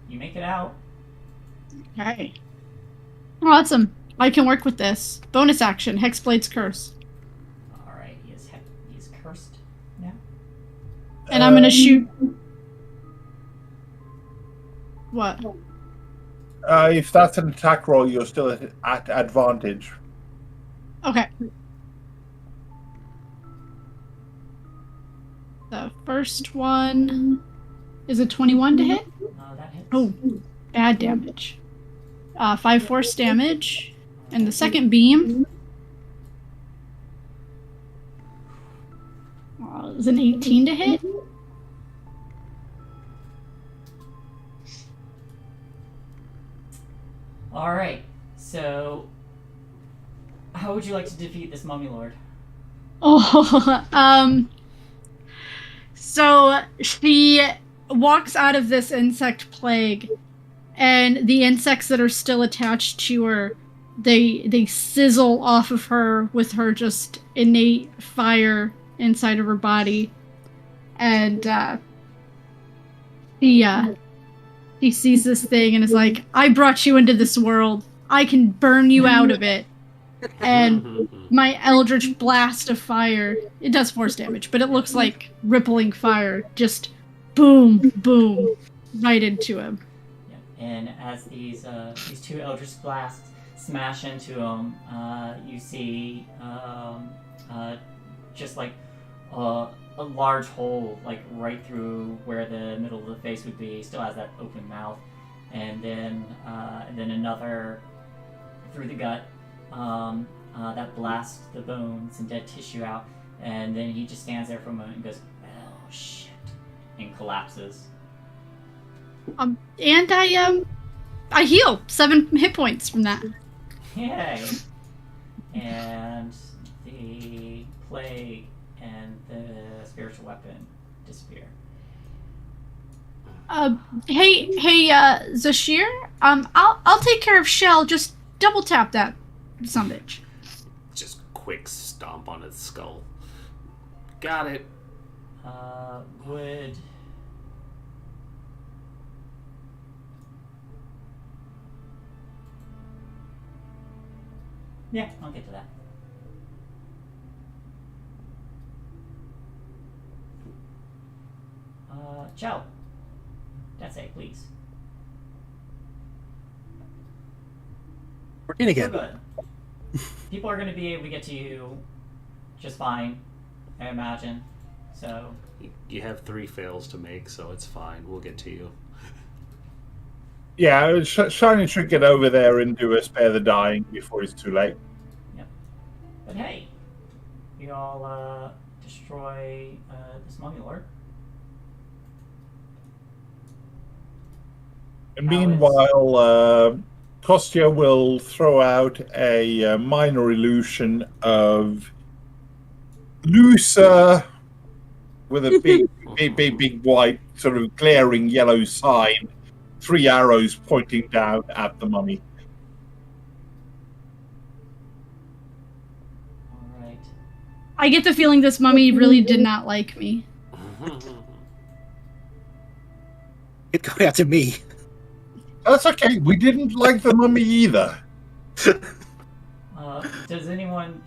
You make it out. Okay. Awesome. I can work with this. Bonus action, Hexblade's Curse. Alright, he's cursed now. And I'm gonna shoot. What? If that's an attack roll, you're still at advantage. Okay. The first one is a 21 to hit. That hits. Oh, bad damage. 5 force damage. And the second beam is an 18 to hit. Alright, so how would you like to defeat this mummy lord? Oh, so she walks out of this insect plague, and the insects that are still attached to her, they sizzle off of her with her just innate fire inside of her body, and he sees this thing and is like, "I brought you into this world. I can burn you out of it." And my eldritch blast of fire, it does force damage, but it looks like rippling fire, just boom, boom, right into him. Yep. And as these two eldritch blasts smash into him, you see just like a large hole, like right through where the middle of the face would be. He still has that open mouth, and then another through the gut. That blasts the bones and dead tissue out, and then he just stands there for a moment and goes, "Oh shit," and collapses. And I heal 7 hit points from that. Yay! And the plague and the spiritual weapon disappear. Hey, Zashir, I'll take care of Shell. Just double tap that sumbitch. Just quick stomp on its skull. Got it. Would yeah, I'll get to that. Joe. That's it, please. Working We're again. good. People are going to be able to get to you just fine, I imagine. So, You have 3 fails to make, so it's fine. We'll get to you. Yeah, Shiny should get over there and do a spare the dying before it's too late. but hey, you all destroy this mummy lord. And meanwhile, Kostya will throw out a minor illusion of Lusa with a big white, sort of glaring yellow sign, 3 arrows pointing down at the mummy. All right. I get the feeling this mummy really did not like me. It got after me. That's okay. We didn't like the mummy either. Does anyone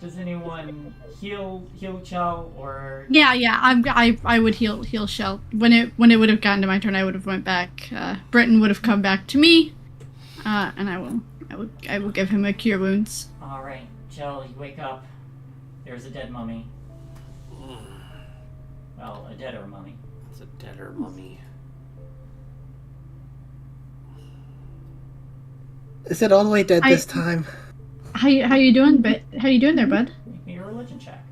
heal Chow or? Yeah, I would heal Shell when it would have gotten to my turn. I would have went back. Britton would have come back to me, and I will give him a cure wounds. All right, Chow, you wake up. There's a dead mummy. Well, a deader mummy. It's a deader mummy. Is it all the way dead this time? How you doing, How you doing there, bud? Make me a religion check.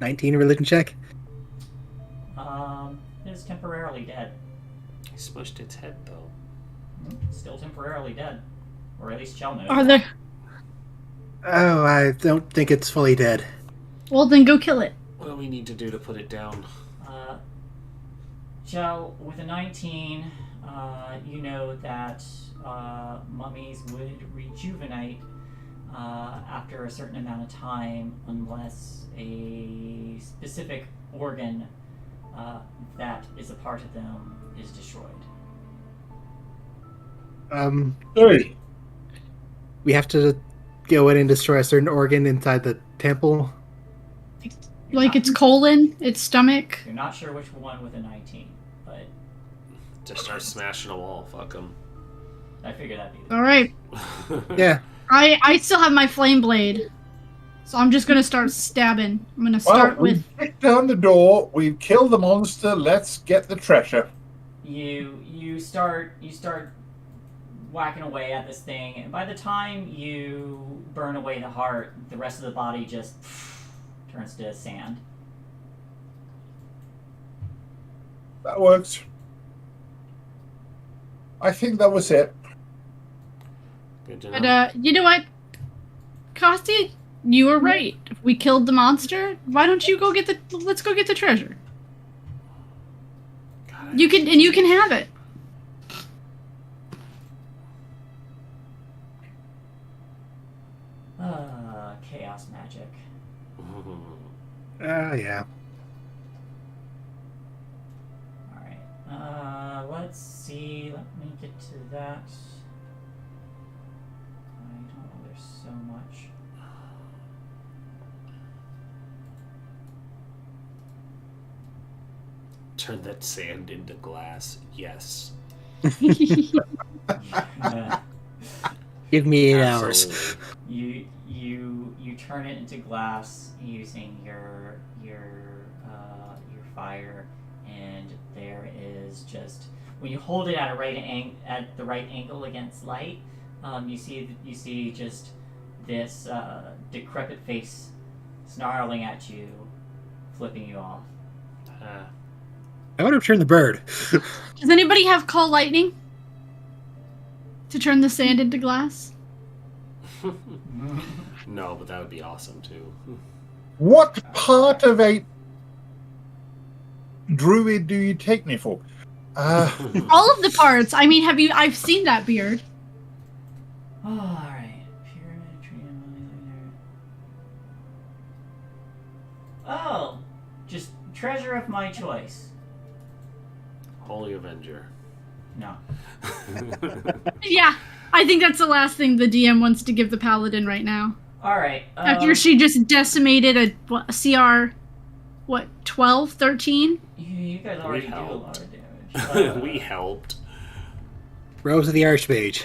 19 religion check. It is temporarily dead. He smushed its head, though. Still temporarily dead, or at least Chow knows. Are there? Oh, I don't think it's fully dead. Well, then go kill it. What do we need to do to put it down? Chow, with a 19, you know that mummies would rejuvenate after a certain amount of time unless a specific organ that is a part of them is destroyed. Hey, We have to go in and destroy a certain organ inside the temple. Like its colon, its stomach. You're not sure which one with a 19, but Just start smashing them all. Fuck them. I figured that'd be the All right. Yeah. I still have my flame blade, so I'm just gonna start stabbing. I'm gonna start with. we've kicked down the door. We've killed the monster. Let's get the treasure. You start whacking away at this thing, and by the time you burn away the heart, the rest of the body just turns to sand. That works. I think that was it. Good to know. But you know what, Costi, you were right. If we killed the monster, why don't you go get the? Let's go get the treasure. God, You can have it. Chaos magic. Yeah. Alright, let's see. Let me get to that. I don't know, there's so much. Turn that sand into glass. Yes. Give me 8 hours. Absolutely. You turn it into glass using your fire, and there is just when you hold it at the right angle against light, you see just this decrepit face snarling at you, flipping you off. I want to turn the bird. Does anybody have call lightning to turn the sand into glass? No, but that would be awesome too. What part of a druid do you take me for? All of the parts. I mean, I've seen that beard. Alright. Pyramid, tree, and money later. Oh! Just treasure of my choice. Holy Avenger. No. Yeah. I think that's the last thing the DM wants to give the paladin right now. All right. After she just decimated a CR, 12, 13? You guys already do a helped. lot of damage. We helped. Robes of the Archmage.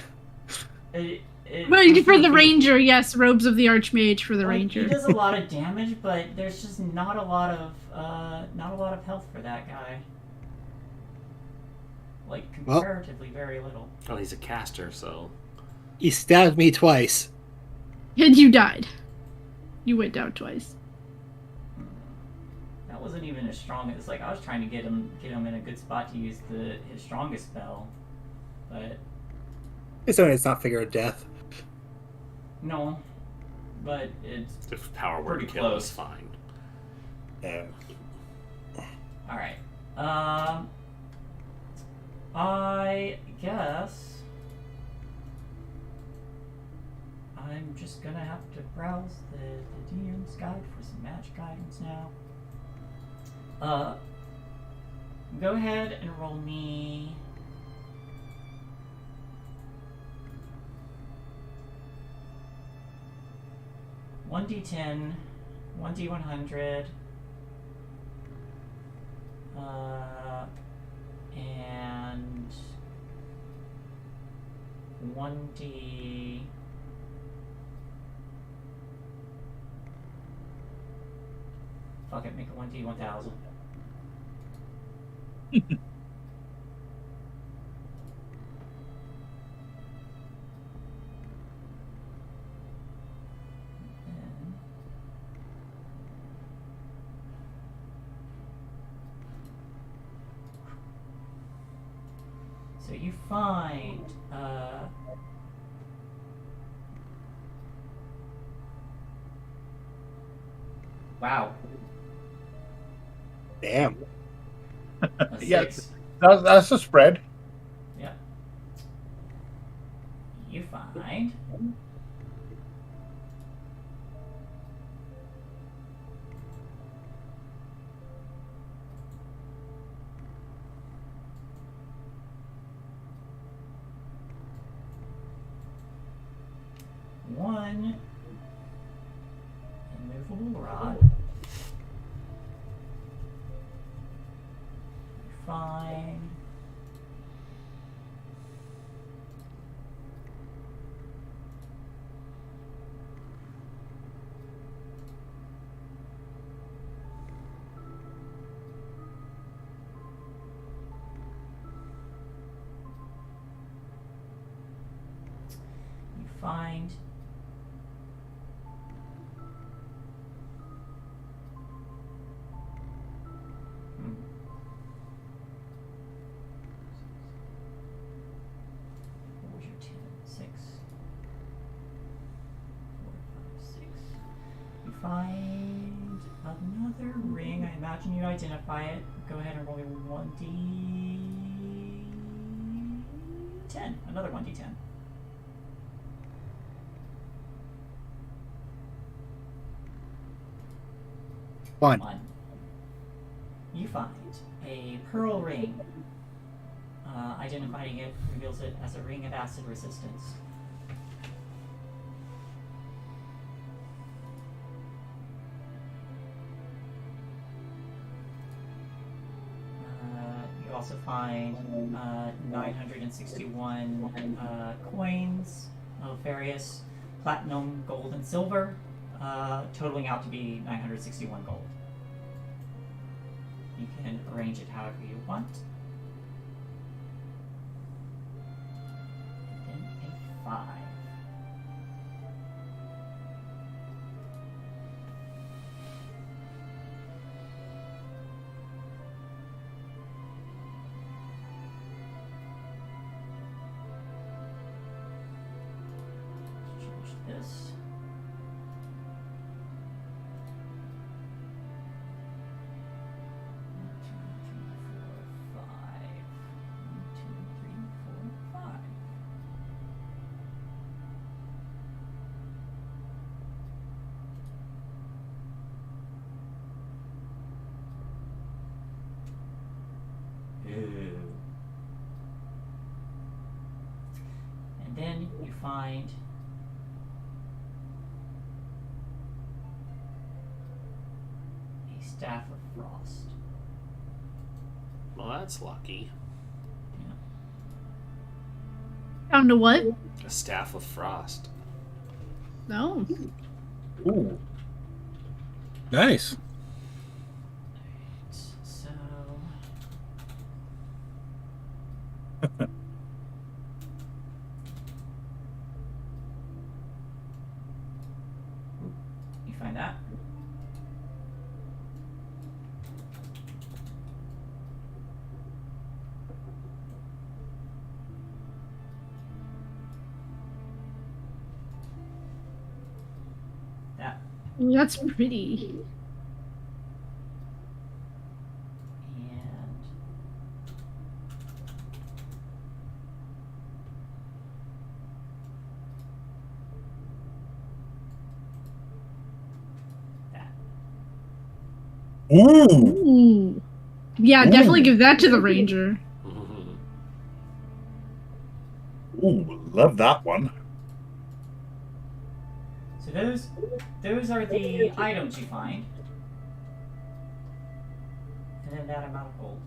But for the ranger, yes, robes of the archmage for the ranger. He does a lot of damage, but there's just not a lot of health for that guy. Like comparatively, very little. Oh, he's a caster, so. He stabbed me twice. And you died. You went down twice. That wasn't even as strong as I was trying to get him in a good spot to use his strongest spell, but It's not figure of death. no. But it's If power were to pretty kill, close. it's fine. Yeah. all right. I guess I'm just gonna have to browse the DM's guide for some match guidance now. Go ahead and roll me 1d10, 1d100, and 1d. Fuck it, make a 1d 1000. So you find wow. Damn. A Yeah. 6. That's a spread. Yeah. You find one immovable rod. Fine. You find what was your 10? 6. 4, 5, 6. You find another ring. I imagine you identify it. Go ahead and roll your 1d10. Another 1d10. One. 1. You find a pearl ring. Identifying it reveals it as a ring of acid resistance. You also find 961 coins of various platinum, gold, and silver, totaling out to be 961 gold. You can arrange it however you want. Then a 5. Let's change this. And then find a staff of frost. Well, that's lucky. Found a what? A staff of frost. No. Ooh. Nice. So you find that. That Ooh, that's pretty. and that. Ooh. Ooh. Yeah, definitely give that to the ranger. Mhm. Ooh, love that one. So those are the items you find. And then that amount of gold.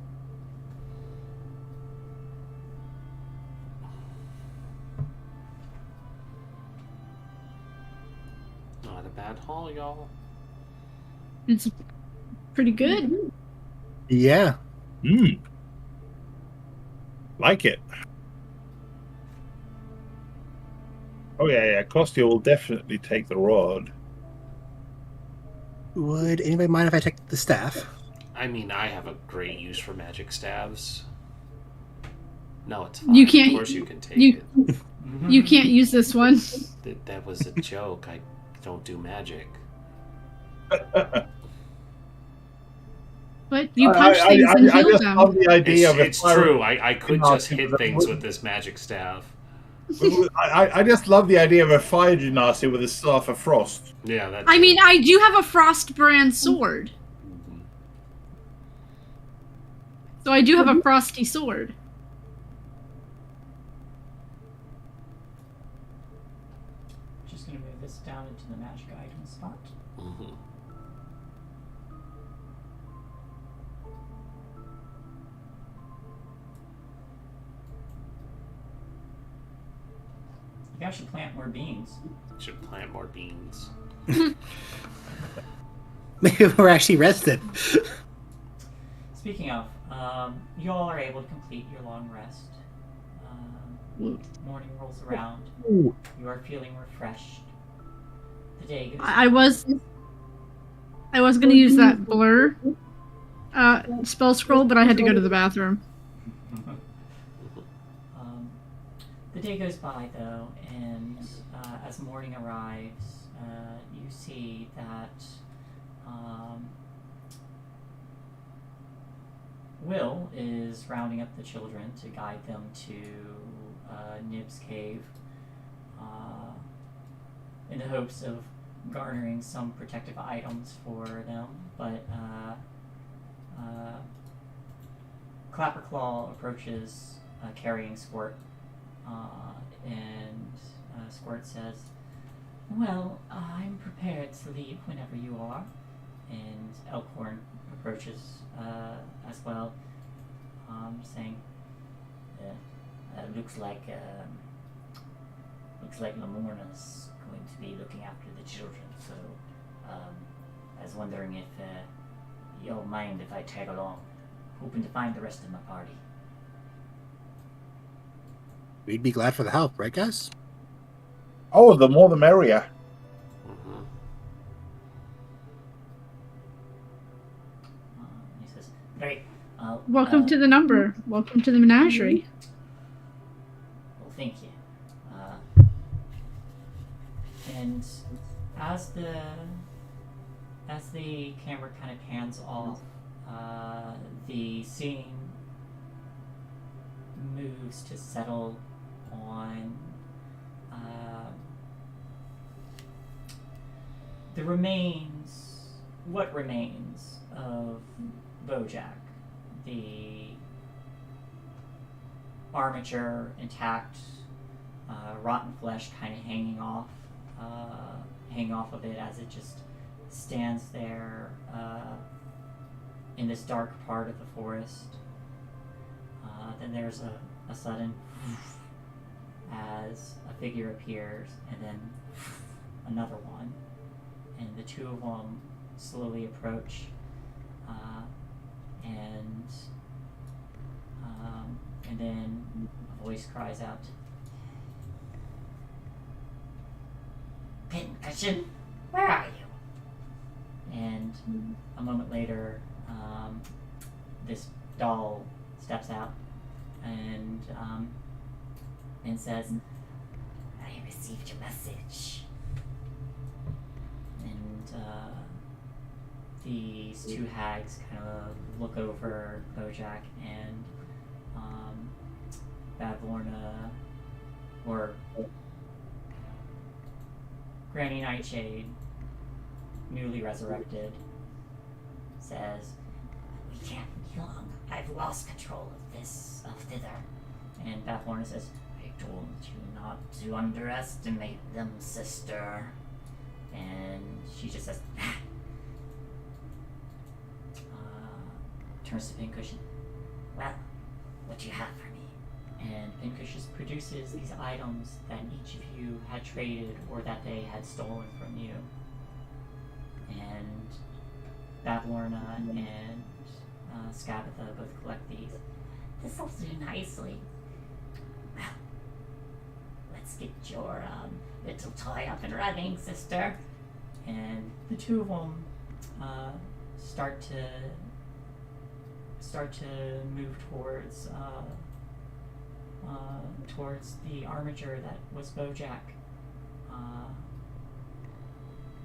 Not a bad haul, y'all. It's pretty good. Yeah. Like it. Oh yeah. Kostya will definitely take the rod. Would anybody mind if I take the staff? I mean, I have a great use for magic staves. No, it's fine. You can't- Of course you can take you- it. You can't use this one. That was a joke. I don't do magic. But you punch things and I heal just them. love the idea of a It's fire- true. I could Not just hit because I things wouldn't. with this magic staff. I just love the idea of a fire genasi with a staff of frost. Yeah, that's. I mean, I do have a frost brand sword. So I do have a frosty sword. Just gonna move this down into the magic item spot. Mhm. You guys should plant more beans. Should plant more beans. Maybe we're actually rested. Speaking of, you all are able to complete your long rest. Morning rolls around. Ooh. You are feeling refreshed. The day goes. I was gonna use that blur spell scroll, but I had to go to the bathroom. The day goes by though, and as morning arrives, you see that Will is rounding up the children to guide them to Nib's cave in the hopes of garnering some protective items for them, but Clapperclaw approaches carrying Squirt, and Squirt says, "Well, I'm prepared to leave whenever you are." And Elkhorn approaches as well, saying, "Looks like Lamorna's going to be looking after the children. So I was wondering if you'll mind if I tag along, hoping to find the rest of my party." We'd be glad for the help, right, guys? Oh, the more the merrier. Mhm. He says, "Great. Welcome to the number. Welcome to the menagerie. Well, thank you." And as the camera kind of pans off, the scene moves to settle on what remains of Bojack. The armature intact, rotten flesh kind of hanging off of it as it just stands there in this dark part of the forest. Then there's a sudden as a figure appears, and then another one, and the two of them slowly approach, and then a voice cries out, "Pincushion, where are you?" And a moment later, this doll steps out and says, "I received your message." And these two hags kind of look over Bojack, and Bad Lorna, or Granny Nightshade, newly resurrected, says, "We can't be long. I've lost control of thither." And Bad Lorna says, "I told you not to underestimate them, sister." And she just says, "Ah." Turns to Pincushion. "Well, what do you have for me?" And Pincushion produces these items that each of you had traded or that they had stolen from you. And Bad Lorna and Scabatha both collect these. "This'll do nicely. Well, let's get your little toy up and running, sister." And the two of them start to move towards the armature that was Bojack,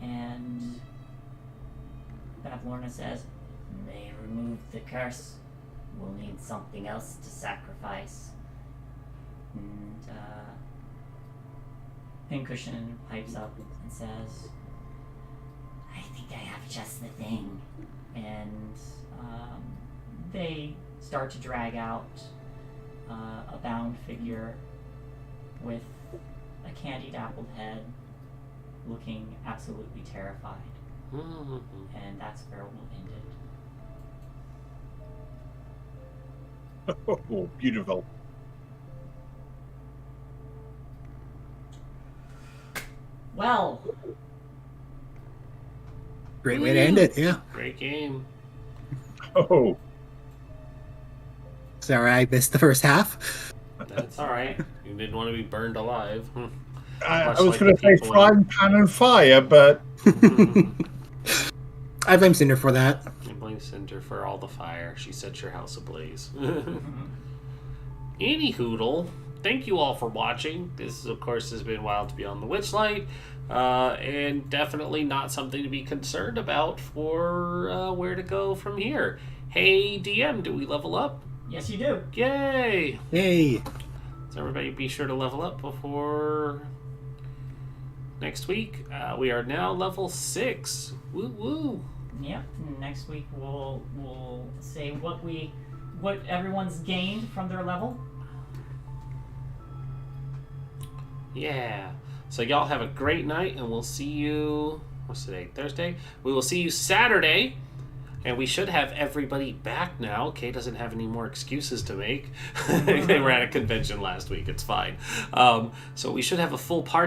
and Bad Lorna says, "They removed the curse. We'll need something else to sacrifice." And Pincushion pipes up and says, "I think I have just the thing." And they start to drag out a bound figure with a candy-dappled head, looking absolutely terrified. And that's where we'll end it. Oh, beautiful. Well, Great way to end it, yeah. Great game. Oh, Sorry, I missed the first half. That's all right. You didn't want to be burned alive. I Much was like going the to say people frying pan and fire, but I blame Cinder for that. I blame Cinder for all the fire. She set your house ablaze. Anyhoodle, thank you all for watching. This, of course, has been Wild to Beyond the Witchlight, and definitely not something to be concerned about for where to go from here. Hey, DM, do we level up? yes, you do. Yay! Yay. So everybody be sure to level up before next week. We are now level 6. Woo woo! Yep. Next week we'll say what everyone's gained from their level. Yeah. So y'all have a great night, and we'll see you. What's today? Thursday. We will see you Saturday, and we should have everybody back now. Kay doesn't have any more excuses to make. They were at a convention last week. It's fine. So we should have a full party.